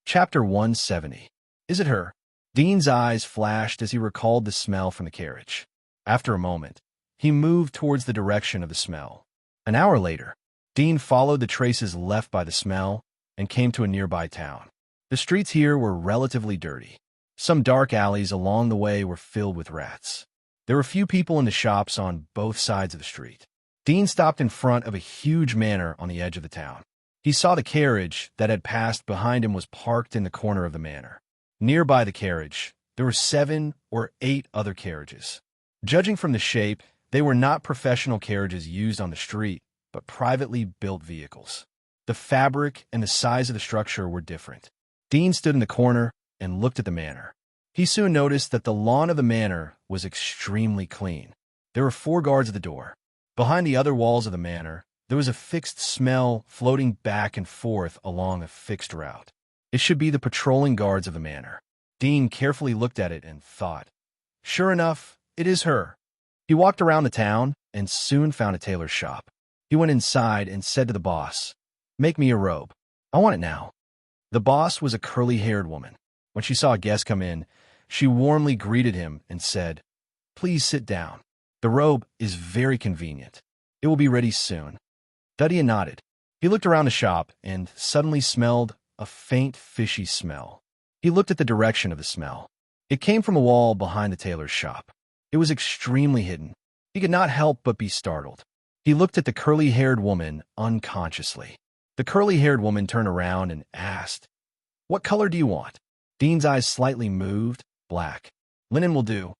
Chapter 170. Is it her? Dean's eyes flashed as he recalled the smell from the carriage. After a moment, he moved towards the direction of the smell. An hour later, Dean followed the traces left by the smell and came to a nearby town. The streets here were relatively dirty. Some dark alleys along the way were filled with rats. There were few people in the shops on both sides of the street. Dean stopped in front of a huge manor on the edge of the town. He saw the carriage that had passed behind him was parked in the corner of the manor. Nearby the carriage, there were 7 or 8 other carriages. Judging from the shape, they were not professional carriages used on the street, but privately built vehicles. The fabric and the size of the structure were different. Dean stood in the corner and looked at the manor. He soon noticed that the lawn of the manor was extremely clean. There were 4 guards at the door. Behind the other walls of the manor, there was a fixed smell floating back and forth along a fixed route. It should be the patrolling guards of the manor. Dean carefully looked at it and thought, sure enough, it is her. He walked around the town and soon found a tailor's shop. He went inside and said to the boss, make me a robe. I want it now. The boss was a curly-haired woman. When she saw a guest come in, she warmly greeted him and said, please sit down. The robe is very convenient. It will be ready soon. Duddy nodded. He looked around the shop and suddenly smelled a faint fishy smell. He looked at the direction of the smell. It came from a wall behind the tailor's shop. It was extremely hidden. He could not help but be startled. He looked at the curly-haired woman unconsciously. The curly-haired woman turned around and asked, what color do you want? Dean's eyes slightly moved. Black. Linen will do.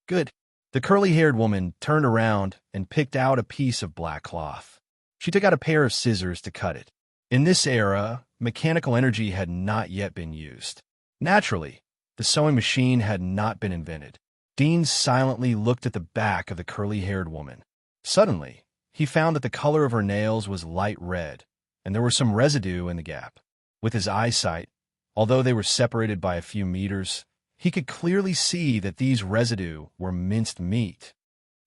Good. The curly-haired woman turned around and picked out a piece of black cloth. She took out a pair of scissors to cut it. In this era, mechanical energy had not yet been used. Naturally, the sewing machine had not been invented. Dean silently looked at the back of the curly-haired woman. Suddenly, he found that the color of her nails was light red, and there was some residue in the gap. With his eyesight, although they were separated by a few meters, he could clearly see that these residue were minced meat.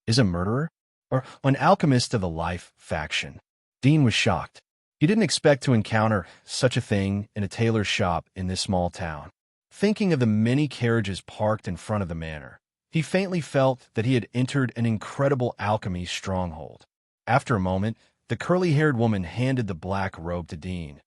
Is a murderer? Or an alchemist of the Life faction? Dean was shocked. He didn't expect to encounter such a thing in a tailor's shop in this small town. Thinking of the many carriages parked in front of the manor, he faintly felt that he had entered an incredible alchemy stronghold. After a moment, the curly-haired woman handed the black robe to Dean.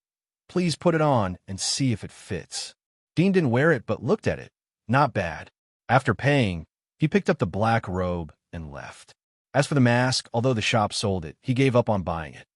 Please put it on and see if it fits. Dean didn't wear it but looked at it. Not bad. After paying, he picked up the black robe and left. As for the mask, although the shop sold it, he gave up on buying it.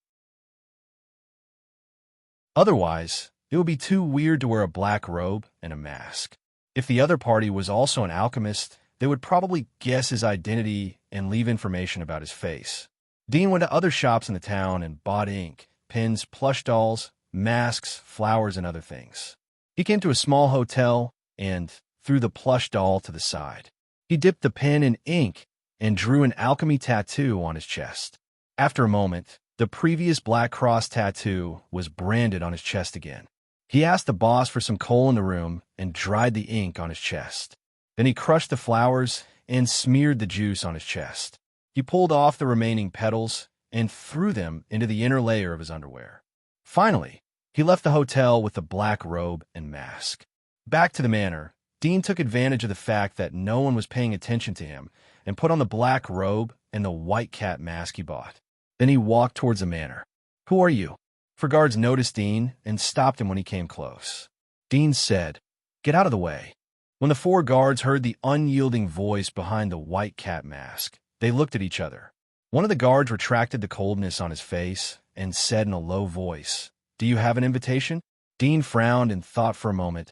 Otherwise, it would be too weird to wear a black robe and a mask. If the other party was also an alchemist, they would probably guess his identity and leave information about his face. Dean went to other shops in the town and bought ink, pins, plush dolls, masks, flowers, and other things. He came to a small hotel and threw the plush doll to the side. He dipped the pen in ink and drew an alchemy tattoo on his chest. After a moment, the previous black cross tattoo was branded on his chest again. He asked the boss for some coal in the room and dried the ink on his chest. Then he crushed the flowers and smeared the juice on his chest. He pulled off the remaining petals and threw them into the inner layer of his underwear. Finally, he left the hotel with the black robe and mask. Back to the manor, Dean took advantage of the fact that no one was paying attention to him and put on the black robe and the white cat mask he bought. Then he walked towards the manor. Who are you? 4 guards noticed Dean and stopped him when he came close. Dean said, get out of the way. When the 4 guards heard the unyielding voice behind the white cat mask, they looked at each other. One of the guards retracted the coldness on his face and said in a low voice, do you have an invitation? Dean frowned and thought for a moment.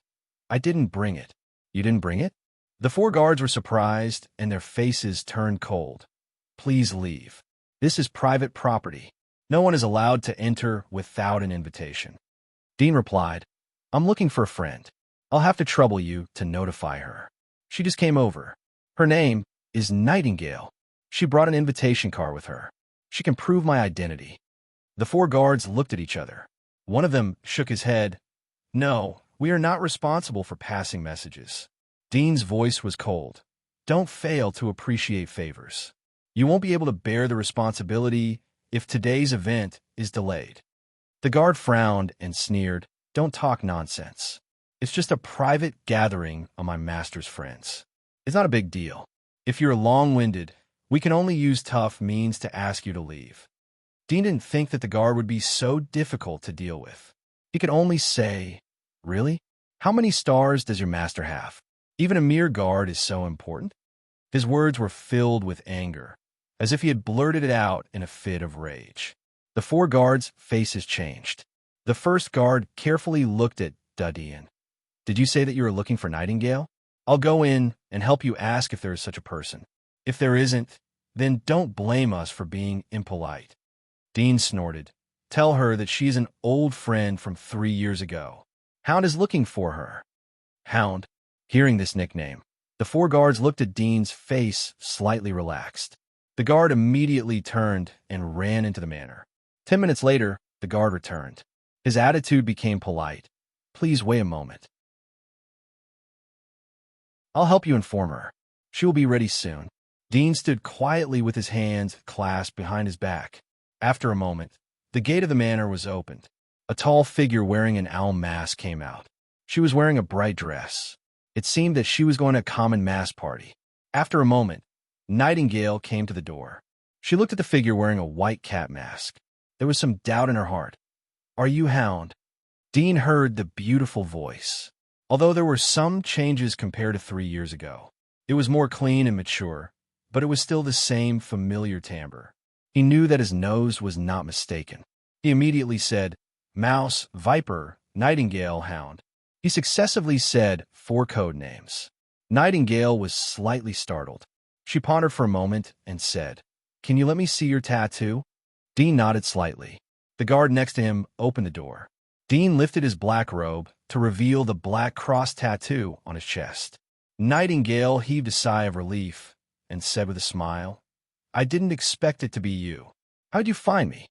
I didn't bring it. You didn't bring it? The 4 guards were surprised and their faces turned cold. Please leave. This is private property. No one is allowed to enter without an invitation. Dean replied, I'm looking for a friend. I'll have to trouble you to notify her. She just came over. Her name is Nightingale. She brought an invitation card with her. She can prove my identity. The 4 guards looked at each other. One of them shook his head. No, We are not responsible for passing messages. Dean's voice was cold. Don't fail to appreciate favors. You won't be able to bear the responsibility if today's event is delayed. The guard frowned and sneered. Don't talk nonsense. It's just a private gathering of my master's friends. It's not a big deal. If you're long-winded, we can only use tough means to ask you to leave. Dean didn't think that the guard would be so difficult to deal with. He could only say, "Really? How many stars does your master have? Even a mere guard is so important?" His words were filled with anger, as if he had blurted it out in a fit of rage. The four guards' faces changed. The first guard carefully looked at Dean. "Did you say that you were looking for Nightingale? I'll go in and help you ask if there is such a person. If there isn't, then don't blame us for being impolite." Dean snorted. "Tell her that she's an old friend from 3 years ago. Hound is looking for her." Hound. Hearing this nickname, the four guards looked at Dean's face, slightly relaxed. The guard immediately turned and ran into the manor. 10 minutes later, the guard returned. His attitude became polite. "Please wait a moment. I'll help you inform her. She will be ready soon." Dean stood quietly with his hands clasped behind his back. After a moment, the gate of the manor was opened. A tall figure wearing an owl mask came out. She was wearing a bright dress. It seemed that she was going to a common mass party. After a moment, Nightingale came to the door. She looked at the figure wearing a white cat mask. There was some doubt in her heart. "Are you Hound?" Dean heard the beautiful voice. Although there were some changes compared to 3 years ago, it was more clean and mature, but it was still the same familiar timbre. He knew that his nose was not mistaken. He immediately said, "Mouse, Viper, Nightingale, Hound." He successively said 4 code names. Nightingale was slightly startled. She pondered for a moment and said, "Can you let me see your tattoo?" Dean nodded slightly. The guard next to him opened the door. Dean lifted his black robe to reveal the black cross tattoo on his chest. Nightingale heaved a sigh of relief and said with a smile, "I didn't expect it to be you. How'd you find me?"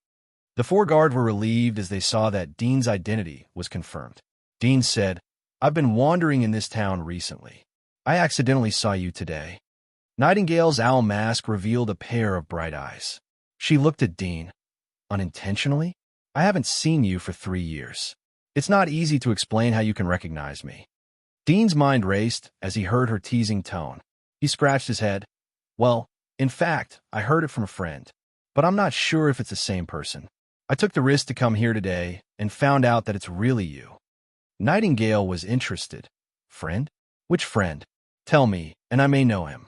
The four guards were relieved as they saw that Dean's identity was confirmed. Dean said, "I've been wandering in this town recently. I accidentally saw you today." Nightingale's owl mask revealed a pair of bright eyes. She looked at Dean. "Unintentionally? I haven't seen you for 3 years. It's not easy to explain how you can recognize me." Dean's mind raced as he heard her teasing tone. He scratched his head. "Well, in fact, I heard it from a friend, but I'm not sure if it's the same person. I took the risk to come here today and found out that it's really you." Nightingale was interested. "Friend? Which friend? Tell me, and I may know him."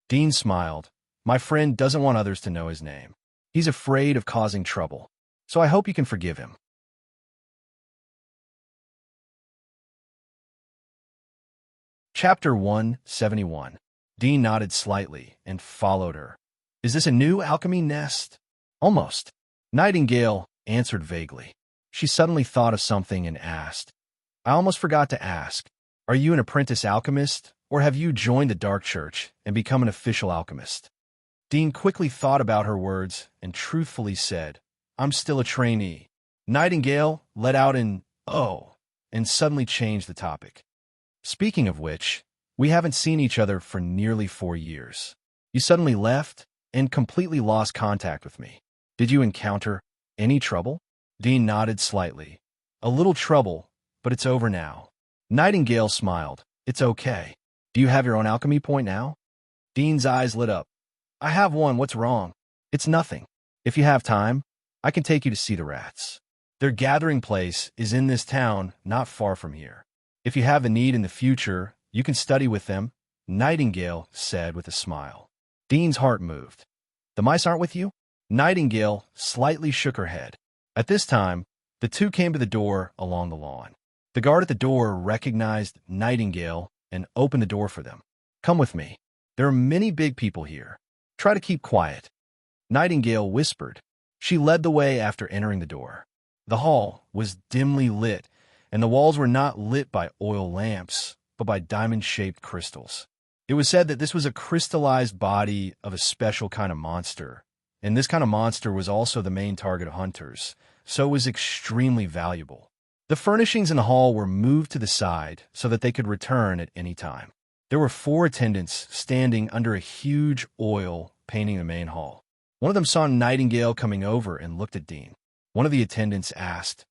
Dean smiled. "My friend doesn't want others to know his name. He's afraid of causing trouble, so I hope you can forgive him." Chapter 171. Dean nodded slightly and followed her. "Is this a new alchemy nest?" "Almost." Nightingale answered vaguely. She suddenly thought of something and asked, "I almost forgot to ask. Are you an apprentice alchemist, or have you joined the Dark Church and become an official alchemist?" Dean quickly thought about her words and truthfully said, "I'm still a trainee." Nightingale let out an "oh" and suddenly changed the topic. "Speaking of which, we haven't seen each other for nearly 4 years. You suddenly left and completely lost contact with me. Did you encounter any trouble?" Dean nodded slightly. "A little trouble, but it's over now." Nightingale smiled. "It's okay. Do you have your own alchemy point now?" Dean's eyes lit up. "I have one. What's wrong?" "It's nothing. If you have time, I can take you to see the rats. Their gathering place is in this town, not far from here. If you have the need in the future, you can study with them," Nightingale said with a smile. Dean's heart moved. "The mice aren't with you?" Nightingale slightly shook her head. At this time, the two came to the door along the lawn. The guard at the door recognized Nightingale and opened the door for them. "Come with me. There are many big people here. Try to keep quiet," Nightingale whispered. She led the way after entering the door. The hall was dimly lit, and the walls were not lit by oil lamps, but by diamond-shaped crystals. It was said that this was a crystallized body of a special kind of monster, and this kind of monster was also the main target of hunters, so it was extremely valuable. The furnishings in the hall were moved to the side so that they could return at any time. There were 4 attendants standing under a huge oil painting the main hall. One of them saw Nightingale coming over and looked at Dean. One of the attendants asked,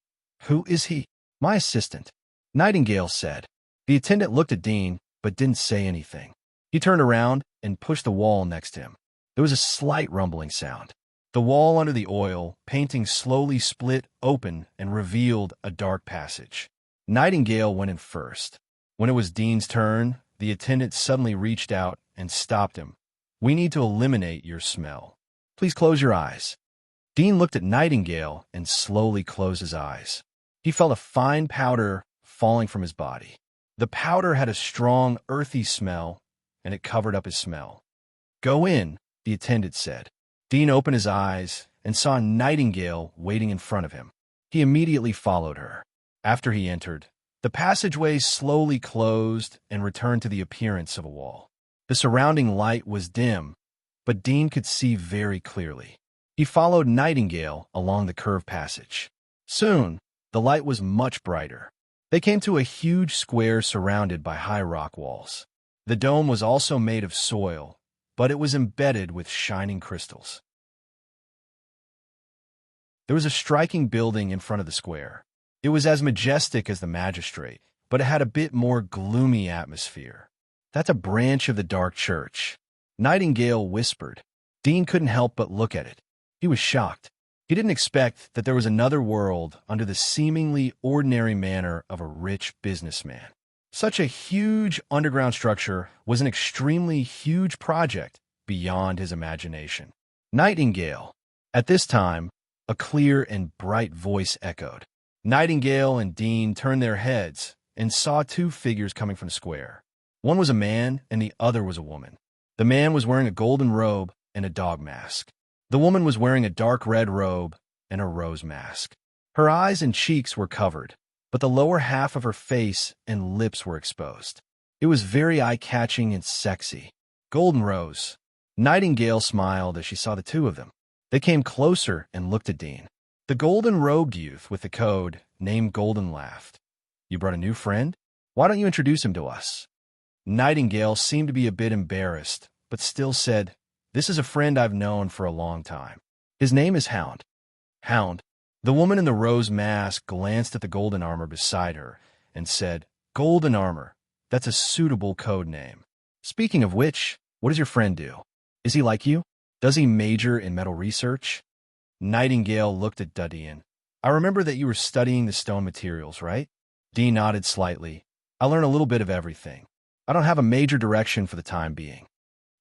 "Who is he?" "My assistant," Nightingale said. The attendant looked at Dean, but didn't say anything. He turned around and pushed the wall next to him. There was a slight rumbling sound. The wall under the oil painting slowly split open and revealed a dark passage. Nightingale went in first. When it was Dean's turn, the attendant suddenly reached out and stopped him. "We need to eliminate your smell. Please close your eyes." Dean looked at Nightingale and slowly closed his eyes. He felt a fine powder falling from his body. The powder had a strong, earthy smell, and it covered up his smell. "Go in," the attendant said. Dean opened his eyes and saw Nightingale waiting in front of him. He immediately followed her. After he entered, the passageway slowly closed and returned to the appearance of a wall. The surrounding light was dim, but Dean could see very clearly. He followed Nightingale along the curved passage. Soon, the light was much brighter. They came to a huge square surrounded by high rock walls. The dome was also made of soil, but it was embedded with shining crystals. There was a striking building in front of the square. It was as majestic as the magistrate, but it had a bit more gloomy atmosphere. "That's a branch of the Dark Church," Nightingale whispered. Dean couldn't help but look at it. He was shocked. He didn't expect that there was another world under the seemingly ordinary manner of a rich businessman. Such a huge underground structure was an extremely huge project beyond his imagination. "Nightingale." At this time, a clear and bright voice echoed. Nightingale and Dean turned their heads and saw 2 figures coming from the square. One was a man and the other was a woman. The man was wearing a golden robe and a dog mask. The woman was wearing a dark red robe and a rose mask. Her eyes and cheeks were covered, but the lower half of her face and lips were exposed. It was very eye-catching and sexy. "Golden Rose." Nightingale smiled as she saw the 2 of them. They came closer and looked at Dean. The golden-robed youth with the code, named Golden, laughed. "You brought a new friend? Why don't you introduce him to us?" Nightingale seemed to be a bit embarrassed, but still said, "This is a friend I've known for a long time. His name is Hound." "Hound." The woman in the rose mask glanced at the golden armor beside her and said, "Golden armor. That's a suitable code name. Speaking of which, what does your friend do? Is he like you? Does he major in metal research?" Nightingale looked at Dean. "I remember that you were studying the stone materials, right?" Dean nodded slightly. "I learn a little bit of everything. I don't have a major direction for the time being."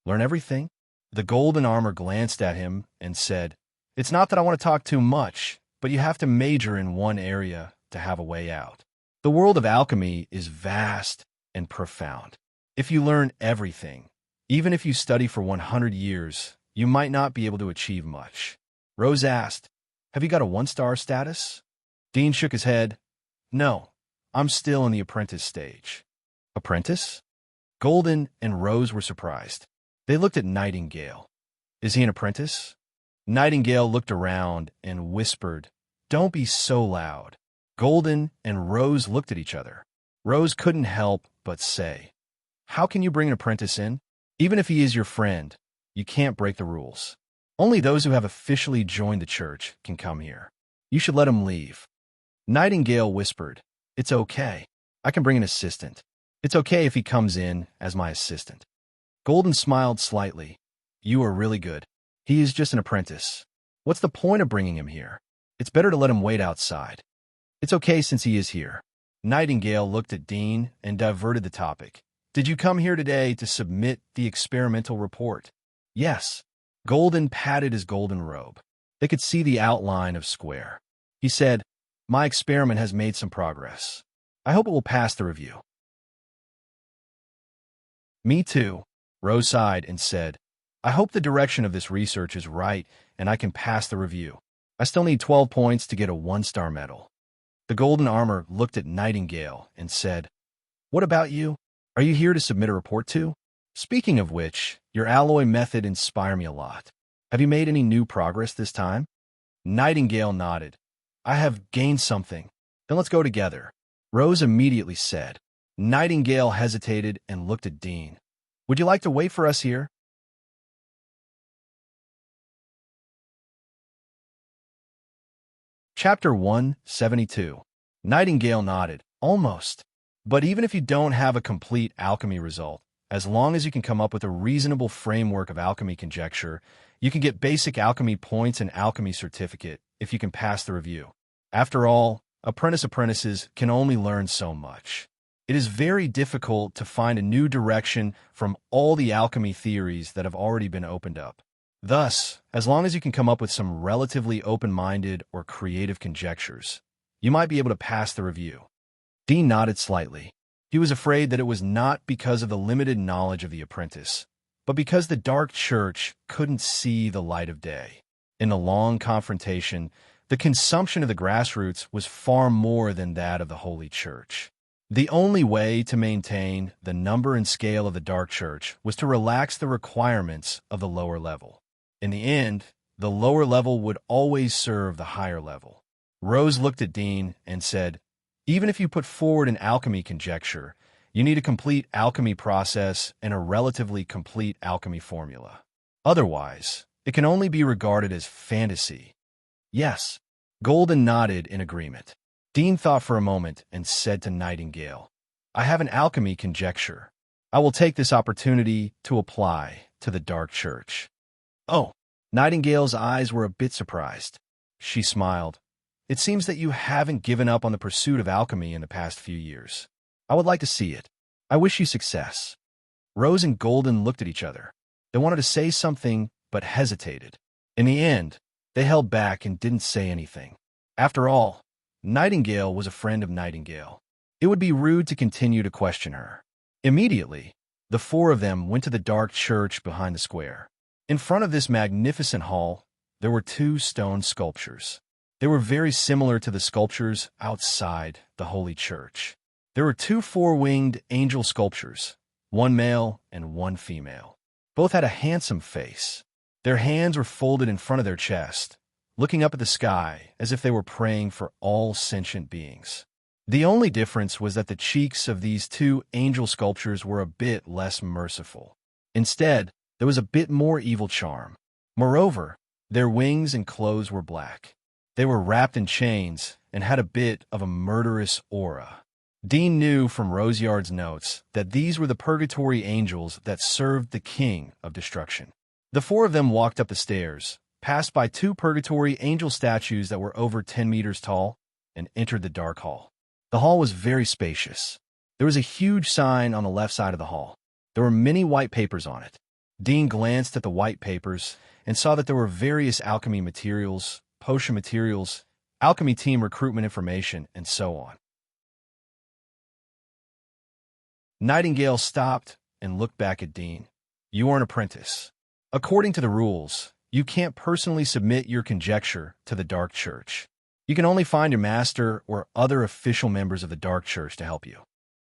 "Learn everything?" The golden armor glanced at him and said, "It's not that I want to talk too much, but you have to major in one area to have a way out. The world of alchemy is vast and profound. If you learn everything, even if you study for 100 years, you might not be able to achieve much." Rose asked, "Have you got a 1-star status?" Dean shook his head. "No, I'm still in the apprentice stage." "Apprentice?" Golden and Rose were surprised. They looked at Nightingale. "Is he an apprentice?" Nightingale looked around and whispered, "Don't be so loud." Golden and Rose looked at each other. Rose couldn't help but say, "How can you bring an apprentice in? Even if he is your friend, you can't break the rules. Only those who have officially joined the church can come here. You should let him leave." Nightingale whispered, "It's okay. I can bring an assistant. It's okay if he comes in as my assistant." Golden smiled slightly. "You are really good. He is just an apprentice. What's the point of bringing him here? It's better to let him wait outside." "It's okay since he is here." Nightingale looked at Dean and diverted the topic. "Did you come here today to submit the experimental report?" "Yes." Golden patted his golden robe. They could see the outline of square. He said, "My experiment has made some progress. I hope it will pass the review." "Me too." Rose sighed and said, "I hope the direction of this research is right and I can pass the review. I still need 12 points to get a 1-star medal." The golden armor looked at Nightingale and said, "What about you? Are you here to submit a report too? Speaking of which, your alloy method inspired me a lot. Have you made any new progress this time?" Nightingale nodded. "I have gained something. Then let's go together, Rose immediately said. Nightingale hesitated and looked at Dean. Would you like to wait for us here? Chapter 172. Nightingale nodded. Almost. But even if you don't have a complete alchemy result, as long as you can come up with a reasonable framework of alchemy conjecture, you can get basic alchemy points and alchemy certificate if you can pass the review. After all, apprentices can only learn so much. It is very difficult to find a new direction from all the alchemy theories that have already been opened up. Thus, as long as you can come up with some relatively open-minded or creative conjectures, you might be able to pass the review. Dean nodded slightly. He was afraid that it was not because of the limited knowledge of the apprentice, but because the dark church couldn't see the light of day. In the long confrontation, the consumption of the grassroots was far more than that of the Holy Church. The only way to maintain the number and scale of the dark church was to relax the requirements of the lower level. In the end, the lower level would always serve the higher level. Rose looked at Dean and said, even if you put forward an alchemy conjecture, you need a complete alchemy process and a relatively complete alchemy formula. Otherwise, it can only be regarded as fantasy. Yes. Golden nodded in agreement. Dean thought for a moment and said to Nightingale, I have an alchemy conjecture. I will take this opportunity to apply to the dark church. Oh, Nightingale's eyes were a bit surprised. She smiled. It seems that you haven't given up on the pursuit of alchemy in the past few years. I would like to see it. I wish you success. Rose and Golden looked at each other. They wanted to say something, but hesitated. In the end, they held back and didn't say anything. After all, Nightingale was a friend of Nightingale. It would be rude to continue to question her. Immediately, the four of them went to the dark church behind the square. In front of this magnificent hall, there were two stone sculptures. They were very similar to the sculptures outside the Holy Church. There were two four-winged angel sculptures, one male and one female. Both had a handsome face. Their hands were folded in front of their chest, looking up at the sky as if they were praying for all sentient beings. The only difference was that the cheeks of these two angel sculptures were a bit less merciful. Instead, there was a bit more evil charm. Moreover, their wings and clothes were black. They were wrapped in chains and had a bit of a murderous aura. Dean knew from Roseyard's notes that these were the purgatory angels that served the king of destruction. The four of them walked up the stairs, passed by two purgatory angel statues that were over 10 meters tall, and entered the dark hall. The hall was very spacious. There was a huge sign on the left side of the hall. There were many white papers on it. Dean glanced at the white papers and saw that there were various alchemy materials, potion materials, alchemy team recruitment information, and so on. Nightingale stopped and looked back at Dean. You are an apprentice. According to the rules, you can't personally submit your conjecture to the Dark Church. You can only find your master or other official members of the Dark Church to help you.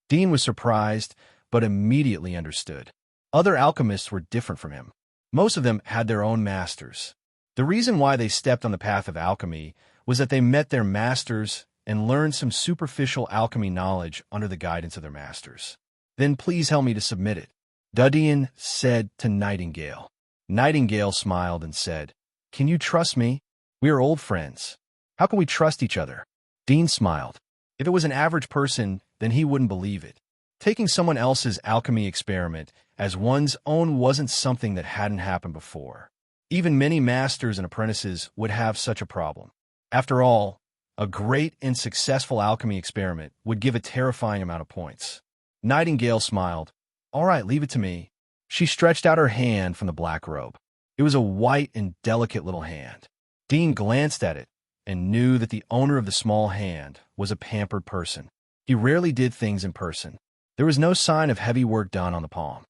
Dean was surprised, but immediately understood. Other alchemists were different from him. Most of them had their own masters. The reason why they stepped on the path of alchemy was that they met their masters and learned some superficial alchemy knowledge under the guidance of their masters. Then please help me to submit it, Dudian said to Nightingale. Nightingale smiled and said, Can you trust me? We are old friends. How can we trust each other? Dean smiled. If it was an average person, then he wouldn't believe it. Taking someone else's alchemy experiment as one's own wasn't something that hadn't happened before. Even many masters and apprentices would have such a problem. After all, a great and successful alchemy experiment would give a terrifying amount of points. Nightingale smiled. All right, leave it to me. She stretched out her hand from the black robe. It was a white and delicate little hand. Dean glanced at it and knew that the owner of the small hand was a pampered person. He rarely did things in person. There was no sign of heavy work done on the palm.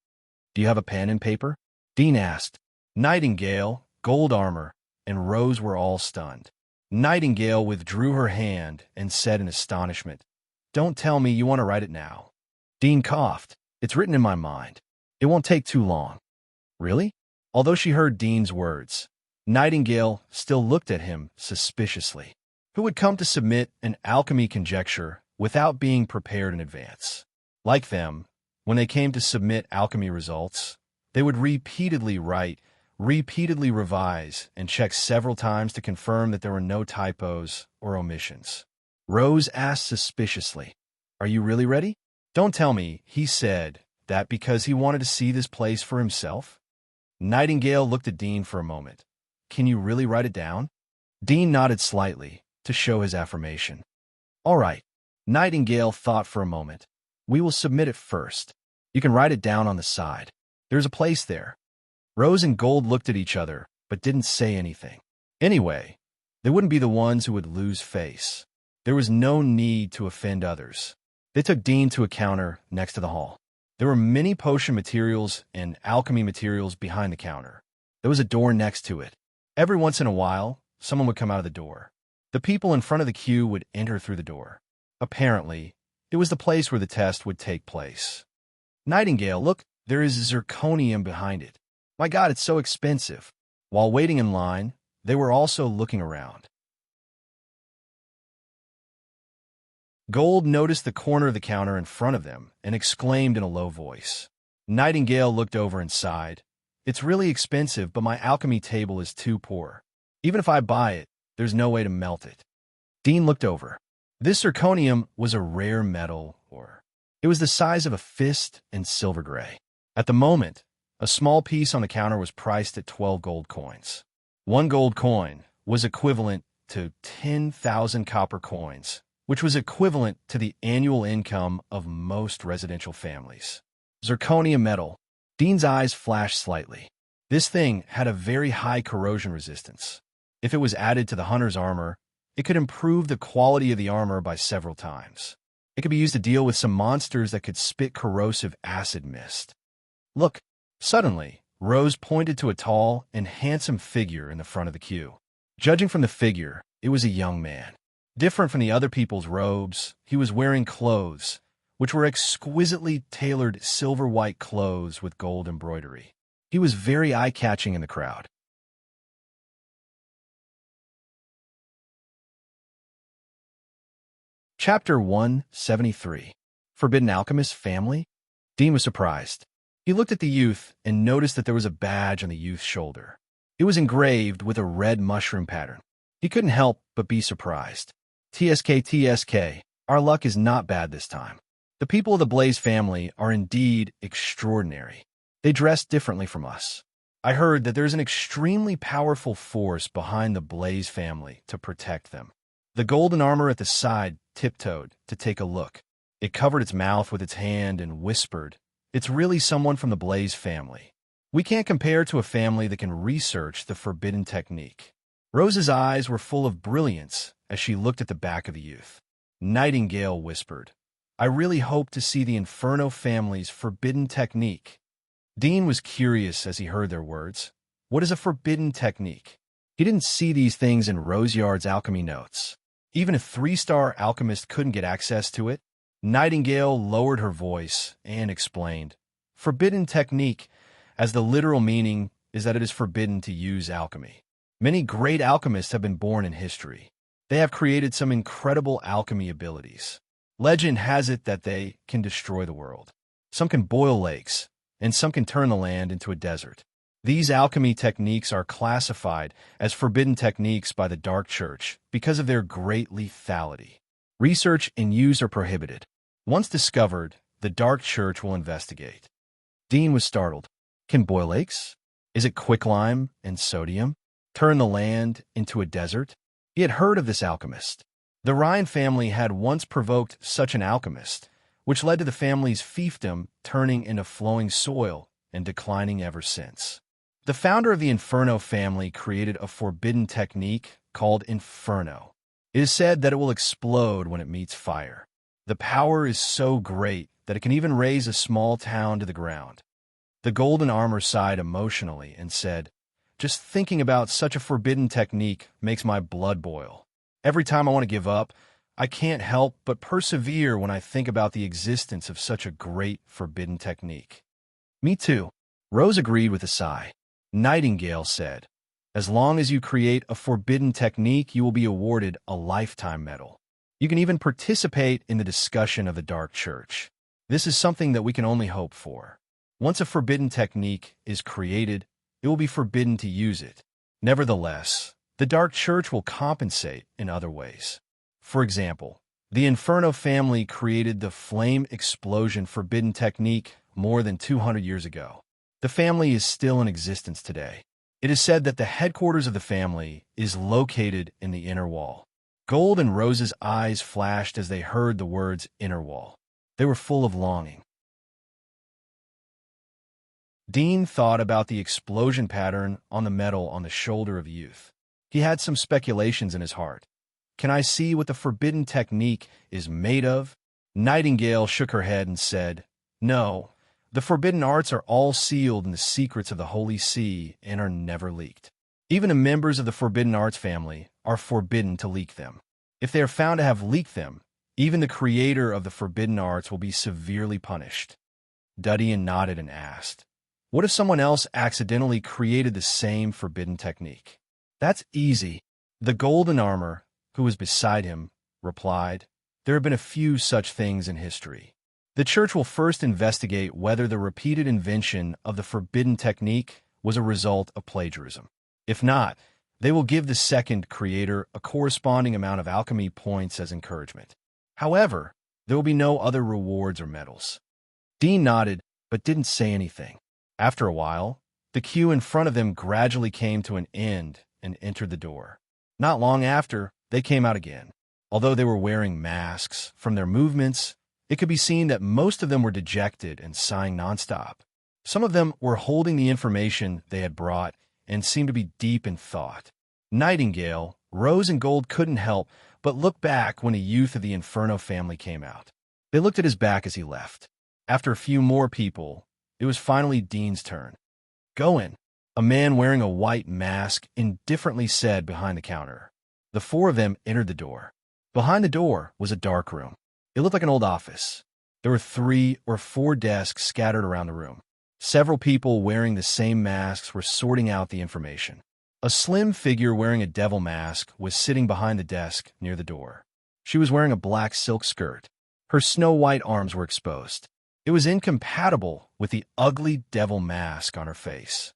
Do you have a pen and paper? Dean asked. Nightingale, Gold Armor, and Rose were all stunned. Nightingale withdrew her hand and said in astonishment, Don't tell me you want to write it now. Dean coughed. It's written in my mind. It won't take too long. Really? Although she heard Dean's words, Nightingale still looked at him suspiciously. who would come to submit an alchemy conjecture without being prepared in advance. Like them, when they came to submit alchemy results, they would repeatedly write, repeatedly revise, and check several times to confirm that there were no typos or omissions. Rose asked suspiciously, "Are you really ready?" "Don't tell me," he said, "that because he wanted to see this place for himself?" Nightingale looked at Dean for a moment. "Can you really write it down?" Dean nodded slightly to show his affirmation. "All right." Nightingale thought for a moment. "We will submit it first. You can write it down on the side. There's a place there." Rose and Gold looked at each other, but didn't say anything. Anyway, they wouldn't be the ones who would lose face. There was no need to offend others. They took Dean to a counter next to the hall. There were many potion materials and alchemy materials behind the counter. There was a door next to it. Every once in a while, someone would come out of the door. The people in front of the queue would enter through the door. Apparently, it was the place where the test would take place. "Nightingale, look, there is zirconium behind it. My God, it's so expensive." While waiting in line, they were also looking around. Gold noticed the corner of the counter in front of them and exclaimed in a low voice. Nightingale looked over and sighed. "It's really expensive, but my alchemy table is too poor. Even if I buy it, there's no way to melt it." Dean looked over. This zirconium was a rare metal, or it was the size of a fist and silver gray. At the moment, a small piece on the counter was priced at 12 gold coins. 1 gold coin was equivalent to 10,000 copper coins, which was equivalent to the annual income of most residential families. Zirconium metal. Dean's eyes flashed slightly. This thing had a very high corrosion resistance. If it was added to the hunter's armor, it could improve the quality of the armor by several times. It could be used to deal with some monsters that could spit corrosive acid mist. "Look!" Suddenly, Rose pointed to a tall and handsome figure in the front of the queue. Judging from the figure, it was a young man. Different from the other people's robes, he was wearing clothes, which were exquisitely tailored silver-white clothes with gold embroidery. He was very eye-catching in the crowd. Chapter 173. Forbidden Alchemist's Family? Dean was surprised. He looked at the youth and noticed that there was a badge on the youth's shoulder. It was engraved with a red mushroom pattern. He couldn't help but be surprised. TSK, our luck is not bad this time. The people of the Blaze family are indeed extraordinary. They dress differently from us. I heard that there's an extremely powerful force behind the Blaze family to protect them. The golden armor at the side tiptoed to take a look. It covered its mouth with its hand and whispered, "It's really someone from the Blaze family. We can't compare to a family that can research the forbidden technique." Rose's eyes were full of brilliance as she looked at the back of the youth. Nightingale whispered, "I really hope to see the Inferno family's forbidden technique." Dean was curious as he heard their words. What is a forbidden technique? He didn't see these things in Roseyard's alchemy notes. Even a 3-star alchemist couldn't get access to it. Nightingale lowered her voice and explained, "Forbidden technique, as the literal meaning is that it is forbidden to use alchemy. Many great alchemists have been born in history. They have created some incredible alchemy abilities. Legend has it that they can destroy the world. Some can boil lakes, and some can turn the land into a desert. These alchemy techniques are classified as forbidden techniques by the Dark Church because of their great lethality. Research and use are prohibited. Once discovered, the Dark Church will investigate." Dean was startled. "Can boil lakes? Is it quicklime and sodium? Turn the land into a desert?" He had heard of this alchemist. The Ryan family had once provoked such an alchemist, which led to the family's fiefdom turning into flowing soil and declining ever since. The founder of the Inferno family created a forbidden technique called Inferno. It is said that it will explode when it meets fire. The power is so great that it can even raise a small town to the ground. The golden armor sighed emotionally and said, "Just thinking about such a forbidden technique makes my blood boil. Every time I want to give up, I can't help but persevere when I think about the existence of such a great forbidden technique." "Me too," Rose agreed with a sigh. Nightingale said, As long as you create a forbidden technique, you will be awarded a lifetime medal. You can even participate in the discussion of the Dark Church. This is something that we can only hope for. Once a forbidden technique is created, it will be forbidden to use it. Nevertheless, the Dark Church will compensate in other ways. For example, the Inferno family created the flame explosion forbidden technique more than 200 years ago. The family is still in existence today. It is said that the headquarters of the family is located in the inner wall. Gold and Rose's eyes flashed as they heard the words inner wall. They were full of longing. Dean thought about the explosion pattern on the metal on the shoulder of youth. He had some speculations in his heart. Can I see what the forbidden technique is made of? Nightingale shook her head and said, No, the forbidden arts are all sealed in the secrets of the Holy See and are never leaked. Even the members of the forbidden arts family are forbidden to leak them. If they are found to have leaked them, even the creator of the forbidden arts will be severely punished. Dudian nodded and asked, What if someone else accidentally created the same forbidden technique? That's easy. The golden armor, who was beside him, replied, There have been a few such things in history. The church will first investigate whether the repeated invention of the forbidden technique was a result of plagiarism. If not, they will give the second creator a corresponding amount of alchemy points as encouragement. However, there will be no other rewards or medals. Dean nodded, but didn't say anything. After a while, the queue in front of them gradually came to an end and entered the door. Not long after, they came out again. Although they were wearing masks, from their movements, it could be seen that most of them were dejected and sighing nonstop. Some of them were holding the information they had brought and seemed to be deep in thought. Nightingale, Rose, and Gold couldn't help but look back when a youth of the Inferno family came out. They looked at his back as he left. After a few more people, it was finally Dean's turn. Go in, a man wearing a white mask indifferently said behind the counter. The four of them entered the door. Behind the door was a dark room. It looked like an old office. There were 3 or 4 desks scattered around the room. Several people wearing the same masks were sorting out the information. A slim figure wearing a devil mask was sitting behind the desk near the door. She was wearing a black silk skirt. Her snow-white arms were exposed. It was incompatible with the ugly devil mask on her face.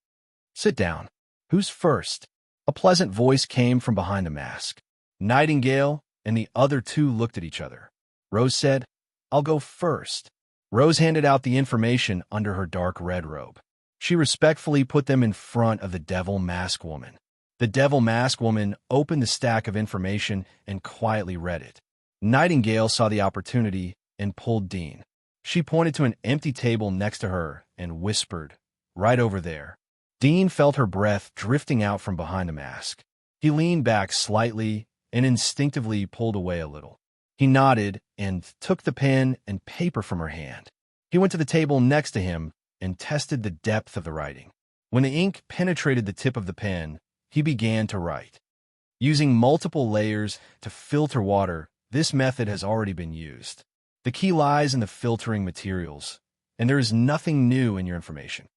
Sit down. Who's first? A pleasant voice came from behind the mask. Nightingale and the other 2 looked at each other. Rose said, I'll go first. Rose handed out the information under her dark red robe. She respectfully put them in front of the devil mask woman. The devil mask woman opened the stack of information and quietly read it. Nightingale saw the opportunity and pulled Dean. She pointed to an empty table next to her and whispered, Right over there. Dean felt her breath drifting out from behind the mask. He leaned back slightly and instinctively pulled away a little. He nodded and took the pen and paper from her hand. He went to the table next to him and tested the depth of the writing. When the ink penetrated the tip of the pen, he began to write. Using multiple layers to filter water, this method has already been used. The key lies in the filtering materials, and there is nothing new in your information.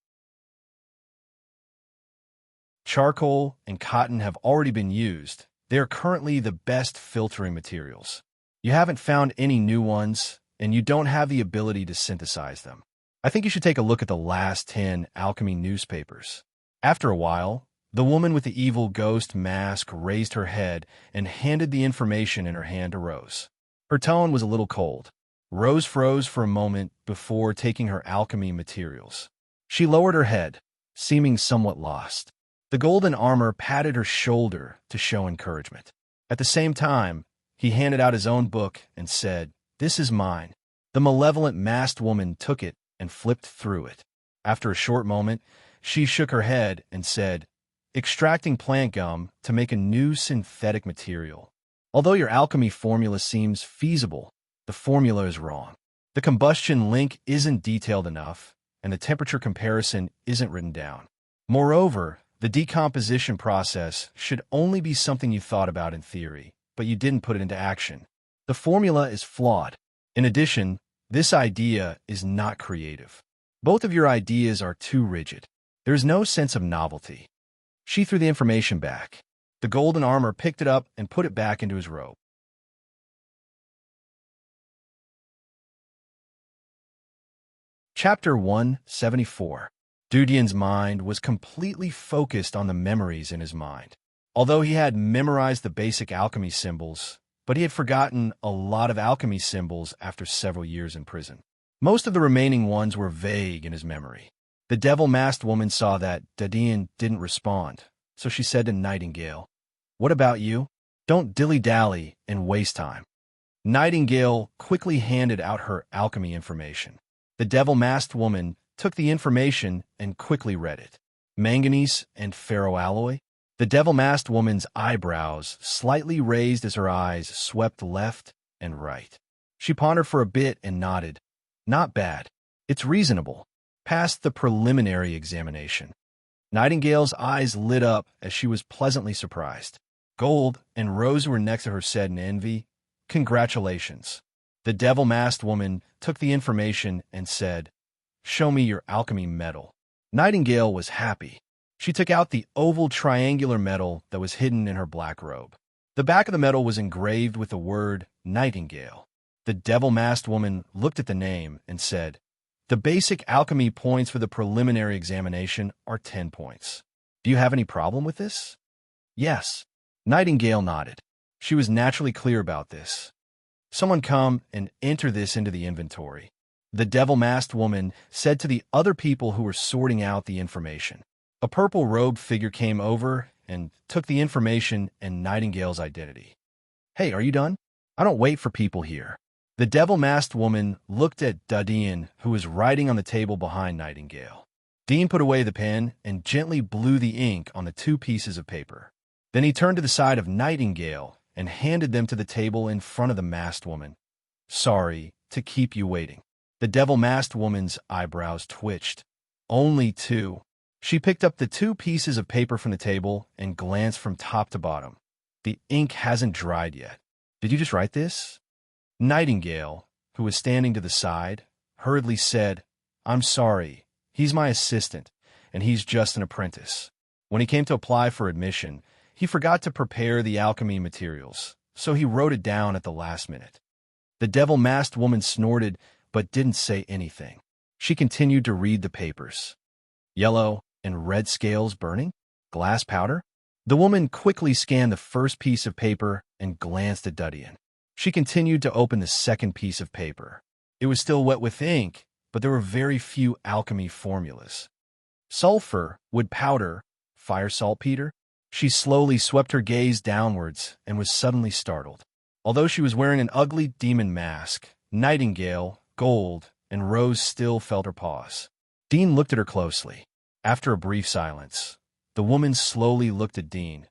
Charcoal and cotton have already been used. They are currently the best filtering materials. You haven't found any new ones, and you don't have the ability to synthesize them. I think you should take a look at the last 10 alchemy newspapers. After a while, the woman with the evil ghost mask raised her head and handed the information in her hand to Rose. Her tone was a little cold. Rose froze for a moment before taking her alchemy materials. She lowered her head, seeming somewhat lost. The golden armor patted her shoulder to show encouragement. At the same time, he handed out his own book and said, This is mine. The malevolent masked woman took it and flipped through it. After a short moment, she shook her head and said, Extracting plant gum to make a new synthetic material. Although your alchemy formula seems feasible, the formula is wrong. The combustion link isn't detailed enough, and the temperature comparison isn't written down. Moreover, the decomposition process should only be something you thought about in theory, but you didn't put it into action. The formula is flawed. In addition, this idea is not creative. Both of your ideas are too rigid. There is no sense of novelty. She threw the information back. The golden armor picked it up and put it back into his robe. Chapter 174. Dudian's mind was completely focused on the memories in his mind. Although he had memorized the basic alchemy symbols, but he had forgotten a lot of alchemy symbols after several years in prison. Most of the remaining ones were vague in his memory. The devil-masked woman saw that Dudian didn't respond, so she said to Nightingale, "What about you? Don't dilly-dally and waste time." Nightingale quickly handed out her alchemy information. The devil-masked woman took the information and quickly read it. Manganese and ferroalloy? The devil-masked woman's eyebrows slightly raised as her eyes swept left and right. She pondered for a bit and nodded. Not bad. It's reasonable. Passed the preliminary examination. Nightingale's eyes lit up as she was pleasantly surprised. Gold and Rose, who were next to her, said in envy, "Congratulations." The devil-masked woman took the information and said, "Show me your alchemy medal." Nightingale was happy. She took out the oval triangular medal that was hidden in her black robe. The back of the medal was engraved with the word Nightingale. The devil-masked woman looked at the name and said, "The basic alchemy points for the preliminary examination are 10 points. Do you have any problem with this?" "Yes." Nightingale nodded. She was naturally clear about this. "Someone come and enter this into the inventory," the devil-masked woman said to the other people who were sorting out the information. A purple-robed figure came over and took the information and Nightingale's identity. "Hey, are you done? I don't wait for people here." The devil-masked woman looked at Dudian, who was writing on the table behind Nightingale. Dean put away the pen and gently blew the ink on the 2 pieces of paper. Then he turned to the side of Nightingale and handed them to the table in front of the masked woman. "Sorry to keep you waiting." The devil-masked woman's eyebrows twitched. "Only 2. She picked up the 2 pieces of paper from the table and glanced from top to bottom. "The ink hasn't dried yet. Did you just write this?" Nightingale, who was standing to the side, hurriedly said, "I'm sorry. He's my assistant, and he's just an apprentice. When he came to apply for admission, he forgot to prepare the alchemy materials, so he wrote it down at the last minute." The devil-masked woman snorted but didn't say anything. She continued to read the papers. "Yellow and red scales burning? Glass powder?" The woman quickly scanned the first piece of paper and glanced at Dudian. She continued to open the second piece of paper. It was still wet with ink, but there were very few alchemy formulas. "Sulfur, wood powder, fire saltpeter?" She slowly swept her gaze downwards and was suddenly startled. Although she was wearing an ugly demon mask, Nightingale, Gold, and Rose still felt her pause. Dean looked at her closely. After a brief silence, the woman slowly looked at Dean.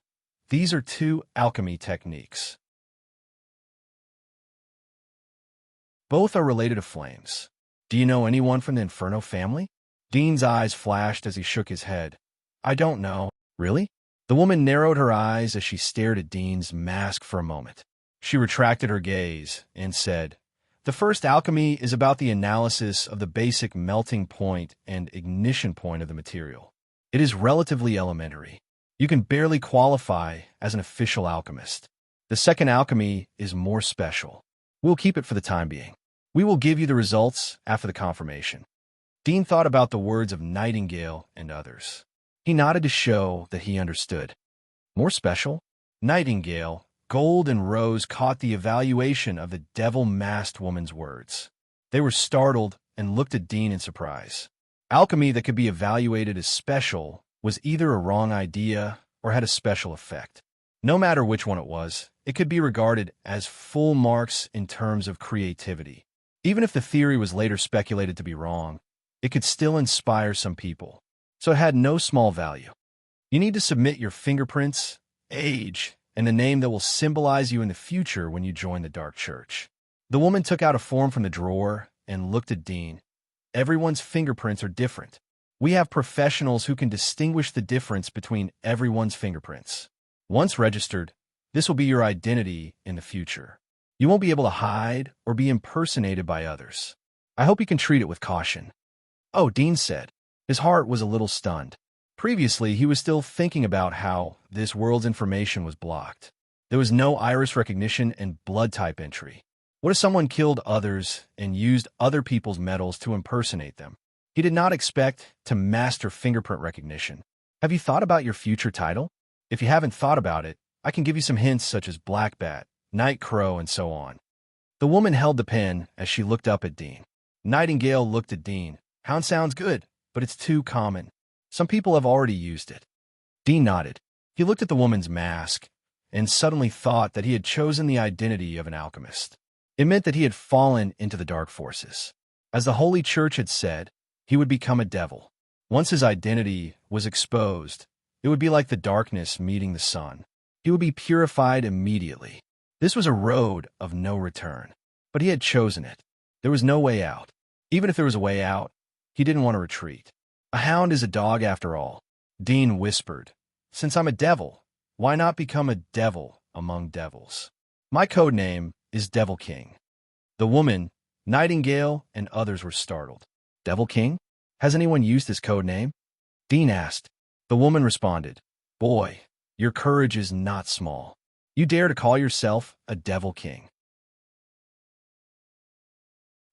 "These are 2 alchemy techniques. Both are related to flames. Do you know anyone from the Inferno family?" Dean's eyes flashed as he shook his head. "I don't know." "Really?" The woman narrowed her eyes as she stared at Dean's mask for a moment. She retracted her gaze and said, "The first alchemy is about the analysis of the basic melting point and ignition point of the material. It is relatively elementary. You can barely qualify as an official alchemist. The second alchemy is more special. We'll keep it for the time being. We will give you the results after the confirmation." Dean thought about the words of Nightingale and others. He nodded to show that he understood. "More special?" Nightingale, Gold, and Rose caught the evaluation of the devil-masked woman's words. They were startled and looked at Dean in surprise. Alchemy that could be evaluated as special was either a wrong idea or had a special effect. No matter which one it was, it could be regarded as full marks in terms of creativity. Even if the theory was later speculated to be wrong, it could still inspire some people, so it had no small value. You need to submit your fingerprints, age, and the name that will symbolize you in the future when you join the Dark Church. The woman took out a form from the drawer and looked at Dean. "Everyone's fingerprints are different. We have professionals who can distinguish the difference between everyone's fingerprints. Once registered, this will be your identity in the future. You won't be able to hide or be impersonated by others. I hope you can treat it with caution." "Oh," Dean said. His heart was a little stunned. Previously, he was still thinking about how this world's information was blocked. There was no iris recognition and blood type entry. What if someone killed others and used other people's metals to impersonate them? He did not expect to master fingerprint recognition. Have you thought about your future title? If you haven't thought about it, I can give you some hints such as Black Bat, Night Crow, and so on. The woman held the pen as she looked up at Dean. Nightingale looked at Dean. Hound sounds good, but it's too common. Some people have already used it. Dean nodded. He looked at the woman's mask and suddenly thought that he had chosen the identity of an alchemist. It meant that he had fallen into the dark forces. As the Holy Church had said, he would become a devil. Once his identity was exposed, it would be like the darkness meeting the sun. He would be purified immediately. This was a road of no return, but he had chosen it. There was no way out. Even if there was a way out, he didn't want to retreat. A hound is a dog after all. Dean whispered, "Since I'm a devil, why not become a devil among devils? My code name is Devil King." The woman, Nightingale, and others were startled. Devil King? Has anyone used his code name? Dean asked. The woman responded, "Boy, your courage is not small. You dare to call yourself a Devil King."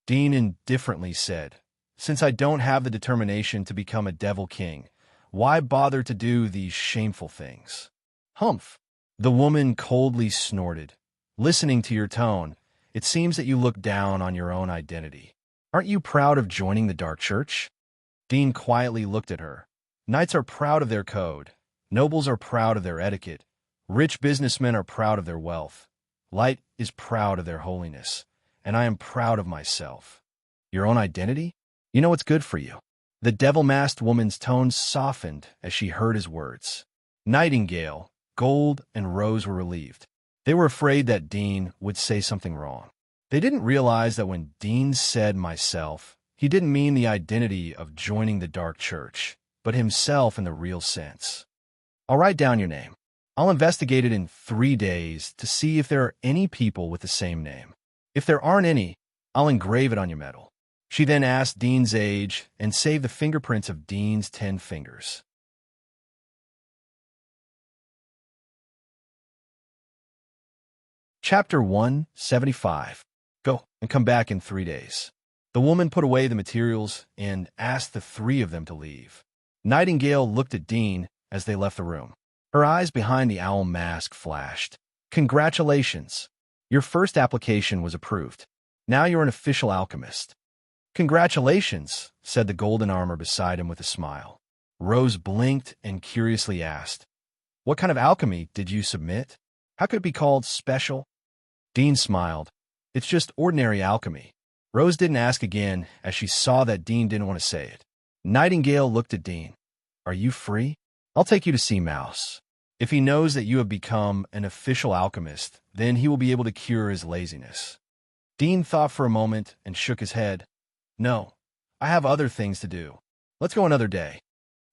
Dean indifferently said, "Since I don't have the determination to become a Devil King, why bother to do these shameful things?" "Humph." The woman coldly snorted. "Listening to your tone, it seems that you look down on your own identity. Aren't you proud of joining the Dark Church?" Dean quietly looked at her. Knights are proud of their code. Nobles are proud of their etiquette. Rich businessmen are proud of their wealth. Light is proud of their holiness. And I am proud of myself. Your own identity? You know what's good for you." The devil-masked woman's tone softened as she heard his words. Nightingale, Gold, and Rose were relieved. They were afraid that Dean would say something wrong. They didn't realize that when Dean said myself, he didn't mean the identity of joining the Dark Church, but himself in the real sense. "I'll write down your name. I'll investigate it in 3 days to see if there are any people with the same name. If there aren't any, I'll engrave it on your metal." She then asked Dean's age and saved the fingerprints of Dean's 10 fingers. Chapter 175. Go and come back in 3 days. The woman put away the materials and asked the 3 of them to leave. Nightingale looked at Dean as they left the room. Her eyes behind the owl mask flashed. "Congratulations. Your first application was approved. Now you're an official alchemist." "Congratulations," said the golden armor beside him with a smile. Rose blinked and curiously asked, "What kind of alchemy did you submit? How could it be called special?" Dean smiled. "It's just ordinary alchemy." Rose didn't ask again as she saw that Dean didn't want to say it. Nightingale looked at Dean. "Are you free? I'll take you to see Mouse. If he knows that you have become an official alchemist, then he will be able to cure his laziness." Dean thought for a moment and shook his head. "No, I have other things to do. Let's go another day."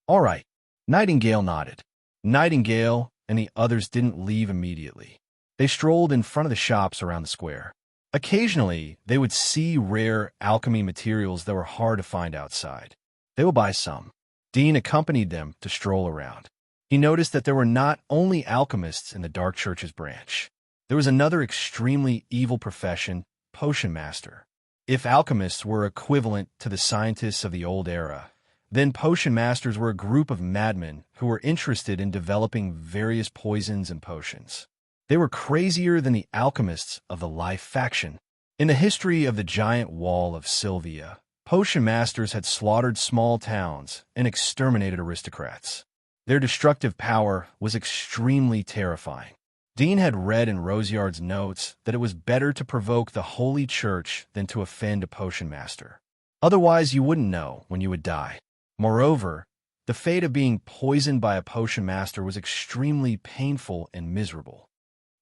"All right." Nightingale nodded. Nightingale and the others didn't leave immediately. They strolled in front of the shops around the square. Occasionally, they would see rare alchemy materials that were hard to find outside. They would buy some. Dean accompanied them to stroll around. He noticed that there were not only alchemists in the Dark Church's branch. There was another extremely evil profession, potion master. If alchemists were equivalent to the scientists of the old era, then potion masters were a group of madmen who were interested in developing various poisons and potions. They were crazier than the alchemists of the Life faction. In the history of the giant wall of Sylvia, potion masters had slaughtered small towns and exterminated aristocrats. Their destructive power was extremely terrifying. Dean had read in Roseyard's notes that it was better to provoke the Holy Church than to offend a potion master. Otherwise, you wouldn't know when you would die. Moreover, the fate of being poisoned by a potion master was extremely painful and miserable.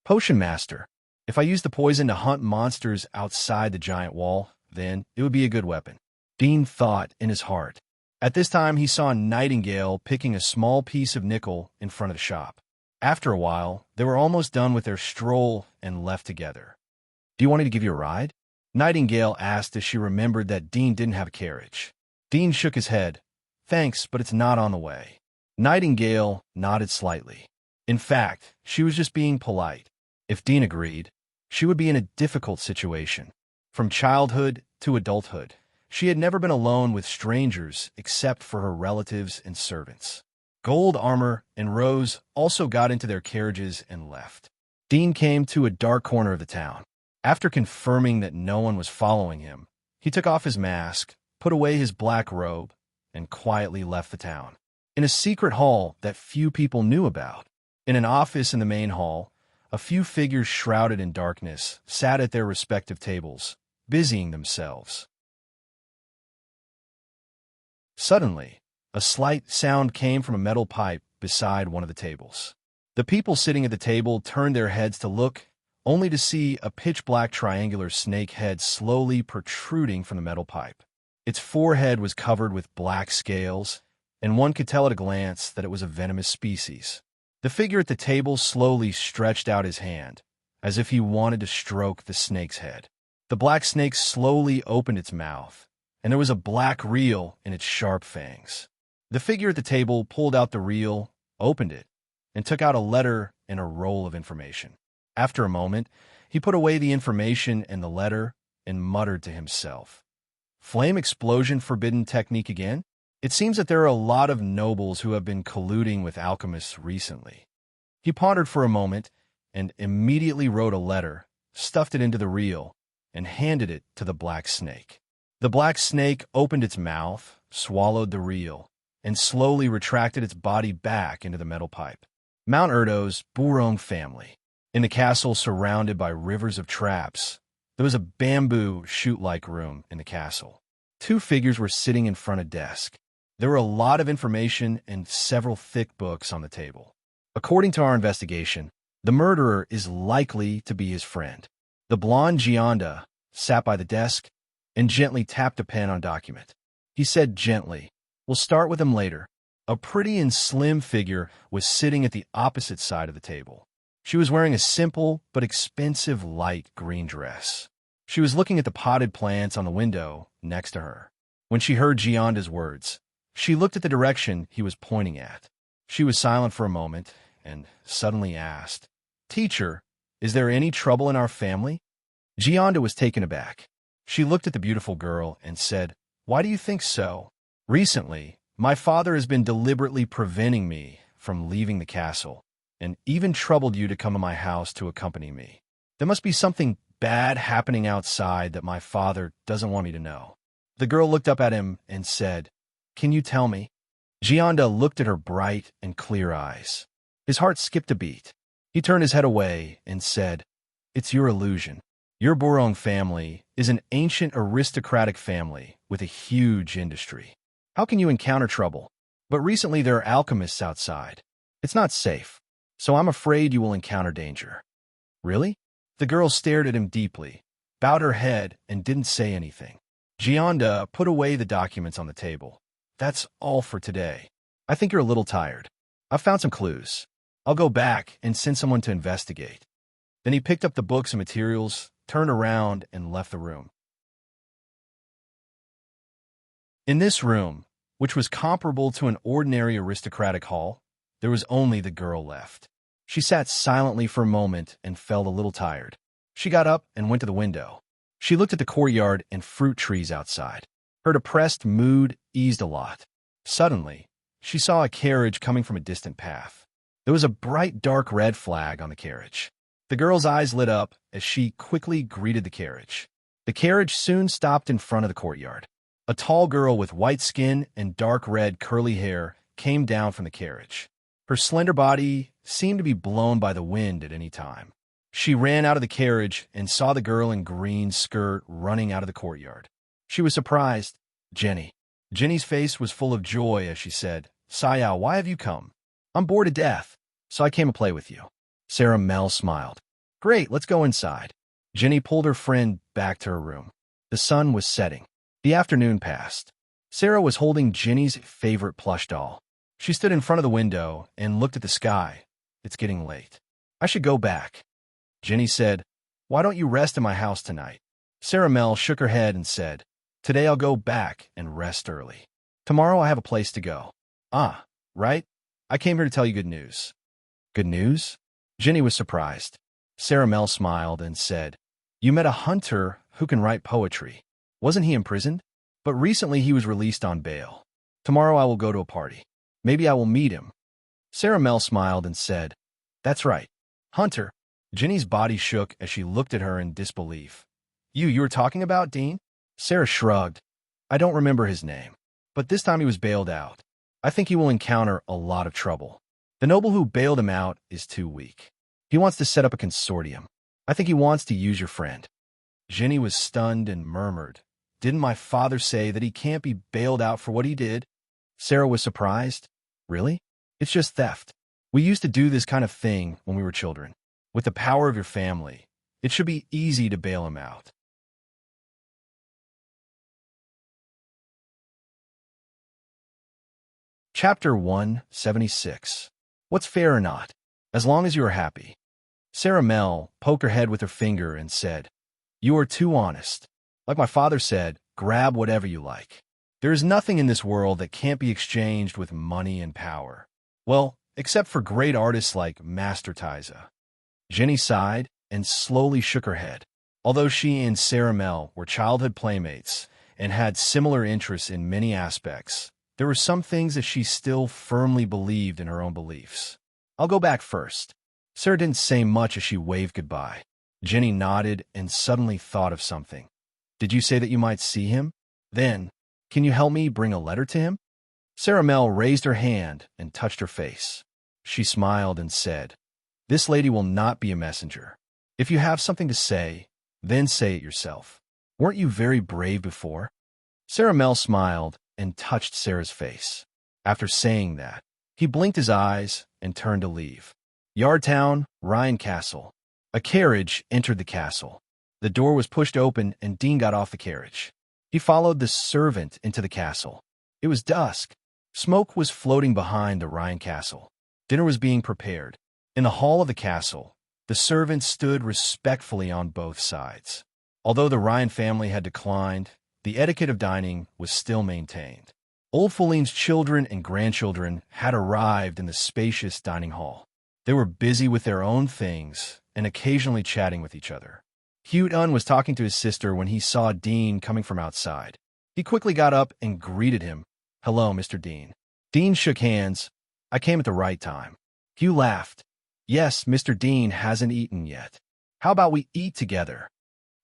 "Potion master, if I use the poison to hunt monsters outside the giant wall, then it would be a good weapon," Dean thought in his heart. At this time, he saw Nightingale picking a small piece of nickel in front of the shop. After a while, they were almost done with their stroll and left together. "Do you want me to give you a ride?" Nightingale asked as she remembered that Dean didn't have a carriage. Dean shook his head. "Thanks, but it's not on the way." Nightingale nodded slightly. In fact, she was just being polite. If Dean agreed, she would be in a difficult situation. From childhood to adulthood, she had never been alone with strangers except for her relatives and servants. Gold Armor and Rose also got into their carriages and left. Dean came to a dark corner of the town. After confirming that no one was following him, he took off his mask, put away his black robe, and quietly left the town. In a secret hall that few people knew about, in an office in the main hall, a few figures shrouded in darkness sat at their respective tables, busying themselves. Suddenly, a slight sound came from a metal pipe beside one of the tables. The people sitting at the table turned their heads to look, only to see a pitch-black triangular snake head slowly protruding from the metal pipe. Its forehead was covered with black scales, and one could tell at a glance that it was a venomous species. The figure at the table slowly stretched out his hand, as if he wanted to stroke the snake's head. The black snake slowly opened its mouth, and there was a black reel in its sharp fangs. The figure at the table pulled out the reel, opened it, and took out a letter and a roll of information. After a moment, he put away the information and the letter and muttered to himself, "Flame explosion forbidden technique again? It seems that there are a lot of nobles who have been colluding with alchemists recently." He pondered for a moment and immediately wrote a letter, stuffed it into the reel, and handed it to the black snake. The black snake opened its mouth, swallowed the reel, and slowly retracted its body back into the metal pipe. Mount Erdo's Burong family. In the castle surrounded by rivers of traps, there was a bamboo chute-like room in the castle. Two figures were sitting in front of a desk. There were a lot of information and several thick books on the table. According to our investigation, the murderer is likely to be his friend. The blonde Gionda sat by the desk and gently tapped a pen on a document. He said gently, "We'll start with him later." A pretty and slim figure was sitting at the opposite side of the table. She was wearing a simple but expensive light green dress. She was looking at the potted plants on the window next to her. When she heard Gionda's words, she looked at the direction he was pointing at. She was silent for a moment and suddenly asked, "Teacher, is there any trouble in our family?" Gionda was taken aback. She looked at the beautiful girl and said, "Why do you think so?" "Recently, my father has been deliberately preventing me from leaving the castle, and even troubled you to come to my house to accompany me. There must be something bad happening outside that my father doesn't want me to know." The girl looked up at him and said, "Can you tell me?" Gionda looked at her bright and clear eyes. His heart skipped a beat. He turned his head away and said, "It's your illusion. Your Burong family is an ancient aristocratic family with a huge industry. How can you encounter trouble? But recently there are alchemists outside. It's not safe, so I'm afraid you will encounter danger." "Really?" The girl stared at him deeply, bowed her head, and didn't say anything. Gionda put away the documents on the table. "That's all for today. I think you're a little tired. I've found some clues. I'll go back and send someone to investigate." Then he picked up the books and materials, turned around, and left the room. In this room, which was comparable to an ordinary aristocratic hall, there was only the girl left. She sat silently for a moment and felt a little tired. She got up and went to the window. She looked at the courtyard and fruit trees outside. Her depressed mood eased a lot. Suddenly, she saw a carriage coming from a distant path. There was a bright dark red flag on the carriage. The girl's eyes lit up as she quickly greeted the carriage. The carriage soon stopped in front of the courtyard. A tall girl with white skin and dark red curly hair came down from the carriage. Her slender body seemed to be blown by the wind at any time. She ran out of the carriage and saw the girl in green skirt running out of the courtyard. She was surprised. "Jenny." Jenny's face was full of joy as she said, "Sayao, why have you come?" "I'm bored to death, so I came to play with you." Sarah Mel smiled. "Great, let's go inside." Jenny pulled her friend back to her room. The sun was setting. The afternoon passed. Sarah was holding Jenny's favorite plush doll. She stood in front of the window and looked at the sky. "It's getting late. I should go back." Jenny said, "Why don't you rest in my house tonight?" Sarah Mel shook her head and said, "Today I'll go back and rest early. Tomorrow I have a place to go." "Ah, right. I came here to tell you good news. Good news? Ginny was surprised. Sarah Mel smiled and said, You met a hunter who can write poetry. Wasn't he imprisoned? But recently he was released on bail. Tomorrow I will go to a party. Maybe I will meet him. Sarah Mel smiled and said, That's right. Hunter. Ginny's body shook as she looked at her in disbelief. You were talking about, Dean? Sarah shrugged. I don't remember his name. But this time he was bailed out. I think he will encounter a lot of trouble. The noble who bailed him out is too weak. He wants to set up a consortium. I think he wants to use your friend. Ginny was stunned and murmured, Didn't my father say that he can't be bailed out for what he did? Sarah was surprised. Really? It's just theft. We used to do this kind of thing when we were children. With the power of your family, it should be easy to bail him out. Chapter 176. What's fair or not? As long as you are happy. Sarah Mel poked her head with her finger and said, You are too honest. Like my father said, grab whatever you like. There is nothing in this world that can't be exchanged with money and power. Well, except for great artists like Master Tiza. Ginny sighed and slowly shook her head. Although she and Sarah Mel were childhood playmates and had similar interests in many aspects, there were some things that she still firmly believed in her own beliefs. I'll go back first. Sarah didn't say much as she waved goodbye. Ginny nodded and suddenly thought of something. Did you say that you might see him? Then, can you help me bring a letter to him? Sarah Mel raised her hand and touched her face. She smiled and said, This lady will not be a messenger. If you have something to say, then say it yourself. Weren't you very brave before? Sarah Mel smiled and touched Sarah's face. After saying that, he blinked his eyes and turned to leave. Yardtown, Ryan Castle. A carriage entered the castle. The door was pushed open and Dean got off the carriage. He followed the servant into the castle. It was dusk. Smoke was floating behind the Ryan castle. Dinner was being prepared. In the hall of the castle, the servants stood respectfully on both sides. Although the Ryan family had declined, the etiquette of dining was still maintained. Old Feline's children and grandchildren had arrived in the spacious dining hall. They were busy with their own things and occasionally chatting with each other. Hugh Dunn was talking to his sister when he saw Dean coming from outside. He quickly got up and greeted him. Hello, Mr. Dean. Dean shook hands. I came at the right time. Hugh laughed. Yes, Mr. Dean hasn't eaten yet. How about we eat together?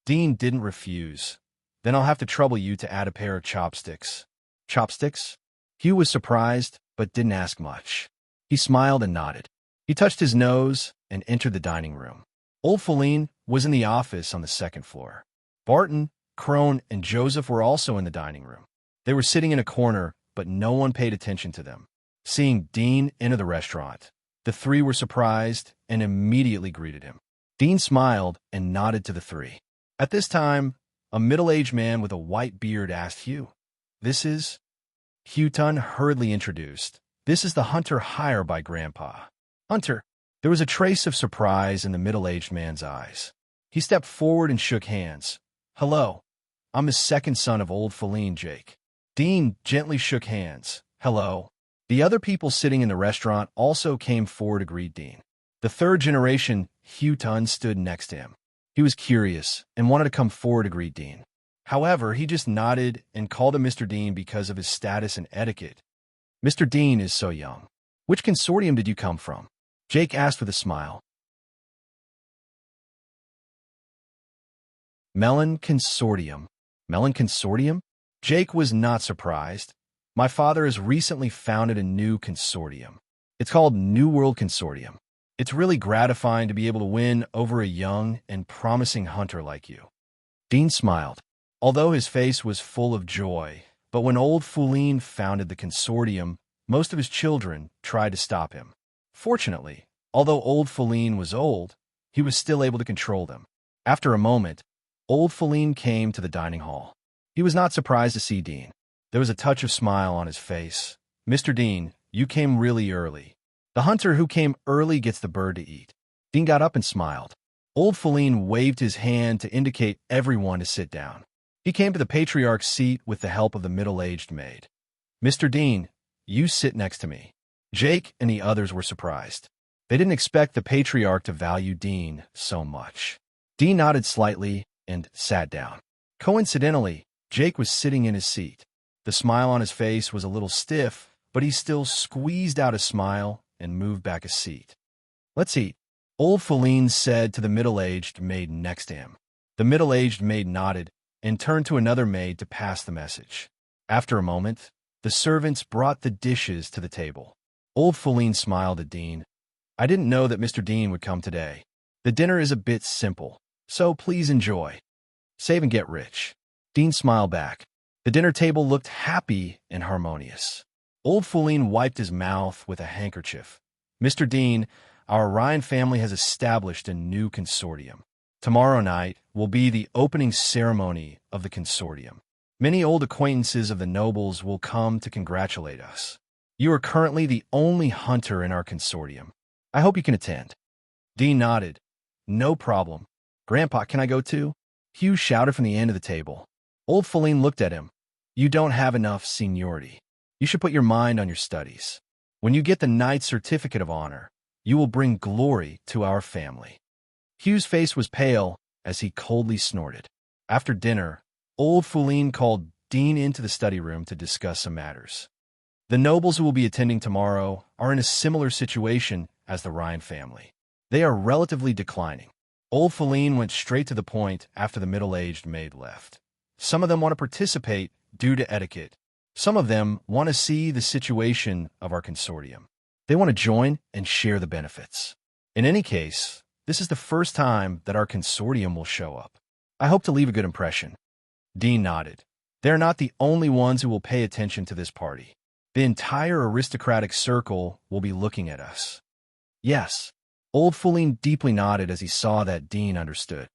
Dean didn't refuse. Then I'll have to trouble you to add a pair of chopsticks. Chopsticks? Hugh was surprised, but didn't ask much. He smiled and nodded. He touched his nose and entered the dining room. Old Feline was in the office on the second floor. Barton, Crone, and Joseph were also in the dining room. They were sitting in a corner, but no one paid attention to them. Seeing Dean enter the restaurant, the three were surprised and immediately greeted him. Dean smiled and nodded to the three. At this time, a middle-aged man with a white beard asked Hugh, This is? Hugh Dunn hurriedly introduced, This is the hunter hired by Grandpa. Hunter. There was a trace of surprise in the middle-aged man's eyes. He stepped forward and shook hands. Hello. I'm the second son of old Feline, Jake. Dean gently shook hands. Hello. The other people sitting in the restaurant also came forward to greet Dean. The third generation, Hugh Dunn, stood next to him. He was curious and wanted to come forward to greet Dean. However, he just nodded and called him Mr. Dean because of his status and etiquette. Mr. Dean is so young. Which consortium did you come from? Jake asked with a smile. Melon Consortium. Melon Consortium? Jake was not surprised. My father has recently founded a new consortium. It's called New World Consortium. It's really gratifying to be able to win over a young and promising hunter like you. Dean smiled, although his face was full of joy. But when old Feline founded the consortium, most of his children tried to stop him. Fortunately, although old Feline was old, he was still able to control them. After a moment, old Feline came to the dining hall. He was not surprised to see Dean. There was a touch of smile on his face. Mr. Dean, you came really early. The hunter who came early gets the bird to eat. Dean got up and smiled. Old Feline waved his hand to indicate everyone to sit down. He came to the patriarch's seat with the help of the middle-aged maid. Mr. Dean, you sit next to me. Jake and the others were surprised. They didn't expect the patriarch to value Dean so much. Dean nodded slightly and sat down. Coincidentally, Jake was sitting in his seat. The smile on his face was a little stiff, but he still squeezed out a smile and moved back a seat. "Let's eat," old Feline said to the middle-aged maid next to him. The middle-aged maid nodded and turned to another maid to pass the message. After a moment, the servants brought the dishes to the table. Old Feline smiled at Dean. "I didn't know that Mr. Dean would come today. The dinner is a bit simple, so please enjoy. Save and get rich." Dean smiled back. The dinner table looked happy and harmonious. Old Feline wiped his mouth with a handkerchief. "Mr. Dean, our Ryan family has established a new consortium. Tomorrow night will be the opening ceremony of the consortium. Many old acquaintances of the nobles will come to congratulate us. You are currently the only hunter in our consortium. I hope you can attend." Dean nodded. "No problem. Grandpa, can I go too?" Hugh shouted from the end of the table. Old Feline looked at him. "You don't have enough seniority. You should put your mind on your studies. When you get the Knight's Certificate of Honor, you will bring glory to our family." Hugh's face was pale as he coldly snorted. After dinner, old Feline called Dean into the study room to discuss some matters. The nobles who will be attending tomorrow are in a similar situation as the Ryan family. They are relatively declining. Old Feline went straight to the point after the middle-aged maid left. Some of them want to participate due to etiquette. Some of them want to see the situation of our consortium. They want to join and share the benefits. In any case, this is the first time that our consortium will show up. I hope to leave a good impression." Dean nodded. "They are not the only ones who will pay attention to this party. The entire aristocratic circle will be looking at us." "Yes." Old Feline deeply nodded as he saw that Dean understood.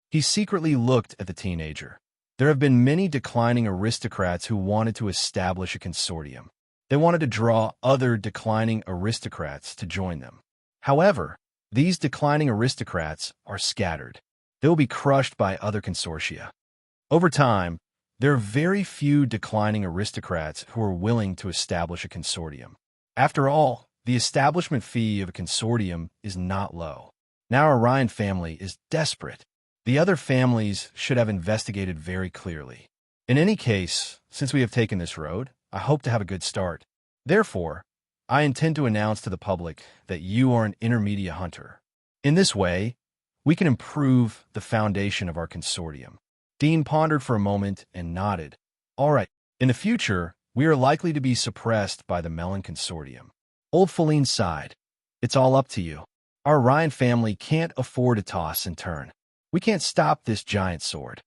He secretly looked at the teenager. There have been many declining aristocrats who wanted to establish a consortium. They wanted to draw other declining aristocrats to join them. However, these declining aristocrats are scattered. They will be crushed by other consortia. Over time, there are very few declining aristocrats who are willing to establish a consortium. After all, the establishment fee of a consortium is not low. Now our Ryan family is desperate. The other families should have investigated very clearly. In any case, since we have taken this road, I hope to have a good start. Therefore, I intend to announce to the public that you are an intermediate hunter. In this way, we can improve the foundation of our consortium." Dean pondered for a moment and nodded. "All right. In the future, we are likely to be suppressed by the Melon Consortium." Old Feline sighed. "It's all up to you. Our Ryan family can't afford to toss and turn. We can't stop this giant sword."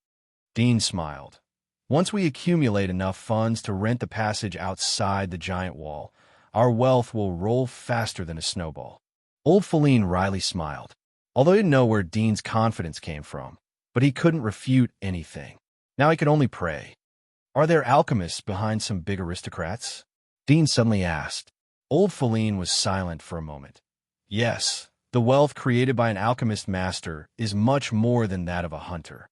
Dean smiled. "Once we accumulate enough funds to rent the passage outside the giant wall, our wealth will roll faster than a snowball." Old Feline wryly smiled. Although he didn't know where Dean's confidence came from, but he couldn't refute anything. Now he could only pray. "Are there alchemists behind some big aristocrats?" Dean suddenly asked. Old Feline was silent for a moment. "Yes, the wealth created by an alchemist master is much more than that of a hunter."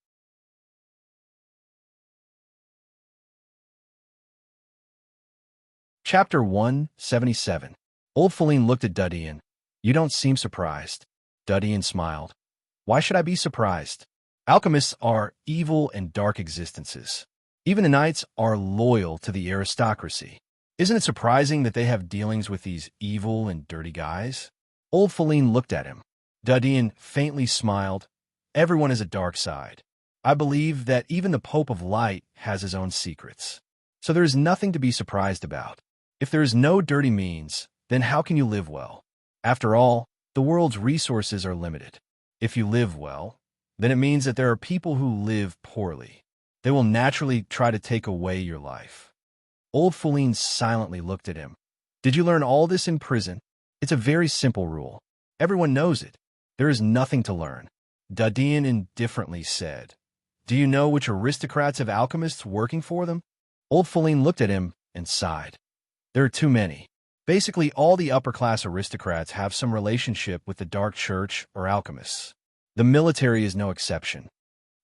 Chapter 177. Old Feline looked at Dudian. "You don't seem surprised." Dudian smiled. "Why should I be surprised? Alchemists are evil and dark existences. Even the knights are loyal to the aristocracy. Isn't it surprising that they have dealings with these evil and dirty guys?" Old Feline looked at him. Dudian faintly smiled. "Everyone has a dark side. I believe that even the Pope of Light has his own secrets. So there is nothing to be surprised about. If there is no dirty means, then how can you live well? After all, the world's resources are limited. If you live well, then it means that there are people who live poorly. They will naturally try to take away your life." Old Feline silently looked at him. "Did you learn all this in prison? It's a very simple rule. Everyone knows it. There is nothing to learn." Dudian indifferently said, "Do you know which aristocrats have alchemists working for them?" Old Feline looked at him and sighed. "There are too many. Basically, all the upper-class aristocrats have some relationship with the Dark Church or alchemists. The military is no exception.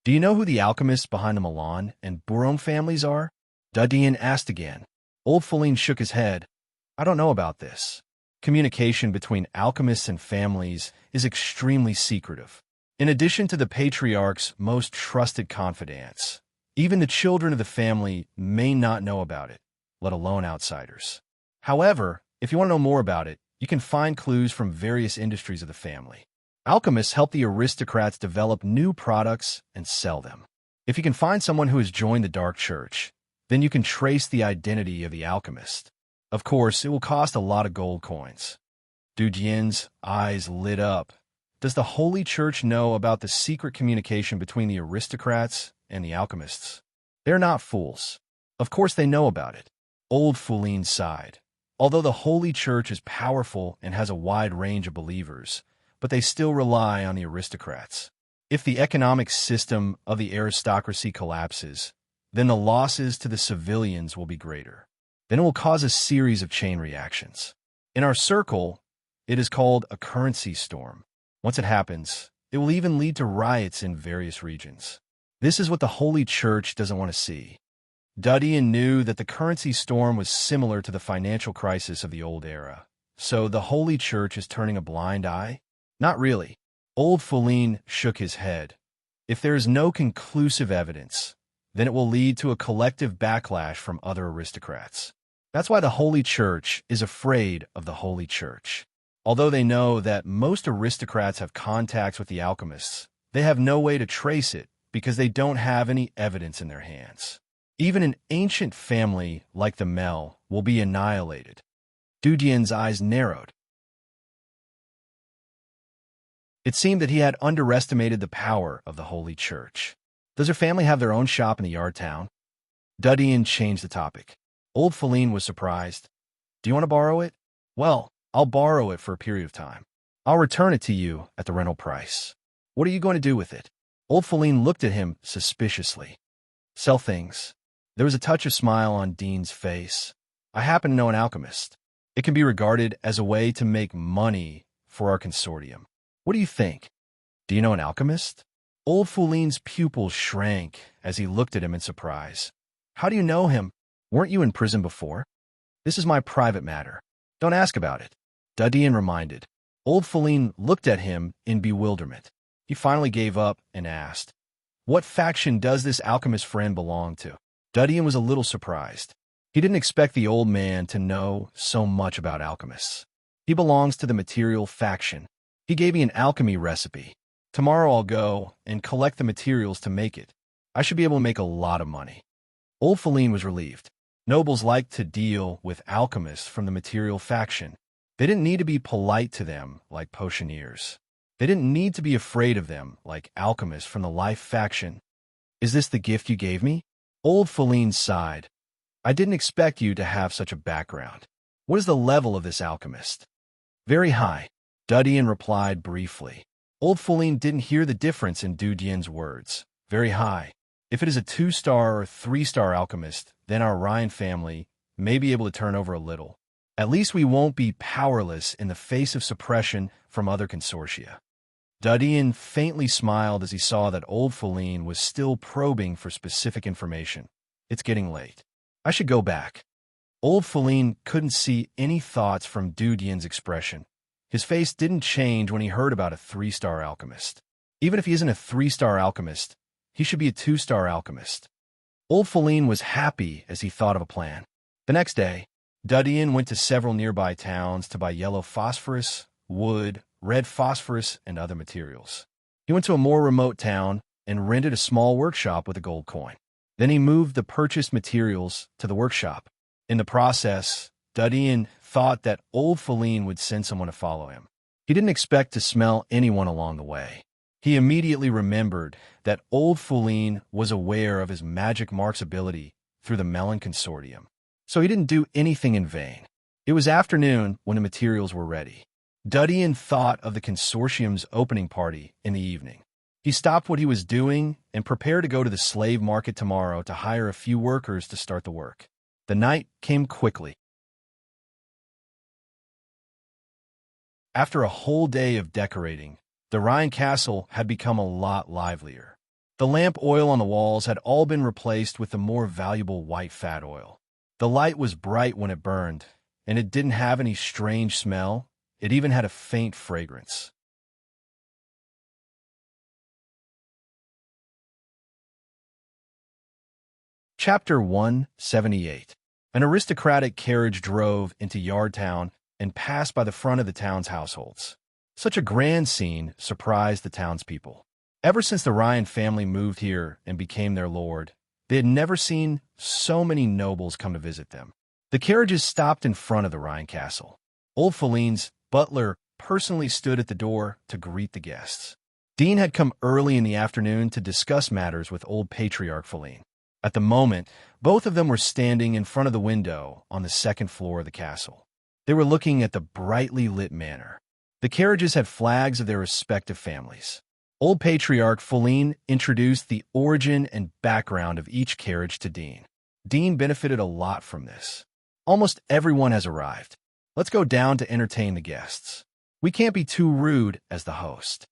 Do you know who the alchemists behind the Milan and Buron families are?" Dudian asked again. Old Feline shook his head. I don't know about this. Communication between alchemists and families is extremely secretive. In addition to the patriarch's most trusted confidants, even the children of the family may not know about it, let alone outsiders. However, if you want to know more about it, you can find clues from various industries of the family. Alchemists help the aristocrats develop new products and sell them. If you can find someone who has joined the Dark Church, then you can trace the identity of the alchemist. Of course, it will cost a lot of gold coins. Du Jian's eyes lit up. Does the Holy Church know about the secret communication between the aristocrats and the alchemists? They're not fools. Of course they know about it. Old Feline sighed. Although the Holy Church is powerful and has a wide range of believers, but they still rely on the aristocrats. If the economic system of the aristocracy collapses, then the losses to the civilians will be greater. Then it will cause a series of chain reactions. In our circle, it is called a currency storm. Once it happens, it will even lead to riots in various regions. This is what the Holy Church doesn't want to see. Dudian knew that the currency storm was similar to the financial crisis of the old era. So the Holy Church is turning a blind eye? Not really. Old Feline shook his head. If there is no conclusive evidence, then it will lead to a collective backlash from other aristocrats. That's why the Holy Church is afraid of the Holy Church. Although they know that most aristocrats have contacts with the alchemists, they have no way to trace it because they don't have any evidence in their hands. Even an ancient family like the Mel will be annihilated. Du Jian's eyes narrowed. It seemed that he had underestimated the power of the Holy Church. Does her family have their own shop in the yard town? Dudian changed the topic. Old Feline was surprised. Do you want to borrow it? Well, I'll borrow it for a period of time. I'll return it to you at the rental price. What are you going to do with it? Old Feline looked at him suspiciously. Sell things. There was a touch of smile on Dean's face. I happen to know an alchemist. It can be regarded as a way to make money for our consortium. What do you think? Do you know an alchemist? Old Feline's pupils shrank as he looked at him in surprise. How do you know him? Weren't you in prison before? This is my private matter. Don't ask about it. Dudian reminded. Old Feline looked at him in bewilderment. He finally gave up and asked, what faction does this alchemist friend belong to? Dudian was a little surprised. He didn't expect the old man to know so much about alchemists. He belongs to the material faction. He gave me an alchemy recipe. Tomorrow I'll go and collect the materials to make it. I should be able to make a lot of money. Old Feline was relieved. Nobles liked to deal with alchemists from the material faction. They didn't need to be polite to them like potioneers. They didn't need to be afraid of them like alchemists from the life faction. Is this the gift you gave me? Old Feline sighed. I didn't expect you to have such a background. What is the level of this alchemist? Very high. Dudian replied briefly. Old Feline didn't hear the difference in Du Jian's words. Very high. If it is a 2-star or 3-star alchemist, then our Ryan family may be able to turn over a little. At least we won't be powerless in the face of suppression from other consortia. Dudian faintly smiled as he saw that Old Feline was still probing for specific information. It's getting late. I should go back. Old Feline couldn't see any thoughts from Du Jian's expression. His face didn't change when he heard about a 3-star alchemist. Even if he isn't a 3-star alchemist, he should be a 2-star alchemist. Old Feline was happy as he thought of a plan. The next day, Dudian went to several nearby towns to buy yellow phosphorus, wood, red phosphorus, and other materials. He went to a more remote town and rented a small workshop with a gold coin. Then he moved the purchased materials to the workshop. In the process, Dudian thought that Old Feline would send someone to follow him. He didn't expect to smell anyone along the way. He immediately remembered that Old Feline was aware of his magic mark's ability through the Melon Consortium. So he didn't do anything in vain. It was afternoon when the materials were ready. Dudian thought of the consortium's opening party in the evening. He stopped what he was doing and prepared to go to the slave market tomorrow to hire a few workers to start the work. The night came quickly. After a whole day of decorating, the Ryan castle had become a lot livelier. The lamp oil on the walls had all been replaced with the more valuable white fat oil. The light was bright when it burned, and it didn't have any strange smell. It even had a faint fragrance. Chapter 178. An aristocratic carriage drove into Yardtown and passed by the front of the town's households. Such a grand scene surprised the townspeople. Ever since the Ryan family moved here and became their lord, they had never seen so many nobles come to visit them. The carriages stopped in front of the Ryan castle. Old Feline's butler personally stood at the door to greet the guests. Dean had come early in the afternoon to discuss matters with old Patriarch Feline. At the moment, both of them were standing in front of the window on the second floor of the castle. They were looking at the brightly lit manor. The carriages had flags of their respective families. Old Patriarch Feline introduced the origin and background of each carriage to Dean. Dean benefited a lot from this. Almost everyone has arrived. Let's go down to entertain the guests. We can't be too rude as the host.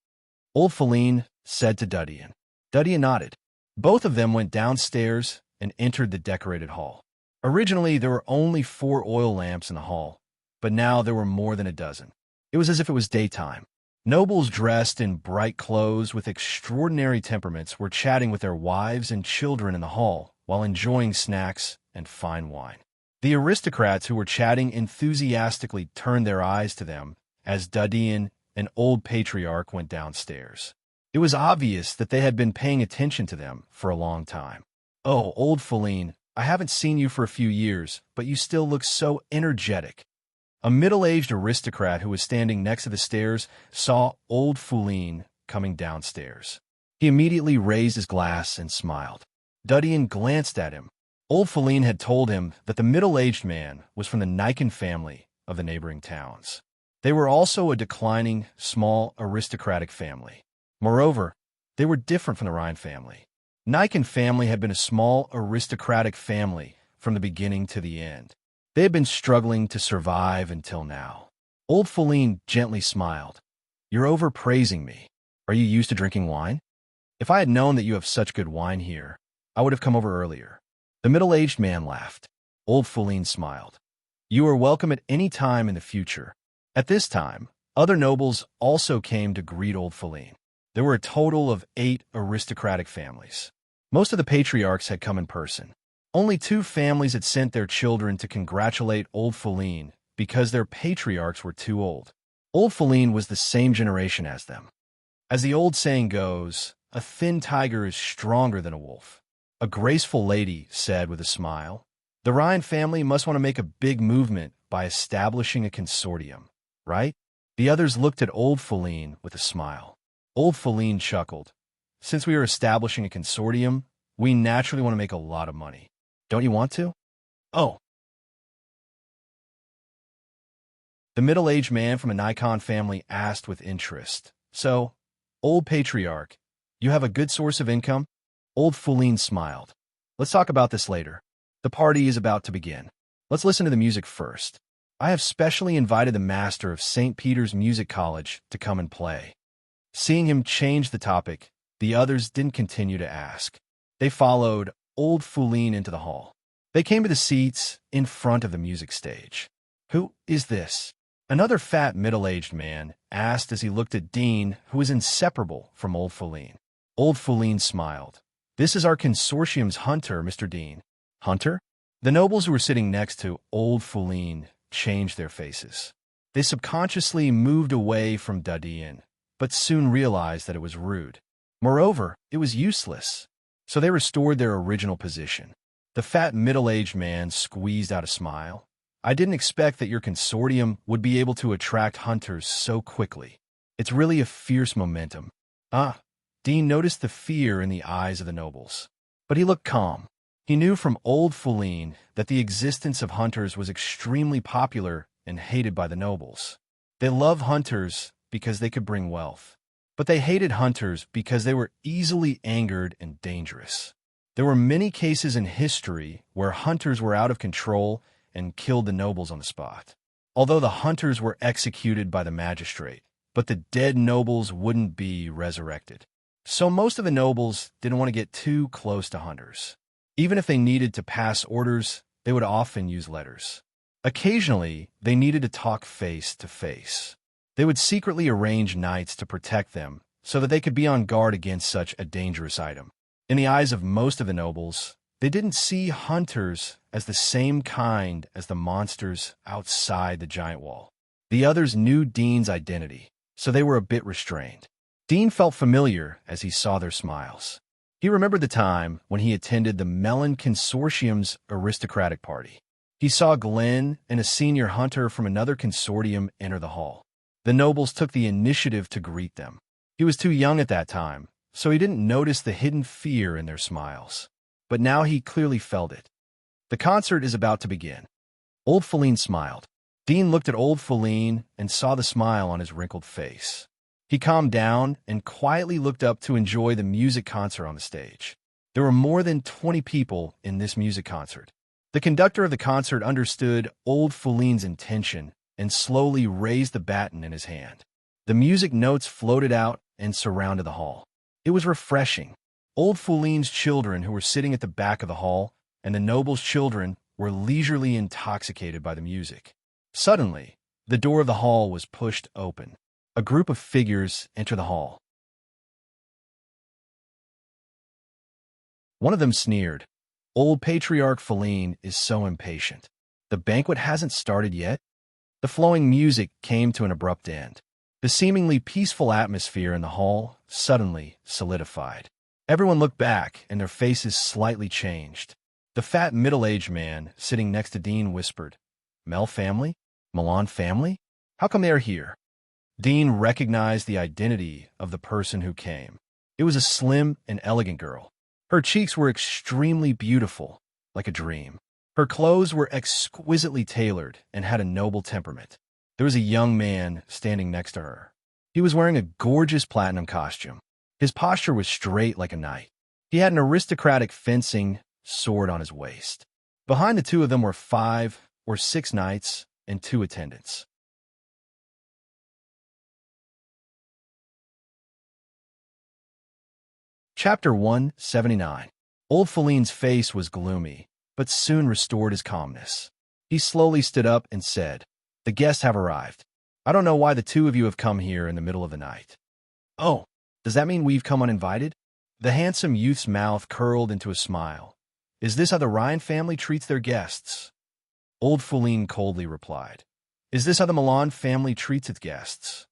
Old Feline said to Dudian. Dudian nodded. Both of them went downstairs and entered the decorated hall. Originally, there were only 4 oil lamps in the hall, but now there were more than a dozen. It was as if it was daytime. Nobles dressed in bright clothes with extraordinary temperaments were chatting with their wives and children in the hall while enjoying snacks and fine wine. The aristocrats who were chatting enthusiastically turned their eyes to them as Dudian and old Patriarch went downstairs. It was obvious that they had been paying attention to them for a long time. Oh, old Feline, I haven't seen you for a few years, but you still look so energetic. A middle-aged aristocrat who was standing next to the stairs saw old Feline coming downstairs. He immediately raised his glass and smiled. Dudian glanced at him. Old Feline had told him that the middle-aged man was from the Nikan family of the neighboring towns. They were also a declining, small, aristocratic family. Moreover, they were different from the Ryan family. Nikan family had been a small, aristocratic family from the beginning to the end. They had been struggling to survive until now. Old Feline gently smiled. You're overpraising me. Are you used to drinking wine? If I had known that you have such good wine here, I would have come over earlier. The middle-aged man laughed. Old Feline smiled. You are welcome at any time in the future. At this time, other nobles also came to greet old Feline. There were a total of 8 aristocratic families. Most of the patriarchs had come in person. Only 2 families had sent their children to congratulate old Feline because their patriarchs were too old. Old Feline was the same generation as them. As the old saying goes, a thin tiger is stronger than a wolf. A graceful lady said with a smile, the Ryan family must want to make a big movement by establishing a consortium, right? The others looked at old Feline with a smile. Old Feline chuckled. Since we are establishing a consortium, we naturally want to make a lot of money. Don't you want to? Oh. The middle-aged man from a Nikon family asked with interest. So, old Patriarch, you have a good source of income? Old Feline smiled. Let's talk about this later. The party is about to begin. Let's listen to the music first. I have specially invited the master of St. Peter's Music College to come and play. Seeing him change the topic, the others didn't continue to ask. They followed old Feline into the hall. They came to the seats in front of the music stage. Who is this? Another fat middle-aged man asked as he looked at Dean, who was inseparable from old Feline. Old Feline smiled. This is our consortium's hunter, Mr. Dean. Hunter? The nobles who were sitting next to old Feline changed their faces. They subconsciously moved away from Dudian, but soon realized that it was rude. Moreover, it was useless. So they restored their original position. The fat middle-aged man squeezed out a smile. I didn't expect that your consortium would be able to attract hunters so quickly. It's really a fierce momentum. Dean noticed the fear in the eyes of the nobles. But he looked calm. He knew from old Feline that the existence of hunters was extremely popular and hated by the nobles. They loved hunters because they could bring wealth. But they hated hunters because they were easily angered and dangerous. There were many cases in history where hunters were out of control and killed the nobles on the spot. Although the hunters were executed by the magistrate, but the dead nobles wouldn't be resurrected. So most of the nobles didn't want to get too close to hunters. Even if they needed to pass orders, they they would often use letters. Occasionally, they needed to talk face to face. They would secretly arrange knights to protect them so that they could be on guard against such a dangerous item. In the eyes of most of the nobles, they didn't see hunters as the same kind as the monsters outside the giant wall. The others knew Dean's identity, so they were a bit restrained. Dean felt familiar as he saw their smiles. He remembered the time when he attended the Melon Consortium's aristocratic party. He saw Glenn and a senior hunter from another consortium enter the hall. The nobles took the initiative to greet them. He was too young at that time, so he didn't notice the hidden fear in their smiles. But now he clearly felt it. The concert is about to begin. Old Feline smiled. Dean looked at Old Feline and saw the smile on his wrinkled face. He calmed down and quietly looked up to enjoy the music concert on the stage. There were more than 20 people in this music concert. The conductor of the concert understood Old Feline's intention and slowly raised the baton in his hand. The music notes floated out and surrounded the hall. It was refreshing. Old Feline's children, who were sitting at the back of the hall, and the noble's children were leisurely intoxicated by the music. Suddenly, the door of the hall was pushed open. A group of figures entered the hall. One of them sneered. Old Patriarch Feline is so impatient. The banquet hasn't started yet? The flowing music came to an abrupt end. The seemingly peaceful atmosphere in the hall suddenly solidified. Everyone looked back, and their faces slightly changed. The fat middle-aged man sitting next to Dean whispered, "Mel family? Milan family? How come they are here?" Dean recognized the identity of the person who came. It was a slim and elegant girl. Her cheeks were extremely beautiful, like a dream. Her clothes were exquisitely tailored and had a noble temperament. There was a young man standing next to her. He was wearing a gorgeous platinum costume. His posture was straight like a knight. He had an aristocratic fencing sword on his waist. Behind the two of them were 5 or 6 knights and 2 attendants. Chapter 179. Old Feline's face was gloomy, but soon restored his calmness. He slowly stood up and said, "The guests have arrived. I don't know why the two of you have come here in the middle of the night." "Oh, does that mean we've come uninvited?" The handsome youth's mouth curled into a smile. "Is this how the Ryan family treats their guests?" Old Feline coldly replied, "Is this how the Milan family treats its guests?"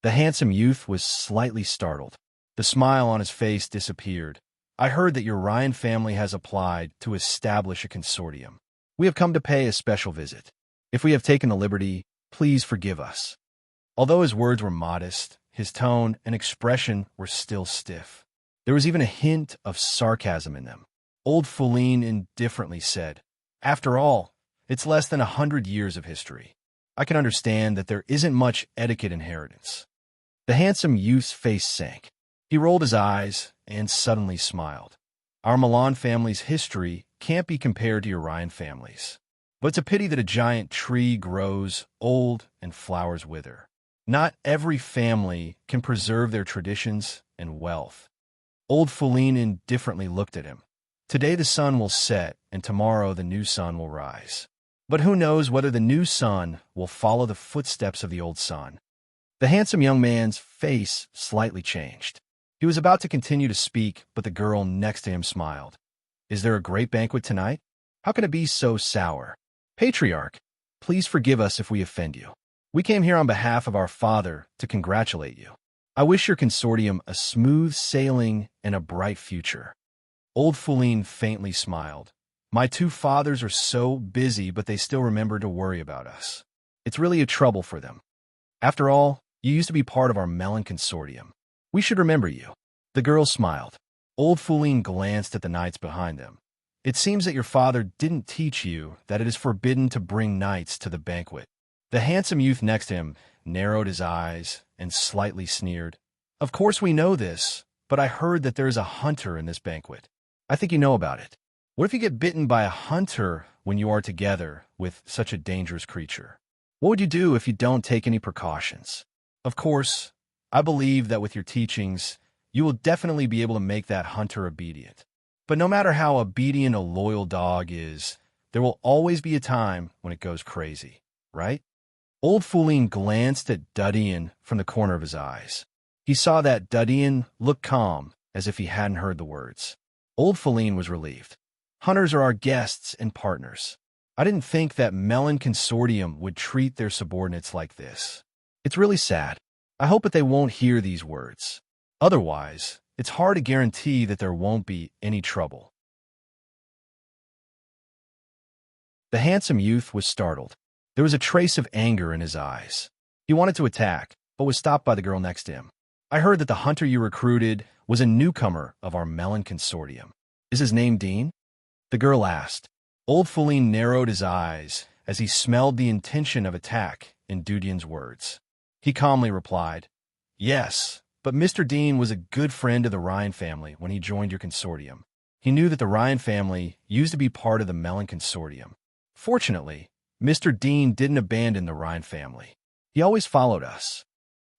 The handsome youth was slightly startled. The smile on his face disappeared. "I heard that your Ryan family has applied to establish a consortium. We have come to pay a special visit. If we have taken the liberty, please forgive us." Although his words were modest, his tone and expression were still stiff. There was even a hint of sarcasm in them. Old Feline indifferently said, "After all, it's less than 100 years of history. I can understand that there isn't much etiquette inheritance." The handsome youth's face sank. He rolled his eyes and suddenly smiled. "Our Milan family's history can't be compared to your Ryan family's. But it's a pity that a giant tree grows old and flowers wither. Not every family can preserve their traditions and wealth." Old Feline indifferently looked at him. "Today the sun will set, and tomorrow the new sun will rise. But who knows whether the new sun will follow the footsteps of the old sun?" The handsome young man's face slightly changed. He was about to continue to speak, but the girl next to him smiled. "Is there a great banquet tonight? How can it be so sour? Patriarch, please forgive us if we offend you. We came here on behalf of our father to congratulate you. I wish your consortium a smooth sailing and a bright future." Old Feline faintly smiled. "My 2 fathers are so busy, but they still remember to worry about us. It's really a trouble for them. After all, you used to be part of our Melon Consortium. We should remember you." The girl smiled. Old Feline glanced at the knights behind them. "It seems that your father didn't teach you that it is forbidden to bring knights to the banquet." The handsome youth next to him narrowed his eyes and slightly sneered. "Of course we know this, but I heard that there is a hunter in this banquet. I think you know about it. What if you get bitten by a hunter when you are together with such a dangerous creature? What would you do if you don't take any precautions? Of course, I believe that with your teachings, you will definitely be able to make that hunter obedient. But no matter how obedient a loyal dog is, There will always be a time when it goes crazy, right? Old Foulin glanced at Dudian from the corner of his eyes. He saw that Dudian looked calm, as if he hadn't heard the words. Old Foulin was relieved. Hunters are our guests and partners. I didn't think that Melon Consortium would treat their subordinates like this. It's really sad. I hope that they won't hear these words. Otherwise, it's hard to guarantee that there won't be any trouble. The handsome youth was startled. There was a trace of anger in his eyes. He wanted to attack, but was stopped by the girl next to him. I heard that the hunter you recruited was a newcomer of our Melon Consortium. Is his name Dean? The girl asked. Old Foulin narrowed his eyes as he smelled the intention of attack in Dudian's words. He calmly replied, Yes, but Mr. Dean was a good friend of the Ryan family when he joined your consortium. He knew that the Ryan family used to be part of the Melon Consortium. Fortunately, Mr. Dean didn't abandon the Ryan family. He always followed us.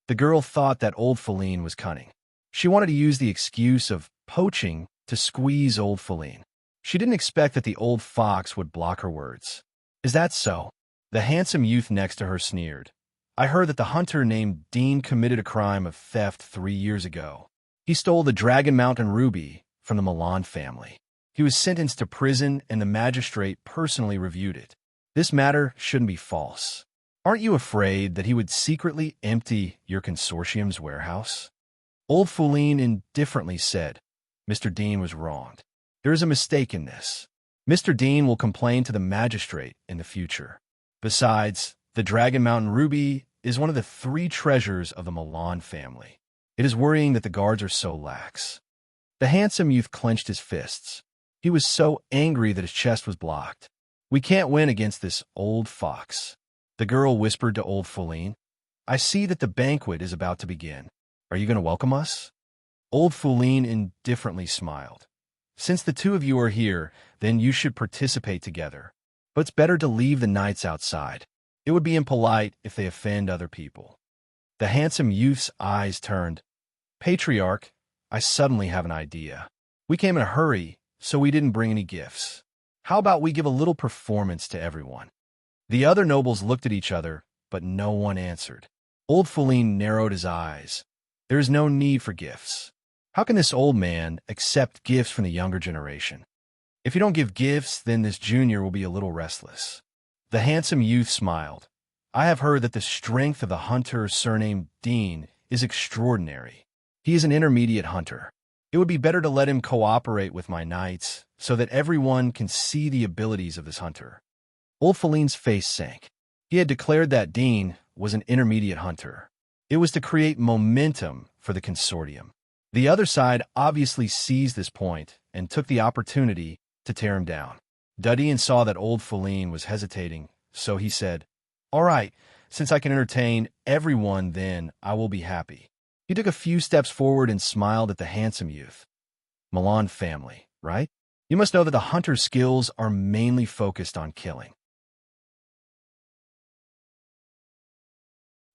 The girl thought that Old Foulin was cunning. She wanted to use the excuse of poaching to squeeze Old Foulin. She didn't expect that the old fox would block her words. Is that so? The handsome youth next to her sneered. I heard that the hunter named Dean committed a crime of theft 3 years ago. He stole the Dragon Mountain ruby from the Milan family. He was sentenced to prison and the magistrate personally reviewed it. This matter shouldn't be false. Aren't you afraid that he would secretly empty your consortium's warehouse? Old Foulin indifferently said, Mr. Dean was wronged. There is a mistake in this. Mr. Dean will complain to the magistrate in the future. Besides, the Dragon Mountain ruby is one of the 3 treasures of the Milan family. It is worrying that the guards are so lax. The handsome youth clenched his fists. He was so angry that his chest was blocked. We can't win against this old fox. The girl whispered to Old Foulin, I see that the banquet is about to begin. Are you going to welcome us? Old Foulin indifferently smiled. Since the 2 of you are here, then you should participate together. But it's better to leave the knights outside. It would be impolite if they offend other people. The handsome youth's eyes turned. Patriarch, I suddenly have an idea. We came in a hurry, so we didn't bring any gifts. How about we give a little performance to everyone? The other nobles looked at each other, but no one answered. Old Foulin narrowed his eyes. There is no need for gifts. How can this old man accept gifts from the younger generation? If you don't give gifts, then this junior will be a little restless. The handsome youth smiled. I have heard that the strength of the hunter surnamed Dean is extraordinary. He is an intermediate hunter. It would be better to let him cooperate with my knights so that everyone can see the abilities of this hunter. Old Foulin's face sank. He had declared that Dean was an intermediate hunter. It was to create momentum for the consortium. The other side obviously seized this point and took the opportunity to tear him down. Dudian saw that Old Foulin was hesitating, so he said, All right, since I can entertain everyone, then I will be happy. He took a few steps forward and smiled at the handsome youth. Milan family, right? You must know that the hunter's skills are mainly focused on killing.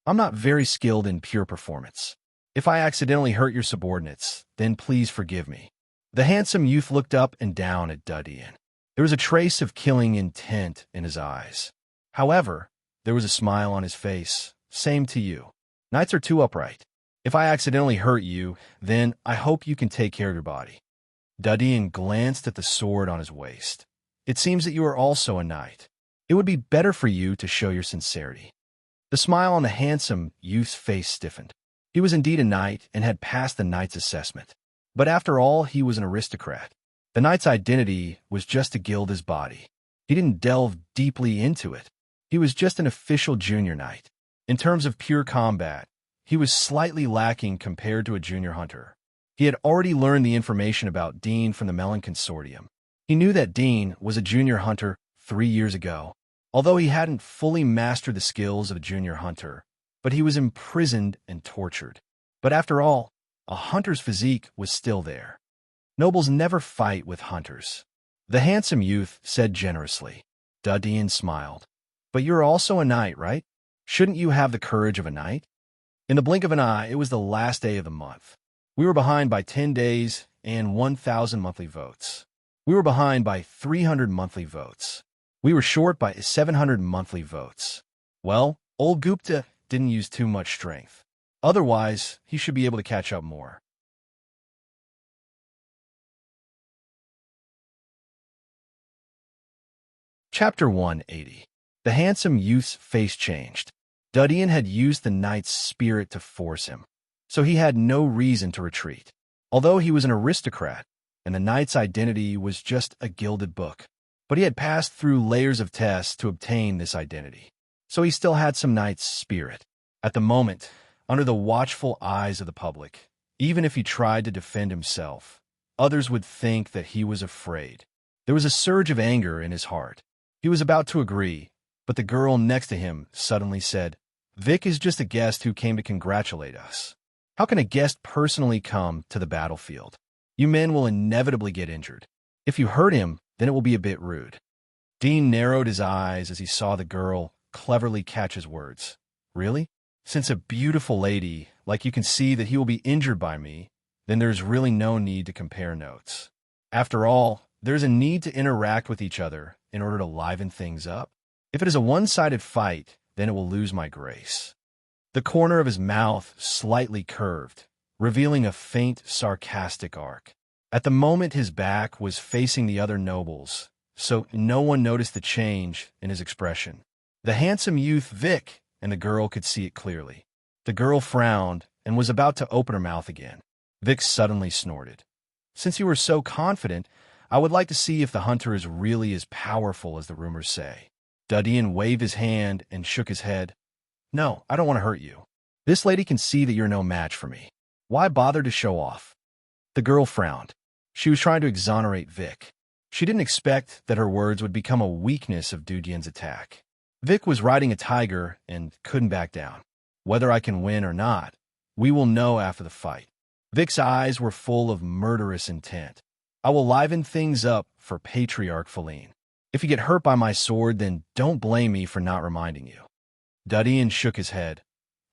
I'm not very skilled in pure performance. If I accidentally hurt your subordinates, then please forgive me. The handsome youth looked up and down at Dudian. There was a trace of killing intent in his eyes. However, there was a smile on his face. Same to you. Knights are too upright. If I accidentally hurt you, then I hope you can take care of your body. Dudian glanced at the sword on his waist. It seems that you are also a knight. It would be better for you to show your sincerity. The smile on the handsome youth's face stiffened. He was indeed a knight and had passed the knight's assessment. But after all, he was an aristocrat. The knight's identity was just to gild his body. He didn't delve deeply into it. He was just an official junior knight. In terms of pure combat, he was slightly lacking compared to a junior hunter. He had already learned the information about Dean from the Melon Consortium. He knew that Dean was a junior hunter 3 years ago, although he hadn't fully mastered the skills of a junior hunter, but he was imprisoned and tortured. But after all, a hunter's physique was still there. Nobles never fight with hunters. The handsome youth said generously. Dudian smiled. But you're also a knight, right? Shouldn't you have the courage of a knight? In the blink of an eye, it was the last day of the month. We were behind by 10 days and 1,000 monthly votes. We were behind by 300 monthly votes. We were short by 700 monthly votes. Well, old Gupta didn't use too much strength. Otherwise, he should be able to catch up more. Chapter 180. The handsome youth's face changed. Dudian had used the knight's spirit to force him, so he had no reason to retreat. Although he was an aristocrat, and the knight's identity was just a gilded book, but he had passed through layers of tests to obtain this identity, so he still had some knight's spirit. At the moment, under the watchful eyes of the public, even if he tried to defend himself, others would think that he was afraid. There was a surge of anger in his heart. He was about to agree, but the girl next to him suddenly said, "Vic is just a guest who came to congratulate us. How can a guest personally come to the battlefield? You men will inevitably get injured. If you hurt him, then it will be a bit rude." Dean narrowed his eyes as he saw the girl cleverly catch his words. Really? Since a beautiful lady, like you can see that he will be injured by me, then there's really no need to compare notes. After all, there's a need to interact with each other in order to liven things up. If it is a one-sided fight, then it will lose my grace. The corner of his mouth slightly curved, revealing a faint, sarcastic arc. At the moment, his back was facing the other nobles, so no one noticed the change in his expression. The handsome youth Vic, and the girl could see it clearly. The girl frowned and was about to open her mouth again. Vic suddenly snorted. "Since you are so confident, I would like to see if the hunter is really as powerful as the rumors say." Dudian waved his hand and shook his head. "No, I don't want to hurt you. This lady can see that you're no match for me. Why bother to show off?" The girl frowned. She was trying to exonerate Vic. She didn't expect that her words would become a weakness of Dudian's attack. Vic was riding a tiger and couldn't back down. "Whether I can win or not, we will know after the fight." Vic's eyes were full of murderous intent. "I will liven things up for Patriarch Feline. If you get hurt by my sword, then don't blame me for not reminding you." Dudian shook his head.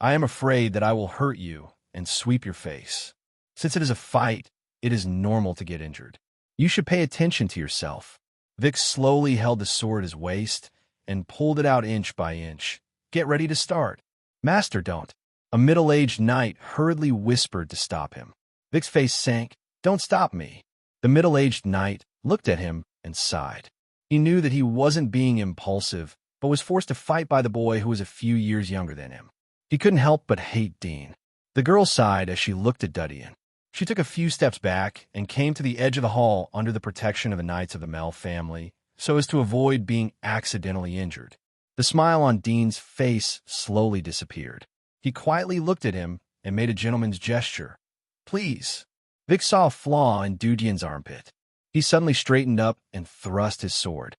"I am afraid that I will hurt you and sweep your face. Since it is a fight, it is normal to get injured. You should pay attention to yourself." Vic slowly held the sword at his waist and pulled it out inch by inch. "Get ready to start." "Master, don't." A middle-aged knight hurriedly whispered to stop him. Vic's face sank. "Don't stop me." The middle-aged knight looked at him and sighed. He knew that he wasn't being impulsive, but was forced to fight by the boy who was a few years younger than him. He couldn't help but hate Dean. The girl sighed as she looked at Dudian. She took a few steps back and came to the edge of the hall under the protection of the Knights of the Mel family, so as to avoid being accidentally injured. The smile on Dean's face slowly disappeared. He quietly looked at him and made a gentleman's gesture. "Please." Vic saw a flaw in Dudian's armpit. He suddenly straightened up and thrust his sword.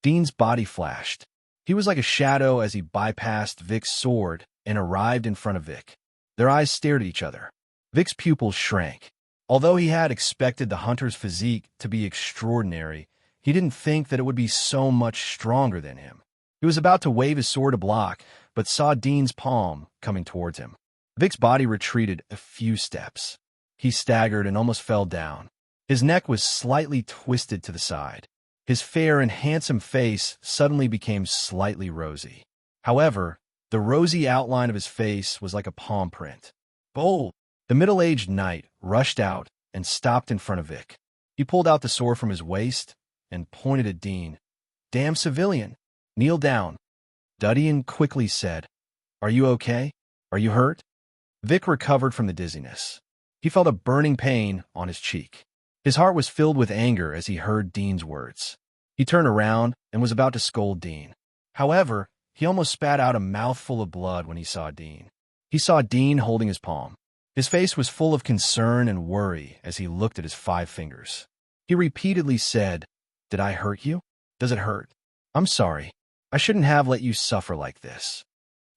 Dean's body flashed. He was like a shadow as he bypassed Vic's sword and arrived in front of Vic. Their eyes stared at each other. Vic's pupils shrank. Although he had expected the hunter's physique to be extraordinary, he didn't think that it would be so much stronger than him. He was about to wave his sword to block, but saw Dean's palm coming towards him. Vic's body retreated a few steps. He staggered and almost fell down. His neck was slightly twisted to the side. His fair and handsome face suddenly became slightly rosy. However, the rosy outline of his face was like a palm print. "Bold!" The middle-aged knight rushed out and stopped in front of Vic. He pulled out the sword from his waist and pointed at Dean. "Damn civilian! Kneel down." Dudian quickly said, "Are you okay? Are you hurt?" Vic recovered from the dizziness. He felt a burning pain on his cheek. His heart was filled with anger as he heard Dean's words. He turned around and was about to scold Dean. However, he almost spat out a mouthful of blood when he saw Dean. He saw Dean holding his palm. His face was full of concern and worry as he looked at his 5 fingers. He repeatedly said, "Did I hurt you? Does it hurt? I'm sorry. I shouldn't have let you suffer like this."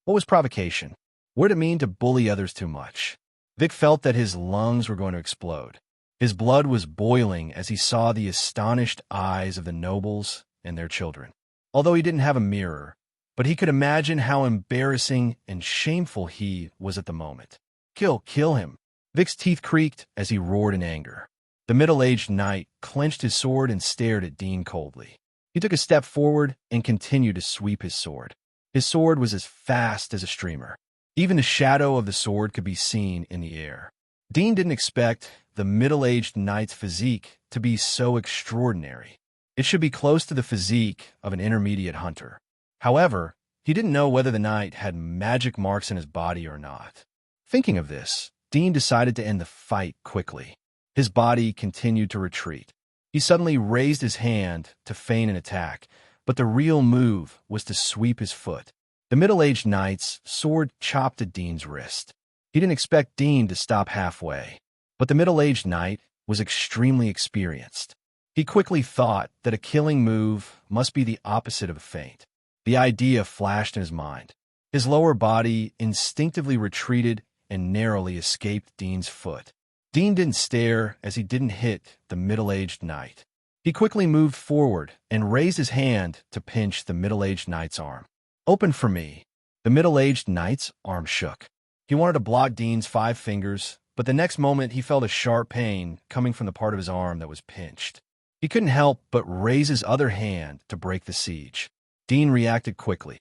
What was provocation? What did it mean to bully others too much? Vic felt that his lungs were going to explode. His blood was boiling as he saw the astonished eyes of the nobles and their children. Although he didn't have a mirror, but he could imagine how embarrassing and shameful he was at the moment. Kill him." Vic's teeth creaked as he roared in anger. The middle-aged knight clenched his sword and stared at Dean coldly. He took a step forward and continued to sweep his sword. His sword was as fast as a streamer. Even the shadow of the sword could be seen in the air. Dean didn't expect the middle-aged knight's physique to be so extraordinary. It should be close to the physique of an intermediate hunter. However, he didn't know whether the knight had magic marks in his body or not. Thinking of this, Dean decided to end the fight quickly. His body continued to retreat. He suddenly raised his hand to feign an attack, but the real move was to sweep his foot. The middle-aged knight's sword chopped at Dean's wrist. He didn't expect Dean to stop halfway, but the middle-aged knight was extremely experienced. He quickly thought that a killing move must be the opposite of a feint. The idea flashed in his mind. His lower body instinctively retreated and narrowly escaped Dean's foot. Dean didn't stare as he didn't hit the middle-aged knight. He quickly moved forward and raised his hand to pinch the middle-aged knight's arm. "Open for me." The middle-aged knight's arm shook. He wanted to block Dean's 5 fingers, but the next moment he felt a sharp pain coming from the part of his arm that was pinched. He couldn't help but raise his other hand to break the siege. Dean reacted quickly.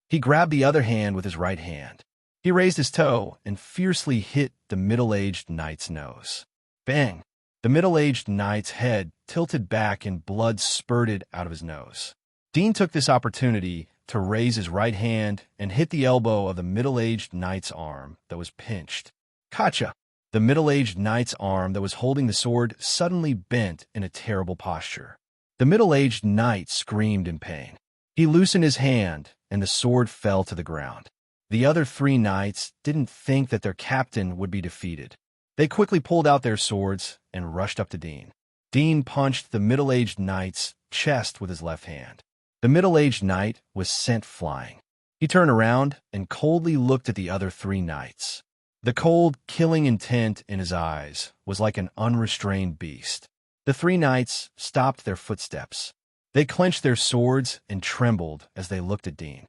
He grabbed the other hand with his right hand. He raised his toe and fiercely hit the middle-aged knight's nose. Bang! The middle-aged knight's head tilted back and blood spurted out of his nose. Dean took this opportunity to raise his right hand and hit the elbow of the middle-aged knight's arm that was pinched. Gotcha! The middle-aged knight's arm that was holding the sword suddenly bent in a terrible posture. The middle-aged knight screamed in pain. He loosened his hand, and the sword fell to the ground. The other 3 knights didn't think that their captain would be defeated. They quickly pulled out their swords and rushed up to Dean. Dean punched the middle-aged knight's chest with his left hand. The middle-aged knight was sent flying. He turned around and coldly looked at the other 3 knights. The cold, killing intent in his eyes was like an unrestrained beast. The 3 knights stopped their footsteps. They clenched their swords and trembled as they looked at Dean.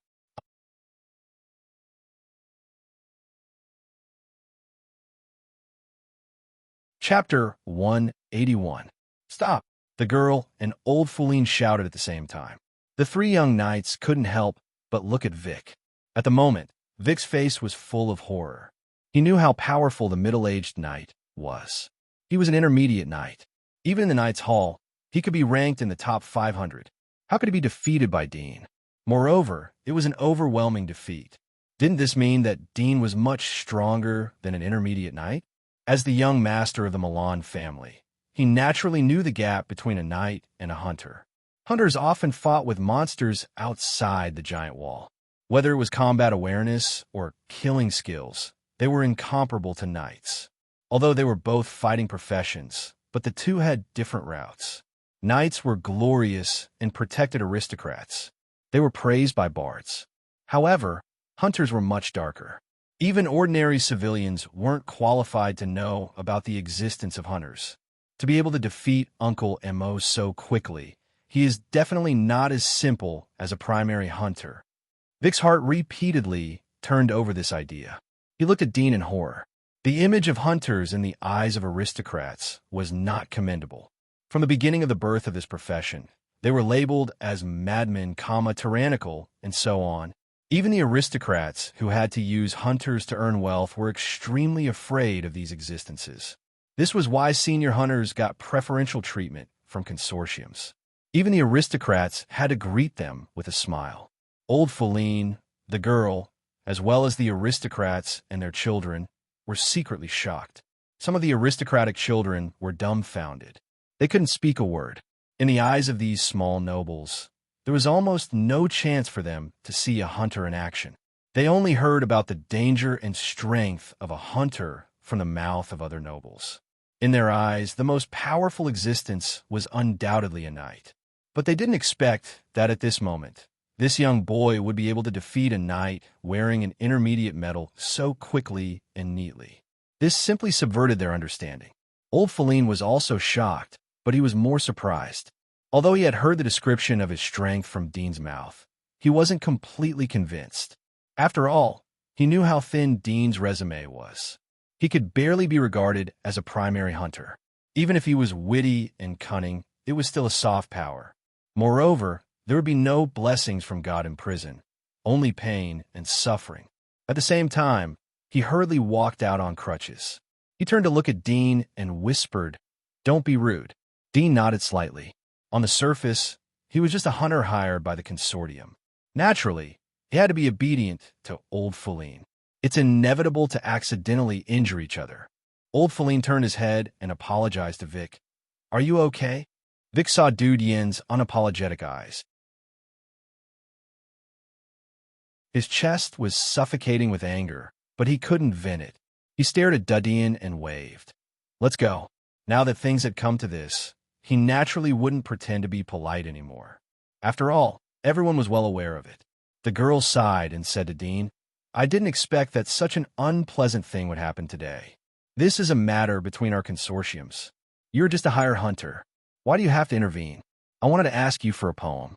Chapter 181. Stop! The girl and old Feline shouted at the same time. The 3 young knights couldn't help but look at Vic. At the moment, Vic's face was full of horror. He knew how powerful the middle-aged knight was. He was an intermediate knight. Even in the Knight's Hall, he could be ranked in the top 500. How could he be defeated by Dean? Moreover, it was an overwhelming defeat. Didn't this mean that Dean was much stronger than an intermediate knight? As the young master of the Milan family, he naturally knew the gap between a knight and a hunter. Hunters often fought with monsters outside the giant wall. Whether it was combat awareness or killing skills, they were incomparable to knights. Although they were both fighting professions, but the two had different routes. Knights were glorious and protected aristocrats. They were praised by bards. However, hunters were much darker. Even ordinary civilians weren't qualified to know about the existence of hunters. To be able to defeat Uncle Mo so quickly, he is definitely not as simple as a primary hunter. Vic's heart repeatedly turned over this idea. He looked at Dean in horror. The image of hunters in the eyes of aristocrats was not commendable. From the beginning of the birth of this profession, they were labeled as madmen, tyrannical, and so on. Even the aristocrats who had to use hunters to earn wealth were extremely afraid of these existences. This was why senior hunters got preferential treatment from consortiums. Even the aristocrats had to greet them with a smile. Old Feline, the girl, as well as the aristocrats and their children, were secretly shocked. Some of the aristocratic children were dumbfounded. They couldn't speak a word. In the eyes of these small nobles, there was almost no chance for them to see a hunter in action. They only heard about the danger and strength of a hunter from the mouth of other nobles. In their eyes, the most powerful existence was undoubtedly a knight. But they didn't expect that at this moment, this young boy would be able to defeat a knight wearing an intermediate medal so quickly and neatly. This simply subverted their understanding. Old Feline was also shocked, but he was more surprised. Although he had heard the description of his strength from Dean's mouth, he wasn't completely convinced. After all, he knew how thin Dean's resume was. He could barely be regarded as a primary hunter. Even if he was witty and cunning, it was still a soft power. Moreover, there would be no blessings from God in prison, only pain and suffering. At the same time, he hurriedly walked out on crutches. He turned to look at Dean and whispered, "Don't be rude." Dean nodded slightly. On the surface, he was just a hunter hired by the consortium. Naturally, he had to be obedient to Old Feline. It's inevitable to accidentally injure each other. Old Feline turned his head and apologized to Vic. "Are you okay?" Vic saw Dude Yin's unapologetic eyes. His chest was suffocating with anger, but he couldn't vent it. He stared at Dudian and waved. "Let's go." Now that things had come to this, he naturally wouldn't pretend to be polite anymore. After all, everyone was well aware of it. The girl sighed and said to Dean, "I didn't expect that such an unpleasant thing would happen today. This is a matter between our consortiums. You're just a hired hunter. Why do you have to intervene? I wanted to ask you for a poem."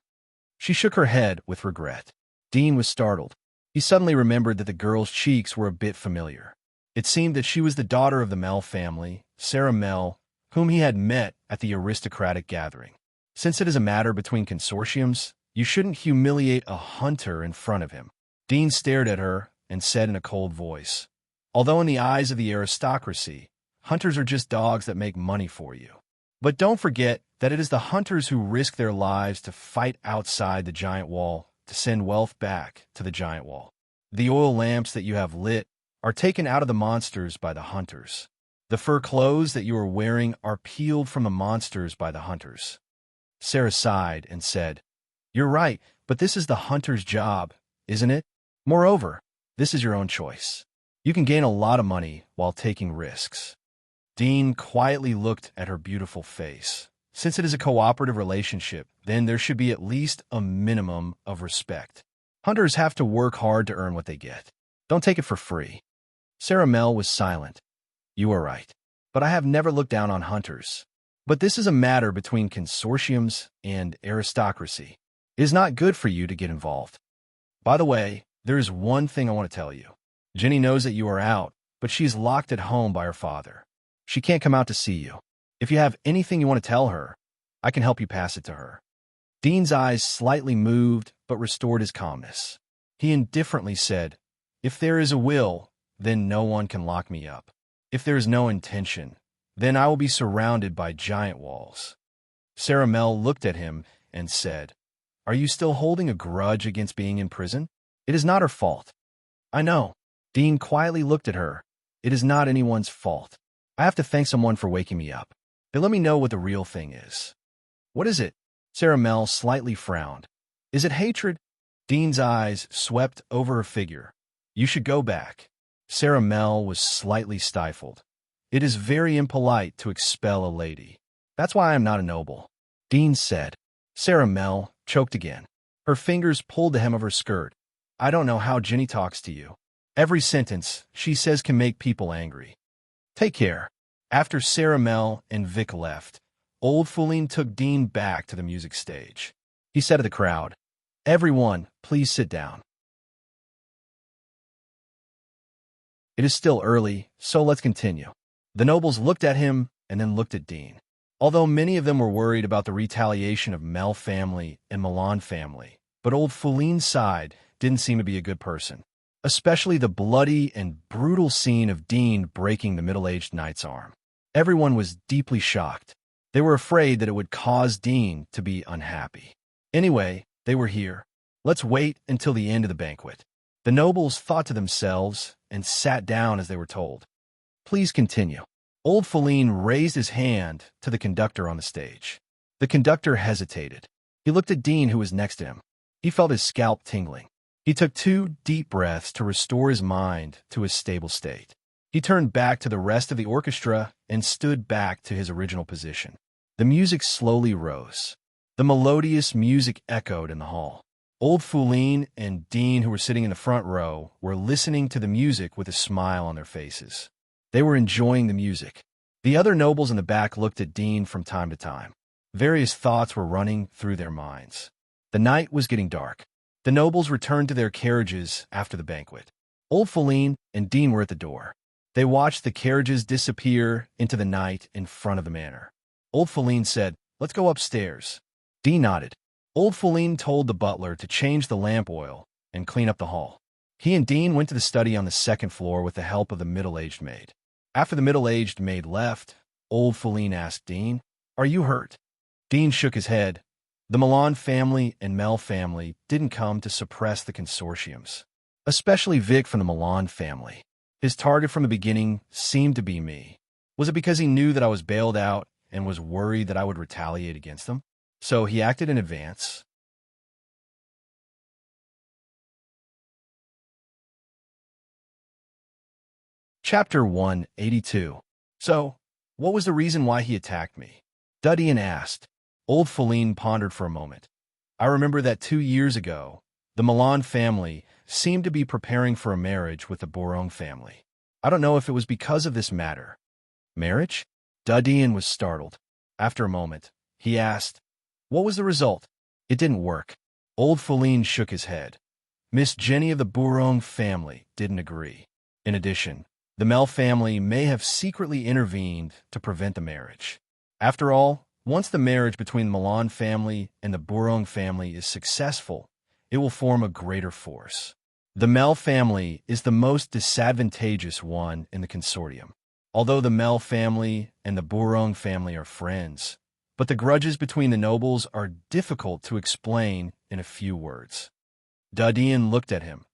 She shook her head with regret. Dean was startled. He suddenly remembered that the girl's cheeks were a bit familiar. It seemed that she was the daughter of the Mel family, Sarah Mel, whom he had met at the aristocratic gathering. Since it is a matter between consortiums, you shouldn't humiliate a hunter in front of him. Dean stared at her and said in a cold voice, "Although in the eyes of the aristocracy, hunters are just dogs that make money for you. But don't forget that it is the hunters who risk their lives to fight outside the giant wall to send wealth back to the giant wall. The oil lamps that you have lit are taken out of the monsters by the hunters. The fur clothes that you are wearing are peeled from the monsters by the hunters." Sarah sighed and said, "You're right, but this is the hunter's job, isn't it? Moreover, this is your own choice. You can gain a lot of money while taking risks." Dean quietly looked at her beautiful face. Since it is a cooperative relationship, then there should be at least a minimum of respect. Hunters have to work hard to earn what they get. Don't take it for free. Sarah Mel was silent. "You are right, but I have never looked down on hunters. But this is a matter between consortiums and aristocracy. It is not good for you to get involved. By the way, there is one thing I want to tell you. Jenny knows that you are out, but she's locked at home by her father. She can't come out to see you. If you have anything you want to tell her, I can help you pass it to her." Dean's eyes slightly moved, but restored his calmness. He indifferently said, "If there is a will, then no one can lock me up. If there is no intention, then I will be surrounded by giant walls." Sarah Mel looked at him and said, "Are you still holding a grudge against being in prison? It is not her fault." "I know." Dean quietly looked at her. "It is not anyone's fault. I have to thank someone for waking me up. They let me know what the real thing is." "What is it?" Sarah Mel slightly frowned. "Is it hatred?" Dean's eyes swept over her figure. "You should go back." Sarah Mel was slightly stifled. "It is very impolite to expel a lady. That's why I am not a noble," Dean said. Sarah Mel choked again. Her fingers pulled the hem of her skirt. "I don't know how Jenny talks to you. Every sentence she says can make people angry. Take care." After Sarah Mel and Vic left, Old Feline took Dean back to the music stage. He said to the crowd, "Everyone, please sit down. It is still early, so let's continue." The nobles looked at him and then looked at Dean. Although many of them were worried about the retaliation of Mel family and Milan family, but Old Feline's side didn't seem to be a good person, especially the bloody and brutal scene of Dean breaking the middle-aged knight's arm. Everyone was deeply shocked. They were afraid that it would cause Dean to be unhappy. Anyway, they were here. Let's wait until the end of the banquet. The nobles thought to themselves and sat down as they were told. "Please continue." Old Feline raised his hand to the conductor on the stage. The conductor hesitated. He looked at Dean, who was next to him. He felt his scalp tingling. He took 2 deep breaths to restore his mind to a stable state. He turned back to the rest of the orchestra and stood back to his original position. The music slowly rose. The melodious music echoed in the hall. Old Feline and Dean, who were sitting in the front row, were listening to the music with a smile on their faces. They were enjoying the music. The other nobles in the back looked at Dean from time to time. Various thoughts were running through their minds. The night was getting dark. The nobles returned to their carriages after the banquet. Old Feline and Dean were at the door. They watched the carriages disappear into the night in front of the manor. Old Feline said, "Let's go upstairs." Dean nodded. Old Feline told the butler to change the lamp oil and clean up the hall. He and Dean went to the study on the second floor with the help of the middle-aged maid. After the middle-aged maid left, Old Feline asked Dean, "Are you hurt?" Dean shook his head. The Milan family and Mel family didn't come to suppress the consortiums, especially Vic from the Milan family. His target from the beginning seemed to be me. Was it because he knew that I was bailed out and was worried that I would retaliate against them? So he acted in advance. Chapter 182. So, what was the reason why he attacked me? Dudian asked. Old Feline pondered for a moment. I remember that 2 years ago, the Milan family seemed to be preparing for a marriage with the Bourong family. I don't know if it was because of this matter. Marriage? Dudian was startled. After a moment, he asked, "What was the result?" "It didn't work." Old Feline shook his head. Miss Jenny of the Bourong family didn't agree. In addition, the Mel family may have secretly intervened to prevent the marriage. After all, once the marriage between the Milan family and the Bourong family is successful, it will form a greater force. The Mel family is the most disadvantageous one in the consortium. Although the Mel family and the Bourong family are friends, but the grudges between the nobles are difficult to explain in a few words. Dudian looked at him.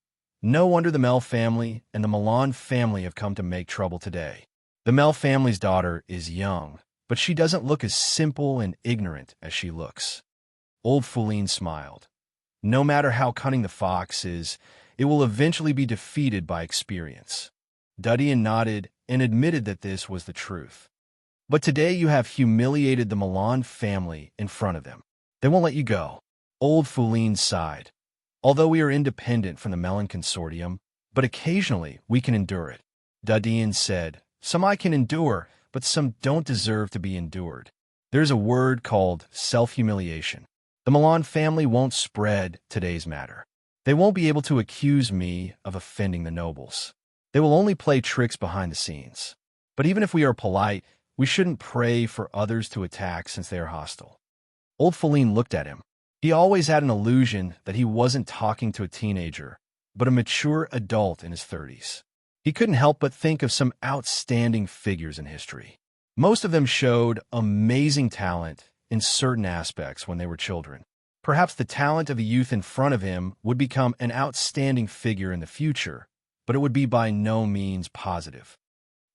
No wonder the Mel family and the Milan family have come to make trouble today. The Mel family's daughter is young, but she doesn't look as simple and ignorant as she looks. Old Feline smiled. No matter how cunning the fox is, it will eventually be defeated by experience. Dudian nodded and admitted that this was the truth. But today you have humiliated the Milan family in front of them. They won't let you go. Old Feline sighed. Although we are independent from the Melon Consortium, but occasionally we can endure it. Dudian said, "Some I can endure, but some don't deserve to be endured." There's a word called self-humiliation. The Milan family won't spread today's matter. They won't be able to accuse me of offending the nobles. They will only play tricks behind the scenes. But even if we are polite, we shouldn't pray for others to attack since they are hostile. Old Feline looked at him. He always had an illusion that he wasn't talking to a teenager, but a mature adult in his 30s. He couldn't help but think of some outstanding figures in history. Most of them showed amazing talent in certain aspects when they were children. Perhaps the talent of the youth in front of him would become an outstanding figure in the future, but it would be by no means positive.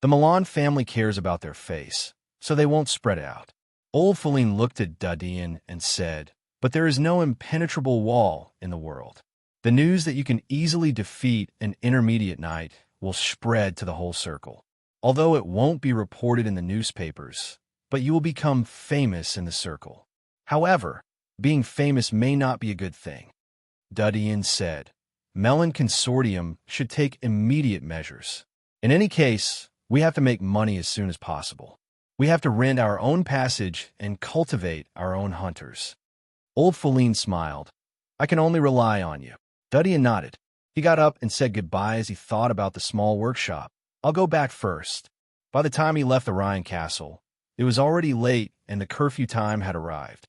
The Milan family cares about their face, so they won't spread it out. Old Feline looked at Dudian and said, "But there is no impenetrable wall in the world. The news that you can easily defeat an intermediate knight will spread to the whole circle. Although it won't be reported in the newspapers, but you will become famous in the circle. However, being famous may not be a good thing." Dudian said, "Melon Consortium should take immediate measures. In any case, we have to make money as soon as possible. We have to rent our own passage and cultivate our own hunters." Old Feline smiled. "I can only rely on you." Dudian nodded. He got up and said goodbye as he thought about the small workshop. "I'll go back first." By the time he left the Ryan Castle, it was already late and the curfew time had arrived.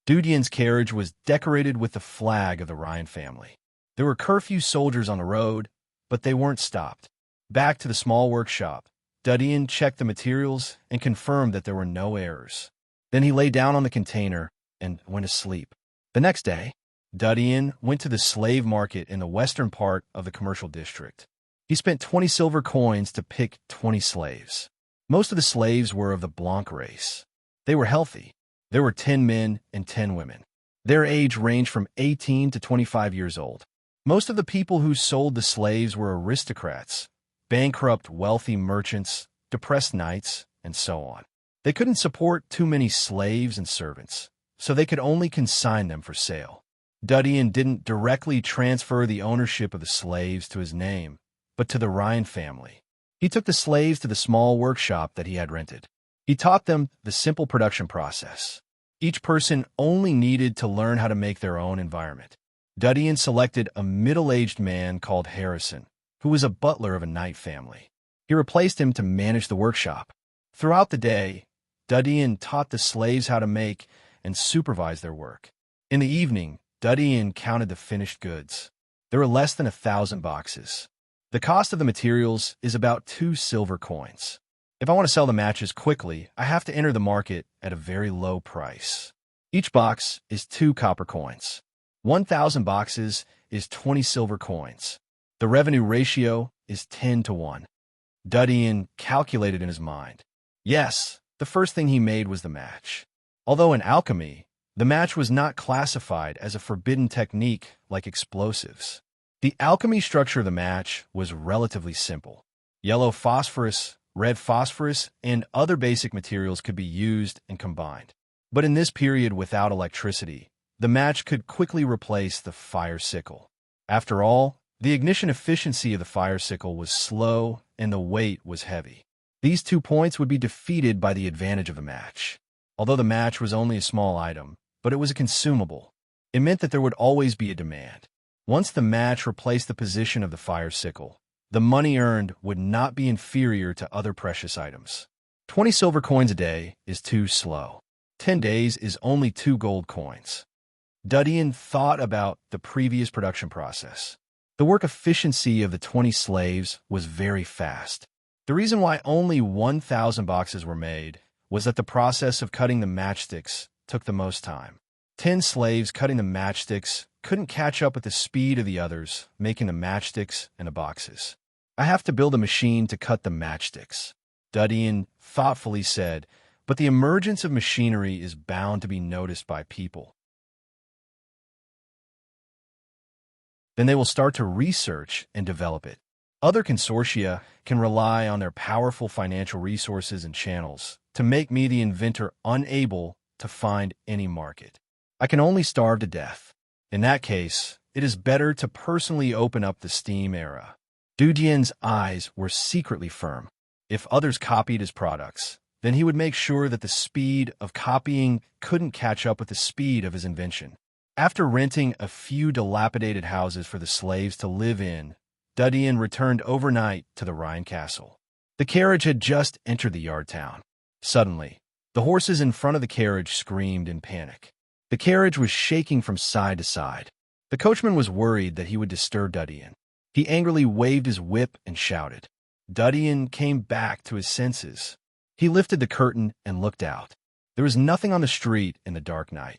Dudian's carriage was decorated with the flag of the Ryan family. There were curfew soldiers on the road, but they weren't stopped. Back to the small workshop, Dudian checked the materials and confirmed that there were no errors. Then he lay down on the container and went to sleep. The next day, Dudian went to the slave market in the western part of the commercial district. He spent 20 silver coins to pick 20 slaves. Most of the slaves were of the Blanc race. They were healthy. There were 10 men and 10 women. Their age ranged from 18 to 25 years old. Most of the people who sold the slaves were aristocrats, bankrupt wealthy merchants, depressed knights, and so on. They couldn't support too many slaves and servants, so they could only consign them for sale. Dudian didn't directly transfer the ownership of the slaves to his name, but to the Ryan family. He took the slaves to the small workshop that he had rented. He taught them the simple production process. Each person only needed to learn how to make their own environment. Dudian selected a middle-aged man called Harrison, who was a butler of a knight family. He replaced him to manage the workshop. Throughout the day, Dudian taught the slaves how to make and supervise their work. In the evening, Dudian counted the finished goods. There were less than 1,000 boxes. The cost of the materials is about 2 silver coins. If I want to sell the matches quickly, I have to enter the market at a very low price. Each box is 2 copper coins. 1,000 boxes is 20 silver coins. The revenue ratio is 10 to 1. Dudian calculated in his mind. Yes, the first thing he made was the match. Although in alchemy, the match was not classified as a forbidden technique like explosives. The alchemy structure of the match was relatively simple. Yellow phosphorus, red phosphorus, and other basic materials could be used and combined. But in this period without electricity, the match could quickly replace the fire sickle. After all, the ignition efficiency of the fire sickle was slow and the weight was heavy. These 2 points would be defeated by the advantage of the match. Although the match was only a small item, but it was a consumable. It meant that there would always be a demand. Once the match replaced the position of the fire sickle, the money earned would not be inferior to other precious items. 20 silver coins a day is too slow. 10 days is only 2 gold coins. Dudian thought about the previous production process. The work efficiency of the 20 slaves was very fast. The reason why only 1,000 boxes were made was that the process of cutting the matchsticks took the most time. 10 slaves cutting the matchsticks couldn't catch up with the speed of the others making the matchsticks and the boxes. I have to build a machine to cut the matchsticks, Dudian thoughtfully said, but the emergence of machinery is bound to be noticed by people. Then they will start to research and develop it. Other consortia can rely on their powerful financial resources and channels to make me, the inventor, unable to find any market. I can only starve to death. In that case, it is better to personally open up the Steam era. Dudian's eyes were secretly firm. If others copied his products, then he would make sure that the speed of copying couldn't catch up with the speed of his invention. After renting a few dilapidated houses for the slaves to live in, Dudian returned overnight to the Rhine castle. The carriage had just entered the yard town. Suddenly, the horses in front of the carriage screamed in panic. The carriage was shaking from side to side. The coachman was worried that he would disturb Dudian. He angrily waved his whip and shouted. Dudian came back to his senses. He lifted the curtain and looked out. There was nothing on the street in the dark night.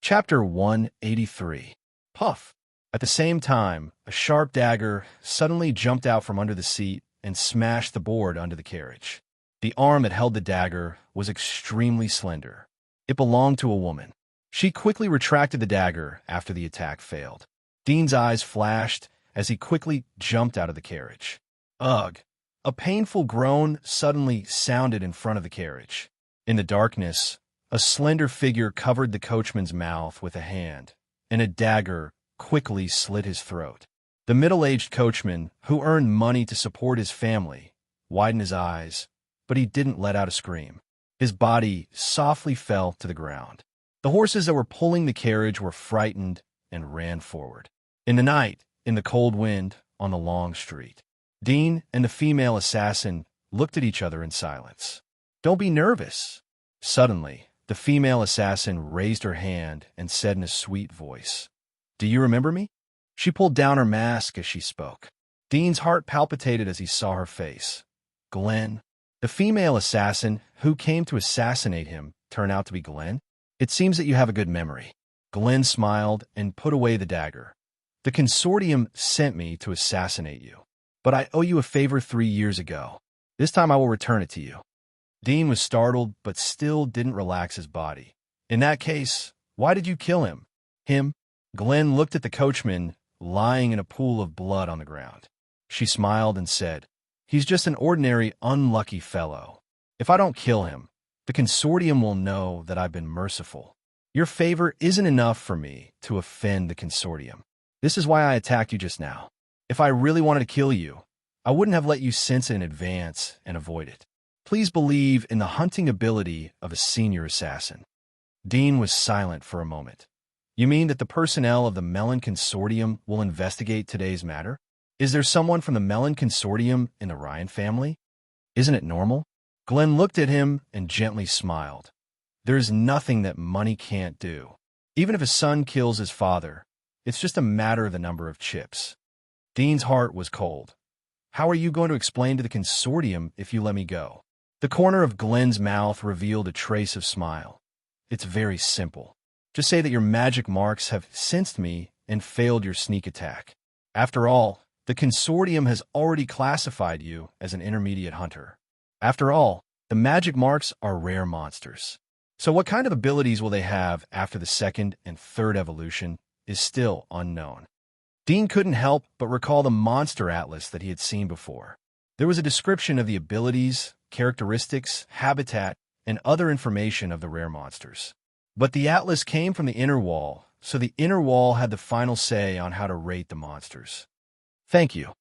Chapter 183. Puff. At the same time, a sharp dagger suddenly jumped out from under the seat and smashed the board under the carriage. The arm that held the dagger was extremely slender. It belonged to a woman. She quickly retracted the dagger after the attack failed. Dean's eyes flashed as he quickly jumped out of the carriage. Ugh! A painful groan suddenly sounded in front of the carriage. In the darkness, a slender figure covered the coachman's mouth with a hand, and a dagger quickly slit his throat. The middle-aged coachman, who earned money to support his family, widened his eyes, but he didn't let out a scream. His body softly fell to the ground. The horses that were pulling the carriage were frightened and ran forward. In the night, in the cold wind, on the long street, Dean and the female assassin looked at each other in silence. "Don't be nervous." Suddenly, the female assassin raised her hand and said in a sweet voice, "Do you remember me?" She pulled down her mask as she spoke. Dean's heart palpitated as he saw her face. Glenn. The female assassin who came to assassinate him turned out to be Glenn? It seems that you have a good memory. Glenn smiled and put away the dagger. The consortium sent me to assassinate you, but I owe you a favor 3 years ago. This time I will return it to you. Dean was startled, but still didn't relax his body. In that case, why did you kill him? Him? Glenn looked at the coachman, lying in a pool of blood on the ground. She smiled and said, "He's just an ordinary, unlucky fellow. If I don't kill him, the consortium will know that I've been merciful. Your favor isn't enough for me to offend the consortium. This is why I attacked you just now. If I really wanted to kill you, I wouldn't have let you sense it in advance and avoid it. Please believe in the hunting ability of a senior assassin. Dean was silent for a moment. You mean that the personnel of the Melon Consortium will investigate today's matter? Is there someone from the Melon Consortium in the Ryan family? Isn't it normal? Glenn looked at him and gently smiled. There's nothing that money can't do. Even if a son kills his father, it's just a matter of the number of chips. Dean's heart was cold. How are you going to explain to the consortium if you let me go? The corner of Glenn's mouth revealed a trace of smile. It's very simple. Just say that your magic marks have sensed me and failed your sneak attack. After all, the consortium has already classified you as an intermediate hunter. After all, the magic marks are rare monsters. So what kind of abilities will they have after the second and third evolution is still unknown. Dean couldn't help but recall the monster atlas that he had seen before. There was a description of the abilities, characteristics, habitat, and other information of the rare monsters. But the atlas came from the inner wall, so the inner wall had the final say on how to rate the monsters. Thank you.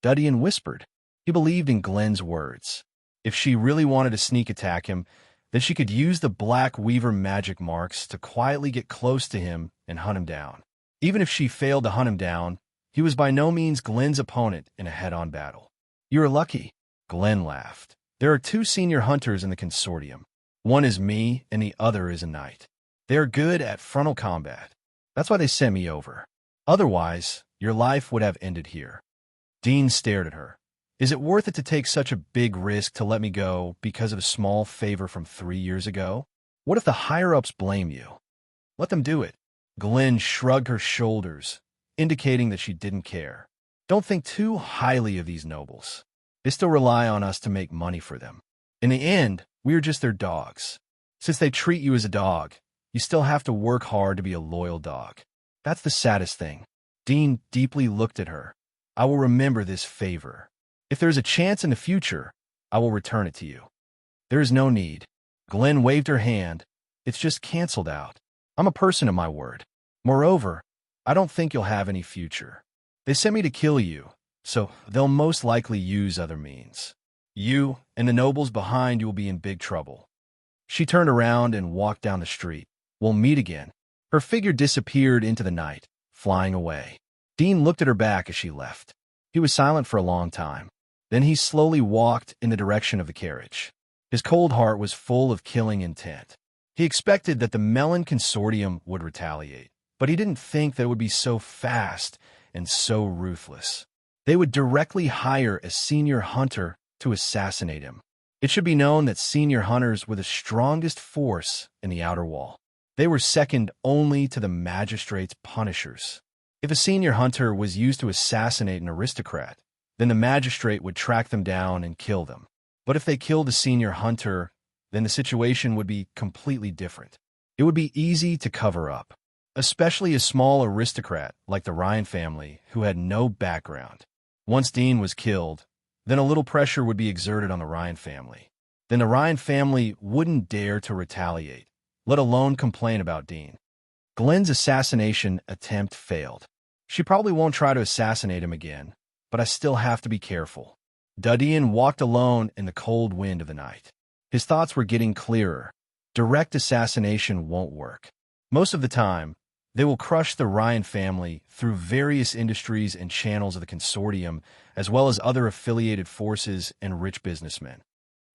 Dudian whispered. He believed in Glenn's words. If she really wanted to sneak attack him, then she could use the Black Weaver magic marks to quietly get close to him and hunt him down. Even if she failed to hunt him down, he was by no means Glenn's opponent in a head-on battle. You are lucky, Glenn laughed. There are 2 senior hunters in the consortium. One is me, and the other is a knight. They are good at frontal combat. That's why they sent me over. Otherwise, your life would have ended here. Dean stared at her. Is it worth it to take such a big risk to let me go because of a small favor from 3 years ago? What if the higher-ups blame you? Let them do it. Glenn shrugged her shoulders, indicating that she didn't care. Don't think too highly of these nobles. They still rely on us to make money for them. In the end, we are just their dogs. Since they treat you as a dog, you still have to work hard to be a loyal dog. That's the saddest thing. Dean deeply looked at her. I will remember this favor. If there is a chance in the future, I will return it to you. There is no need. Glenn waved her hand. It's just canceled out. I'm a person of my word. Moreover, I don't think you'll have any future. They sent me to kill you, so they'll most likely use other means. You and the nobles behind you will be in big trouble. She turned around and walked down the street. We'll meet again. Her figure disappeared into the night, flying away. Dean looked at her back as she left. He was silent for a long time. Then he slowly walked in the direction of the carriage. His cold heart was full of killing intent. He expected that the Melon Consortium would retaliate, but he didn't think that it would be so fast and so ruthless. They would directly hire a senior hunter to assassinate him. It should be known that senior hunters were the strongest force in the outer wall. They were second only to the magistrate's punishers. If a senior hunter was used to assassinate an aristocrat, then the magistrate would track them down and kill them. But if they killed a senior hunter, then the situation would be completely different. It would be easy to cover up, especially a small aristocrat like the Ryan family who had no background. Once Dean was killed, then a little pressure would be exerted on the Ryan family. Then the Ryan family wouldn't dare to retaliate, let alone complain about Dean. Glenn's assassination attempt failed. She probably won't try to assassinate him again, but I still have to be careful. Dudian walked alone in the cold wind of the night. His thoughts were getting clearer. Direct assassination won't work. Most of the time, they will crush the Ryan family through various industries and channels of the consortium, as well as other affiliated forces and rich businessmen.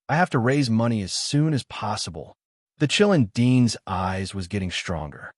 I have to raise money as soon as possible. The chill in Dean's eyes was getting stronger.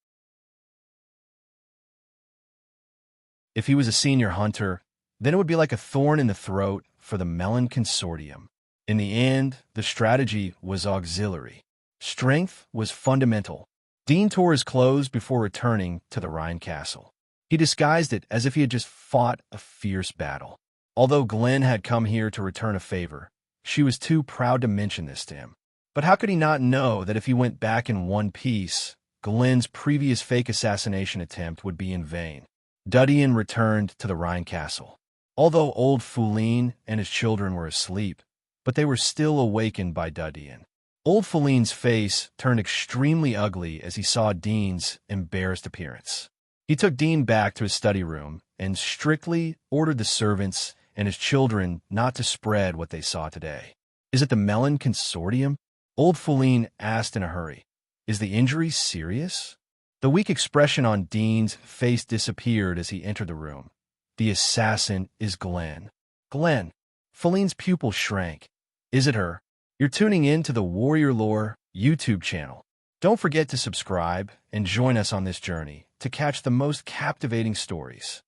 If he was a senior hunter, then it would be like a thorn in the throat for the Melon Consortium. In the end, the strategy was auxiliary. Strength was fundamental. Dean tore his clothes before returning to the Rhine castle. He disguised it as if he had just fought a fierce battle. Although Glenn had come here to return a favor, she was too proud to mention this to him. But how could he not know that if he went back in one piece, Glenn's previous fake assassination attempt would be in vain? Dudian returned to the Rhine castle. Although old Foulin and his children were asleep, but they were still awakened by Dudian. Old Foulin's face turned extremely ugly as he saw Dean's embarrassed appearance. He took Dean back to his study room and strictly ordered the servants and his children not to spread what they saw today. Is it the Melon Consortium? Old Feline asked in a hurry. Is the injury serious? The weak expression on Dean's face disappeared as he entered the room. The assassin is Glenn. Glenn. Feline's pupil shrank. Is it her? You're tuning in to the Warrior Lore YouTube channel. Don't forget to subscribe and join us on this journey to catch the most captivating stories.